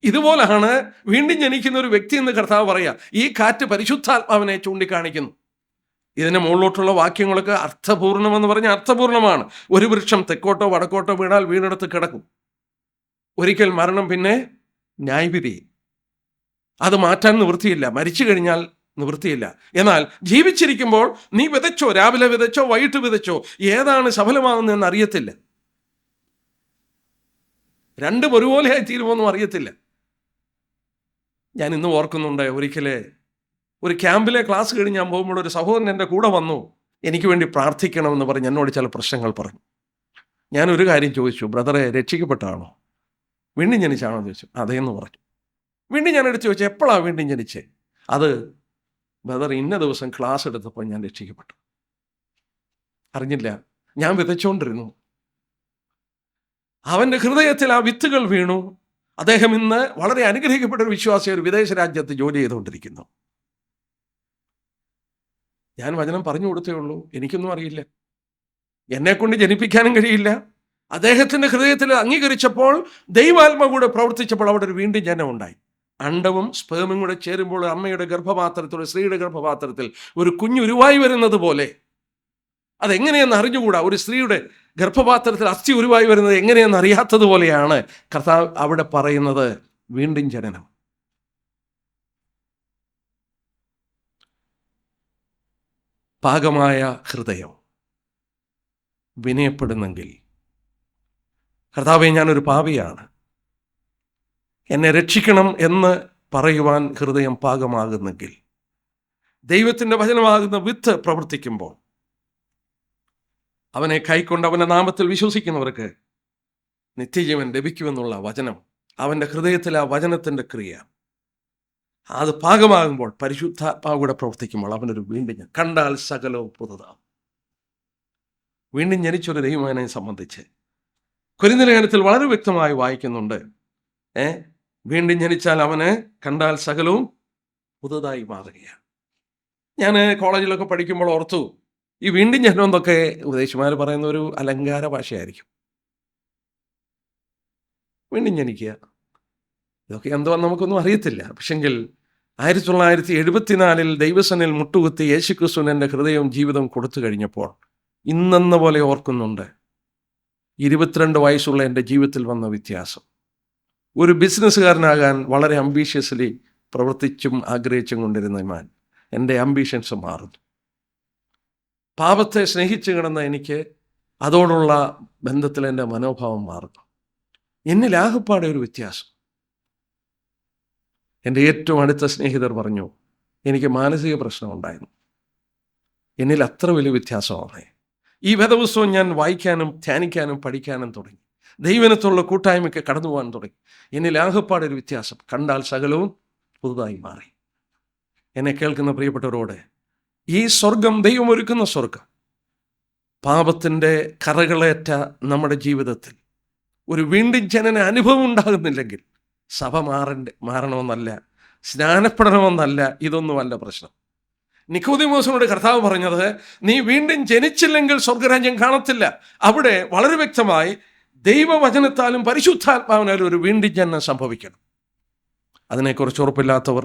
ഇതുപോലാണ് വീണ്ടും ജനിക്കുന്ന ഒരു വ്യക്തി എന്ന് കർത്താവ് പറയാം. ഈ കാറ്റ് പരിശുദ്ധാത്മാവിനെ ചൂണ്ടിക്കാണിക്കുന്നു. ഇതിന് മുകളിലോട്ടുള്ള വാക്യങ്ങളൊക്കെ അർത്ഥപൂർണമെന്ന് പറഞ്ഞാൽ അർത്ഥപൂർണമാണ്. ഒരു വൃക്ഷം തെക്കോട്ടോ വടക്കോട്ടോ വീണാൽ വീണെടുത്ത് കിടക്കും. ഒരിക്കൽ മരണം, പിന്നെ ന്യായവിധി. അത് മാറ്റാൻ നിവൃത്തിയില്ല. മരിച്ചു കഴിഞ്ഞാൽ നിവൃത്തിയില്ല. എന്നാൽ ജീവിച്ചിരിക്കുമ്പോൾ നീ വിതച്ചോ, രാവിലെ വിതച്ചോ വൈകിട്ട് വിതച്ചോ, ഏതാണ് സഫലമാകുന്നതെന്ന് അറിയത്തില്ല. രണ്ടും ഒരുപോലെ ആയി തീരുമോന്നും അറിയത്തില്ല. ഞാൻ ഇന്ന് ഓർക്കുന്നുണ്ട്, ഒരിക്കലേ ഒരു ക്യാമ്പിലെ ക്ലാസ് കഴിഞ്ഞ് ഞാൻ പോകുമ്പോൾ ഒരു സഹോദരൻ എൻ്റെ കൂടെ വന്നു. എനിക്ക് വേണ്ടി പ്രാർത്ഥിക്കണമെന്ന് പറഞ്ഞ് എന്നോട് ചില പ്രശ്നങ്ങൾ പറഞ്ഞു. ഞാനൊരു കാര്യം ചോദിച്ചു, ബ്രദറെ രക്ഷിക്കപ്പെട്ടാണോ, വീണ്ടും ജനിച്ചാണോ എന്ന് ചോദിച്ചു. അതേന്ന് പറഞ്ഞു. വീണ്ടും ഞാൻ എടുത്ത് ചോദിച്ചു, എപ്പോഴാണ് വീണ്ടും ജനിച്ചേ? അത് ബ്രദർ ഇന്ന ദിവസം ക്ലാസ് എടുത്തപ്പോൾ ഞാൻ രക്ഷിക്കപ്പെട്ടു. അറിഞ്ഞില്ല, ഞാൻ വിതച്ചുകൊണ്ടിരുന്നു. അവൻ്റെ ഹൃദയത്തിൽ ആ വിത്തുകൾ വീണു. അദ്ദേഹം ഇന്ന് വളരെ അനുഗ്രഹിക്കപ്പെട്ട ഒരു വിശ്വാസി, ഒരു വിദേശ രാജ്യത്ത് ജോലി ചെയ്തുകൊണ്ടിരിക്കുന്നു. ഞാൻ വചനം പറഞ്ഞു കൊടുത്തേ ഉള്ളൂ, എനിക്കൊന്നും അറിയില്ല, എന്നെക്കൊണ്ട് ജനിപ്പിക്കാനും കഴിയില്ല. അദ്ദേഹത്തിൻ്റെ ഹൃദയത്തിൽ അംഗീകരിച്ചപ്പോൾ, ദൈവാത്മ കൂടെ പ്രവർത്തിച്ചപ്പോൾ അവിടെ ഒരു വീണ്ടും ജനം ഉണ്ടായി. അണ്ടവും സ്പേമും കൂടെ ചേരുമ്പോൾ അമ്മയുടെ ഗർഭപാത്രത്തിൽ, സ്ത്രീയുടെ ഗർഭപാത്രത്തിൽ ഒരു കുഞ്ഞുരുവായി വരുന്നത് പോലെ, അതെങ്ങനെയെന്ന് അറിഞ്ഞുകൂടാ. ഒരു സ്ത്രീയുടെ ഗർഭപാത്രത്തിൽ അസ്ഥി ഉരുവായി വരുന്നത് എങ്ങനെയെന്ന് അറിയാത്തതുപോലെയാണ് കർത്താവ് അവിടെ പറയുന്നത് വീണ്ടും ജനനം. പാകമായ ഹൃദയം വിനയപ്പെടുന്നെങ്കിൽ, കർത്താവേ ഞാനൊരു പാപിയാണ്, എന്നെ രക്ഷിക്കണം എന്ന് പറയുവാൻ ഹൃദയം പാകമാകുന്നെങ്കിൽ, ദൈവത്തിൻ്റെ വചനമാകുന്ന വിത്ത് പ്രവർത്തിക്കുമ്പോൾ, അവനെ കൈക്കൊണ്ട് അവൻ്റെ നാമത്തിൽ വിശ്വസിക്കുന്നവർക്ക് നിത്യജീവൻ ലഭിക്കുമെന്നുള്ള വചനം, അവൻ്റെ ഹൃദയത്തിൽ ആ വചനത്തിൻ്റെ ക്രിയ അത് പാകമാകുമ്പോൾ, പരിശുദ്ധാത്മാവൂടെ പ്രവർത്തിക്കുമ്പോൾ അവനൊരു വീണ്ടും കണ്ടാൽ സകലവും പുതുതാവും. വീണ്ടും ജനിച്ചൊരു ദൈവമകനെ സംബന്ധിച്ച് കൊരിന്ത്യർ ലേഖനത്തിൽ വളരെ വ്യക്തമായി വായിക്കുന്നുണ്ട്. വീണ്ടും ജനിച്ചാൽ അവന് കണ്ടാൽ സകലവും പുതുതായി മാറുകയാണ്. ഞാൻ കോളേജിലൊക്കെ പഠിക്കുമ്പോൾ ഓർത്തു, ഈ വീണ്ടും ജനം എന്നൊക്കെ ഉപദേശിമാർ പറയുന്ന ഒരു അലങ്കാര ഭാഷയായിരിക്കും. വീണ്ടും ജനിക്കുക, ഇതൊക്കെ എന്തുവാന്ന് നമുക്കൊന്നും അറിയത്തില്ല. പക്ഷെങ്കിൽ 1974 ദൈവസനിൽ മുട്ടുകുത്തി യേശുക്രിസ്തുവിന് എൻ്റെ ഹൃദയവും ജീവിതവും കൊടുത്തു കഴിഞ്ഞപ്പോൾ ഇന്നെന്ന പോലെ ഓർക്കുന്നുണ്ട് 22 വയസ്സുള്ള എൻ്റെ ജീവിതത്തിൽ വന്ന വ്യത്യാസം. ഒരു ബിസിനസ്സുകാരനാകാൻ വളരെ അംബീഷ്യസ്ലി പ്രവർത്തിച്ചും ആഗ്രഹിച്ചും കൊണ്ടിരുന്ന ഞാൻ, എൻ്റെ അംബീഷൻസ് മാറുന്നു. പാപത്തെ സ്നേഹിച്ചു കിടന്ന എനിക്ക് അതോടുള്ള ബന്ധത്തിൽ എൻ്റെ മനോഭാവം മാറുന്നു. എന്നിൽ ആകപ്പാടെ ഒരു വ്യത്യാസം. എൻ്റെ ഏറ്റവും അടുത്ത സ്നേഹിതർ പറഞ്ഞു, എനിക്ക് മാനസിക പ്രശ്നമുണ്ടായിരുന്നു. എന്നിൽ അത്ര വലിയ വ്യത്യാസമാണ്. ഈ വേദപുസ്തകം ഞാൻ വായിക്കാനും ധ്യാനിക്കാനും പഠിക്കാനും തുടങ്ങി. ദൈവനത്തുള്ള കൂട്ടായ്മയ്ക്ക് കടന്നു പോകാൻ തുടങ്ങി. എന്നിൽ ആകപ്പാടെ ഒരു വ്യത്യാസം. കണ്ടാൽ സകലവും പുതുതായി മാറി. എന്നെ കേൾക്കുന്ന പ്രിയപ്പെട്ടവരോട്, ഈ സ്വർഗം, ദൈവം ഒരുക്കുന്ന സ്വർഗം, പാപത്തിൻ്റെ കറകളേറ്റ നമ്മുടെ ജീവിതത്തിൽ ഒരു വീണ്ടും ജനന അനുഭവം ഉണ്ടാകുന്നില്ലെങ്കിൽ സഭ മാറണമെന്നല്ല, സ്നാനപ്പെടണമെന്നല്ല, ഇതൊന്നുമല്ല പ്രശ്നം. നിക്കോദീമോസിനോട് കർത്താവ് പറഞ്ഞത്, നീ വീണ്ടും ജനിച്ചില്ലെങ്കിൽ സ്വർഗരാജ്യം കാണത്തില്ല. അവിടെ വളരെ വ്യക്തമായി ദൈവവചനത്താലും പരിശുദ്ധാത്മാവിനാലും ഒരു വീണ്ടും ജനനം സംഭവിക്കണം. അതിനെക്കുറിച്ച് ഉറപ്പില്ലാത്തവർ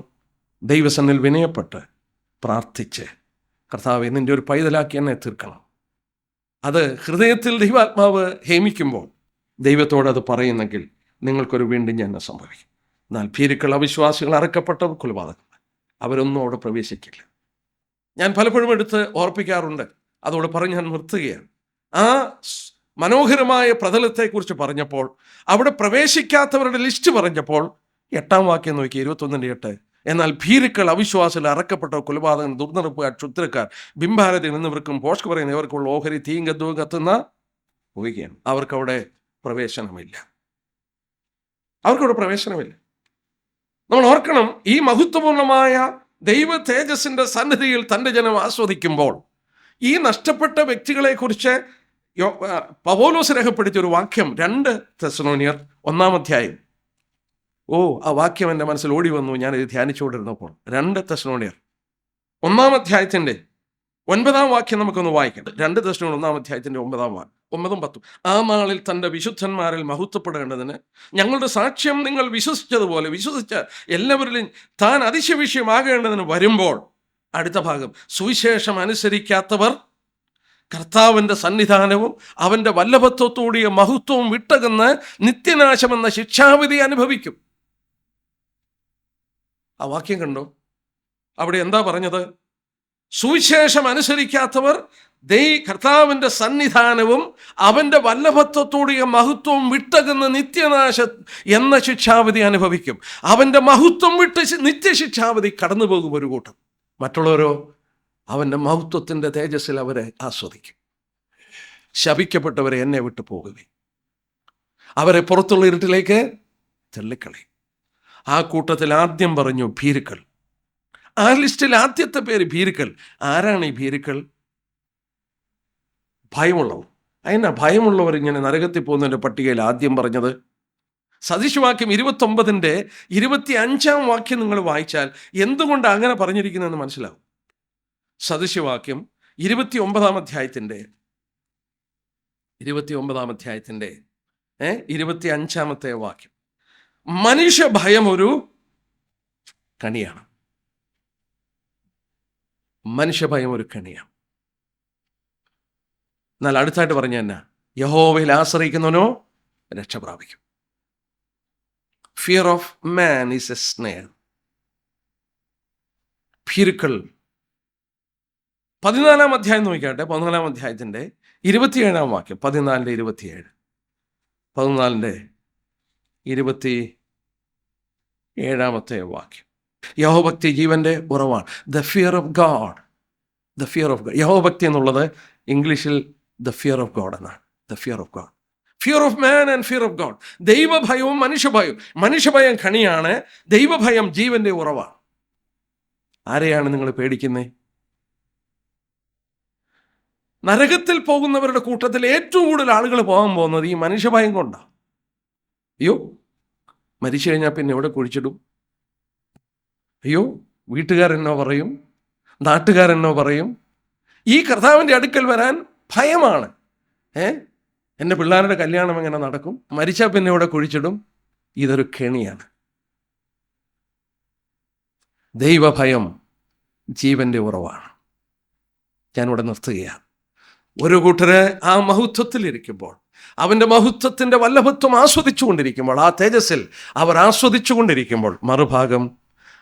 ദൈവസന്നിൽ വിനയപ്പെട്ട് പ്രാർത്ഥിച്ച്, കർത്താവേ നിൻ്റെ ഒരു പൈതലാക്കി എന്നെ തീർക്കണം. അത് ഹൃദയത്തിൽ ദൈവാത്മാവ് ഹേമിക്കുമ്പോൾ ദൈവത്തോട് അത് പറയുന്നെങ്കിൽ നിങ്ങൾക്കൊരു വീണ്ടും ജനനം സംഭവിക്കും. എന്നാൽ ഭീരുക്കൾ, അവിശ്വാസികൾ, അറക്കപ്പെട്ടവർ, കൊലപാതകങ്ങൾ, അവരൊന്നും അവിടെ പ്രവേശിക്കില്ല. ഞാൻ പലപ്പോഴും എടുത്ത് ഓർപ്പിക്കാറുണ്ട്, അതോടെ പറഞ്ഞ് ഞാൻ നിർത്തുകയാണ്. ആ മനോഹരമായ പ്രതലത്തെക്കുറിച്ച് പറഞ്ഞപ്പോൾ, അവിടെ പ്രവേശിക്കാത്തവരുടെ ലിസ്റ്റ് പറഞ്ഞപ്പോൾ 8-ാം വാക്യം നോക്കി, 21-8. എന്നാൽ ഭീരുക്കൾ, അവിശ്വാസികൾ, അറക്കപ്പെട്ടവർ, കൊലപാതകൻ, ദുർനടപ്പുകാർ, ക്ഷുദ്രക്കാർ, ബിംബാരതി എന്നിവർക്കും പോഷ്ക് പറയുന്ന ഇവർക്കുള്ള ഓഹരി തീയും ഗന്ധവും കത്തുന്ന പോവുകയാണ്. അവർക്കവിടെ പ്രവേശനമില്ല. അവർക്കവിടെ പ്രവേശനമില്ല. നമ്മൾ ഓർക്കണം, ഈ മഹത്വപൂർണമായ ദൈവ തേജസ്സിൻ്റെ സന്നിധിയിൽ തൻ്റെ ജനം ആസ്വദിക്കുമ്പോൾ ഈ നഷ്ടപ്പെട്ട വ്യക്തികളെക്കുറിച്ച് പൗലോസ് രേഖപ്പെടുത്തിയ ഒരു വാക്യം 2 തെസ്സലോനിയർ 1-ാം അധ്യായം. ആ വാക്യം എൻ്റെ മനസ്സിൽ ഓടി വന്നു ഞാൻ ഇത് ധ്യാനിച്ചുകൊണ്ടിരുന്നപ്പോൾ. 2 തെസ്സലോനിയർ 1-ാം അധ്യായത്തിൻ്റെ 9-ാം വാക്യം നമുക്കൊന്ന് വായിക്കാം. 2 തെസ്സലോനിയർ 1-ാം അധ്യായത്തിൻ്റെ 9-ാം വാക്യം, 9-ഉം 10. ആ നാളിൽ തൻ്റെ വിശുദ്ധന്മാരിൽ മഹത്വപ്പെടേണ്ടതിന് ഞങ്ങളുടെ സാക്ഷ്യം നിങ്ങൾ വിശ്വസിച്ചതുപോലെ വിശ്വസിച്ച എല്ലാവരിലും താൻ അതിശയവിഷയമാകേണ്ടതിന് വരുമ്പോൾ, അടുത്ത ഭാഗം, സുവിശേഷം അനുസരിക്കാത്തവർ കർത്താവിൻ്റെ സന്നിധാനവും അവൻ്റെ വല്ലഭത്വത്തോടിയ മഹത്വവും വിട്ടകന്ന് നിത്യനാശമെന്ന ശിക്ഷാവിധി അനുഭവിക്കും. ആ വാക്യം കണ്ടോ? അവിടെ എന്താ പറഞ്ഞത്? സുവിശേഷം അനുസരിക്കാത്തവർ കർത്താവിൻ്റെ സന്നിധാനവും അവൻ്റെ വല്ലഭത്വത്തോടിയ മഹത്വവും വിട്ടകന്ന് നിത്യനാശ എന്ന ശിക്ഷാവിധി അനുഭവിക്കും. അവൻ്റെ മഹത്വം വിട്ട് നിത്യശിക്ഷാവിധി കടന്നു പോകും ഒരു കൂട്ടം. മറ്റുള്ളവരോ അവൻ്റെ മഹത്വത്തിൻ്റെ തേജസ്സിൽ അവരെ ആസ്വദിക്കും. ശപിക്കപ്പെട്ടവരെ എന്നെ വിട്ടു പോകുകയും അവരെ പുറത്തുള്ള ഇരുട്ടിലേക്ക് തള്ളിക്കളയും. ആ കൂട്ടത്തിൽ ആദ്യം പറഞ്ഞു ഭീരുക്കൾ. ആ ലിസ്റ്റിൽ ആദ്യത്തെ പേര് ഭീരുക്കൾ. ആരാണ് ഈ ഭീരുക്കൾ? ഭയമുള്ളവർ. അതിനാ ഭയമുള്ളവർ ഇങ്ങനെ നരകത്തിൽ പോകുന്നതിൻ്റെ പട്ടികയിൽ ആദ്യം പറഞ്ഞത്? സദൃശവാക്യം 29 25 വാക്യം നിങ്ങൾ വായിച്ചാൽ എന്തുകൊണ്ട് അങ്ങനെ പറഞ്ഞിരിക്കുന്നതെന്ന് മനസ്സിലാവും. സദൃശവാക്യം 29 അധ്യായത്തിൻ്റെ 25 വാക്യം. മനുഷ്യ ഭയം ഒരു കണിയാണ്. മനുഷ്യഭയം ഒരു കണിയാണ്. എന്നാൽ അടുത്തായിട്ട് പറഞ്ഞ എന്നാ? യഹോവയിൽ ആശ്രയിക്കുന്നവനോ രക്ഷ പ്രാപിക്കും. Fear of man is a snare. ഭീരുക്കൾ 14 അധ്യായം നോക്കിക്കാട്ടെ. 14 അധ്യായത്തിൻ്റെ 27 വാക്യം. 14 27 വാക്യം. യഹോഭക്തി ജീവന്റെ ഉറവാണ്. The fear of God. The fear of God. യഹോഭക്തി എന്നുള്ളത് ഇംഗ്ലീഷിൽ ദ ഫിയർ ഓഫ് ഗോഡ് എന്നാണ്. The fear of God. Fear of man and fear of God. ദൈവഭയവും മനുഷ്യഭയവും. മനുഷ്യഭയം കണിയാണ്, ദൈവഭയം ജീവന്റെ ഉറവാണ്. ആരെയാണ് നിങ്ങൾ പേടിക്കുന്നത്? നരകത്തിൽ പോകുന്നവരുടെ കൂട്ടത്തിൽ ഏറ്റവും കൂടുതൽ ആളുകൾ പോകാൻ പോകുന്നത് ഈ മനുഷ്യഭയം കൊണ്ടാണ്. അയ്യോ, മരിച്ചു കഴിഞ്ഞാൽ പിന്നെ എവിടെ കുഴിച്ചിടും? അയ്യോ, വീട്ടുകാരെന്നോ പറയും, നാട്ടുകാരെന്നോ പറയും. ഈ കർത്താവിൻ്റെ അടുക്കൽ വരാൻ ഭയമാണ്. എൻ്റെ പിള്ളേരുടെ കല്യാണം എങ്ങനെ നടക്കും? മരിച്ചാൽ പിന്നെ എവിടെ കുഴിച്ചിടും? ഇതൊരു കെണിയാണ്. ദൈവഭയം ജീവന്റെ ഉറവാണ്. ഞാനിവിടെ നിർത്തുകയാണ്. ഒരു കൂട്ടര് ആ മഹത്വത്തിലിരിക്കുമ്പോൾ, അവൻ്റെ മഹത്വത്തിൻ്റെ വല്ലഭത്വം ആസ്വദിച്ചു കൊണ്ടിരിക്കുമ്പോൾ, ആ തേജസ്സിൽ അവർ ആസ്വദിച്ചു കൊണ്ടിരിക്കുമ്പോൾ, മറുഭാഗം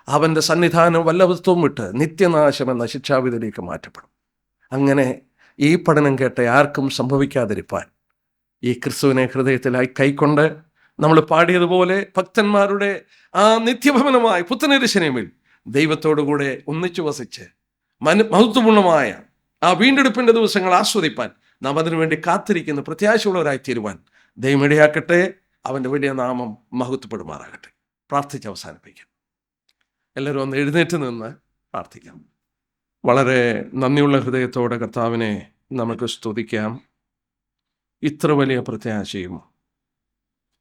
അവൻ്റെ സന്നിധാനം വല്ലഭത്വം വിട്ട് നിത്യനാശം എന്ന ശിക്ഷാവിധിയിലേക്ക് മാറ്റപ്പെടും. അങ്ങനെ ഈ പഠനം കേട്ട ആർക്കും സംഭവിക്കാതിരിപ്പാൻ ഈ ക്രിസ്തുവിനെ ഹൃദയത്തിലായി കൈക്കൊണ്ട് നമ്മൾ പാടിയതുപോലെ ഭക്തന്മാരുടെ ആ നിത്യഭവനമായ പുത്തനെരുശലേമിൽ ദൈവത്തോടുകൂടെ ഒന്നിച്ചു വസിച്ച് മഹത്വപൂർണമായ ആ വീണ്ടെടുപ്പിൻ്റെ ദിവസങ്ങൾ ആസ്വദിപ്പാൻ നാം അതിനുവേണ്ടി കാത്തിരിക്കുന്ന പ്രത്യാശയുള്ളവരായി തീരുവാൻ ദൈവം ഇടയാക്കട്ടെ. അവൻ്റെ വലിയ നാമം മഹത്വപ്പെടുമാറാകട്ടെ. പ്രാർത്ഥിച്ച് അവസാനിപ്പിക്കാം. എല്ലാവരും ഒന്ന് എഴുന്നേറ്റ് നിന്ന് പ്രാർത്ഥിക്കാം. വളരെ നന്ദിയുള്ള ഹൃദയത്തോടെ കർത്താവിനെ നമുക്ക് സ്തുതിക്കാം. ഇത്ര വലിയ പ്രത്യാശയും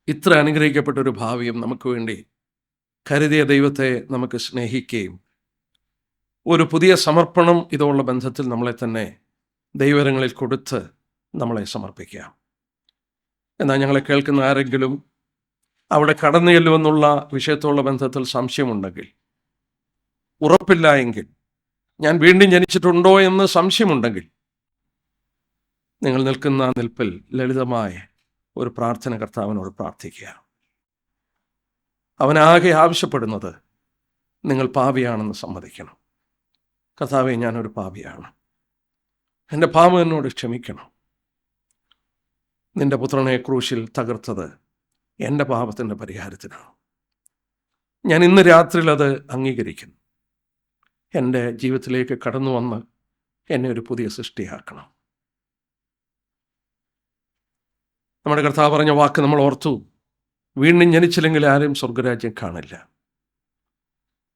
ഇത്ര അനുഗ്രഹിക്കപ്പെട്ടൊരു ഭാവിയും നമുക്ക് വേണ്ടി കരുതിയ ദൈവത്തെ നമുക്ക് സ്നേഹിക്കുകയും ഒരു പുതിയ സമർപ്പണം ഇതുള്ള ബന്ധത്തിൽ നമ്മളെ തന്നെ ദൈവകരങ്ങളിൽ കൊടുത്ത് നമ്മളെ സമർപ്പിക്കാം. എന്നാൽ ഞങ്ങളെ കേൾക്കുന്ന ആരെങ്കിലും അവിടെ കടന്നു ചെല്ലുമെന്നുള്ള വിഷയത്തോടുള്ള ബന്ധത്തിൽ സംശയമുണ്ടെങ്കിൽ, ഉറപ്പില്ല എങ്കിൽ, ഞാൻ വീണ്ടും ജനിച്ചിട്ടുണ്ടോ എന്ന് സംശയമുണ്ടെങ്കിൽ, നിങ്ങൾ നിൽക്കുന്ന നിൽപ്പിൽ ലളിതമായ ഒരു പ്രാർത്ഥന കർത്താവിനോട് പ്രാർത്ഥിക്കുക. അവനാകെ ആവശ്യപ്പെടുന്നത് നിങ്ങൾ പാപിയാണെന്ന് സമ്മതിക്കണം. കർത്താവേ, ഞാനൊരു പാപിയാണ്, എൻ്റെ പാപം എന്നോട് ക്ഷമിക്കണം. നിൻ്റെ പുത്രനെ ക്രൂശിൽ തകർത്തത് എൻ്റെ പാപത്തിൻ്റെ പരിഹാരത്തിനാണ്. ഞാൻ ഇന്ന് രാത്രിയിൽ അത് അംഗീകരിക്കുന്നു. എൻ്റെ ജീവിതത്തിലേക്ക് കടന്നു വന്ന് എന്നെ ഒരു പുതിയ സൃഷ്ടിയാക്കണം. നമ്മുടെ കർത്താവ് പറഞ്ഞ വാക്ക് നമ്മൾ ഓർത്തു. വീണ്ടും ജനിച്ചില്ലെങ്കിൽ ആരും സ്വർഗരാജ്യം കാണില്ല.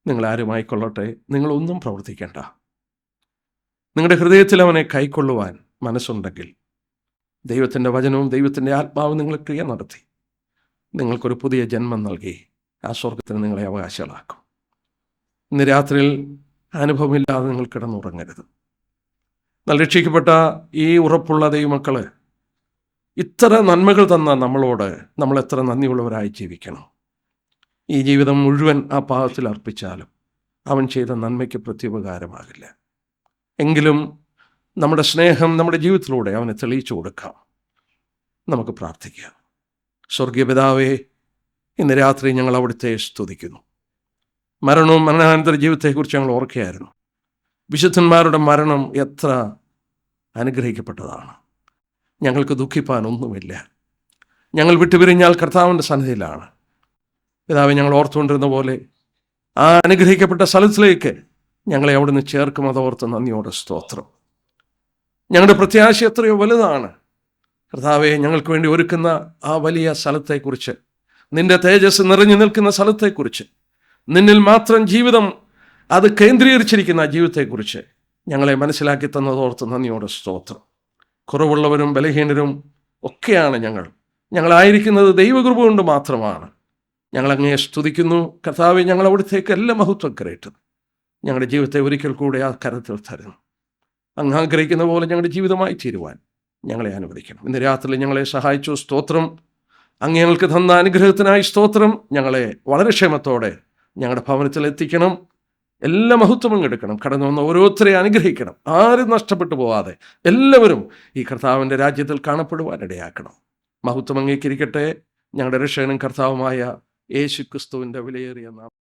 നിങ്ങളാരുമായിക്കൊള്ളട്ടെ, നിങ്ങളൊന്നും പ്രവർത്തിക്കേണ്ട. നിങ്ങളുടെ ഹൃദയത്തിൽ അവനെ കൈക്കൊള്ളുവാൻ മനസ്സുണ്ടെങ്കിൽ ദൈവത്തിൻ്റെ വചനവും ദൈവത്തിൻ്റെ ആത്മാവും നിങ്ങൾ ക്രിയ നടത്തി നിങ്ങൾക്കൊരു പുതിയ ജന്മം നൽകി ആ സ്വർഗത്തിന് നിങ്ങളെ അവകാശികളാക്കും. ഇന്ന് രാത്രിയിൽ അനുഭവമില്ലാതെ നിങ്ങൾ കിടന്നുറങ്ങരുത്. എന്നാൽ രക്ഷിക്കപ്പെട്ട ഈ ഉറപ്പുള്ള ദൈവമക്കള് ഇത്ര നന്മകൾ തന്ന നമ്മളോട് നമ്മൾ എത്ര നന്ദിയുള്ളവരായി ജീവിക്കണം. ഈ ജീവിതം മുഴുവൻ ആ പാപത്തിൽ അർപ്പിച്ചാലും അവൻ ചെയ്ത നന്മയ്ക്ക് പ്രത്യുപകാരമാകില്ല. എങ്കിലും നമ്മുടെ സ്നേഹം നമ്മുടെ ജീവിതത്തിലൂടെ അവനെ തെളിയിച്ചു കൊടുക്കാം. നമുക്ക് പ്രാർത്ഥിക്കാം. സ്വർഗീയ പിതാവേ, ഇന്ന് രാത്രി ഞങ്ങൾ അവിടുത്തെ സ്തുതിക്കുന്നു. മരണവും മരണാനന്തര ജീവിതത്തെക്കുറിച്ച് ഞങ്ങൾ ഓർക്കുകയായിരുന്നു. വിശുദ്ധന്മാരുടെ മരണം എത്ര അനുഗ്രഹിക്കപ്പെട്ടതാണ്. ഞങ്ങൾക്ക് ദുഃഖിപ്പാൻ ഒന്നുമില്ല. ഞങ്ങൾ വിട്ടുപിരിഞ്ഞാൽ കർത്താവിൻ്റെ സന്നിധിയിലാണ്. പിതാവെ, ഞങ്ങൾ ഓർത്തുകൊണ്ടിരുന്ന പോലെ ആ അനുഗ്രഹിക്കപ്പെട്ട സ്ഥലത്തിലേക്ക് ഞങ്ങളെ അവിടുന്ന് ചേർക്കും. അതോർത്ത് നന്ദിയോടെ സ്തോത്രം. ഞങ്ങളുടെ പ്രത്യാശ എത്രയോ വലുതാണ് കർത്താവെ. ഞങ്ങൾക്ക് വേണ്ടി ഒരുക്കുന്ന ആ വലിയ സ്ഥലത്തെക്കുറിച്ച്, നിന്റെ തേജസ് നിറഞ്ഞു നിൽക്കുന്ന സ്ഥലത്തെക്കുറിച്ച്, നിന്നിൽ മാത്രം ജീവിതം അത് കേന്ദ്രീകരിച്ചിരിക്കുന്ന ആ ജീവിതത്തെക്കുറിച്ച് ഞങ്ങളെ മനസ്സിലാക്കി തന്നതോർത്ത് നന്ദിയോടെ സ്തോത്രം. കുറവുള്ളവരും ബലഹീനരും ഒക്കെയാണ് ഞങ്ങളായിരിക്കുന്നത് ദൈവകൃപ കൊണ്ട് മാത്രമാണ്. ഞങ്ങളങ്ങയെ സ്തുതിക്കുന്നു കർത്താവെ. ഞങ്ങൾ അവിടുത്തേക്ക് എല്ലാ മഹത്വം കരയറ്റും. ഞങ്ങളുടെ ജീവിതത്തെ ഒരിക്കൽ കൂടെ ആ കരത്തിൽ തരുന്നു. അങ്ങ് ആഗ്രഹിക്കുന്ന പോലെ ഞങ്ങളുടെ ജീവിതമായി തീരുവാൻ ഞങ്ങളെ അനുവദിക്കണം. ഇന്ന് രാത്രി ഞങ്ങളെ സഹായിച്ചു, സ്തോത്രം. അങ്ങ് ഞങ്ങൾക്ക് തന്ന അനുഗ്രഹത്തിനായി സ്തോത്രം. ഞങ്ങളെ വളരെ ക്ഷേമത്തോടെ ഞങ്ങളുടെ ഭവനത്തിൽ എത്തിക്കണം. എല്ലാ മഹത്വവും എടുക്കണം. കടന്നു വന്ന ഓരോരുത്തരെ അനുഗ്രഹിക്കണം. ആരും നഷ്ടപ്പെട്ടു പോവാതെ എല്ലാവരും ഈ കർത്താവിൻ്റെ രാജ്യത്തിൽ കാണപ്പെടുവാനിടയാക്കണം. മഹത്വം അങ്ങേക്കിരിക്കട്ടെ. ഞങ്ങളുടെ രക്ഷകനും കർത്താവുമായ യേശു ക്രിസ്തുവിൻ്റെ വിലയേറിയ നാമം.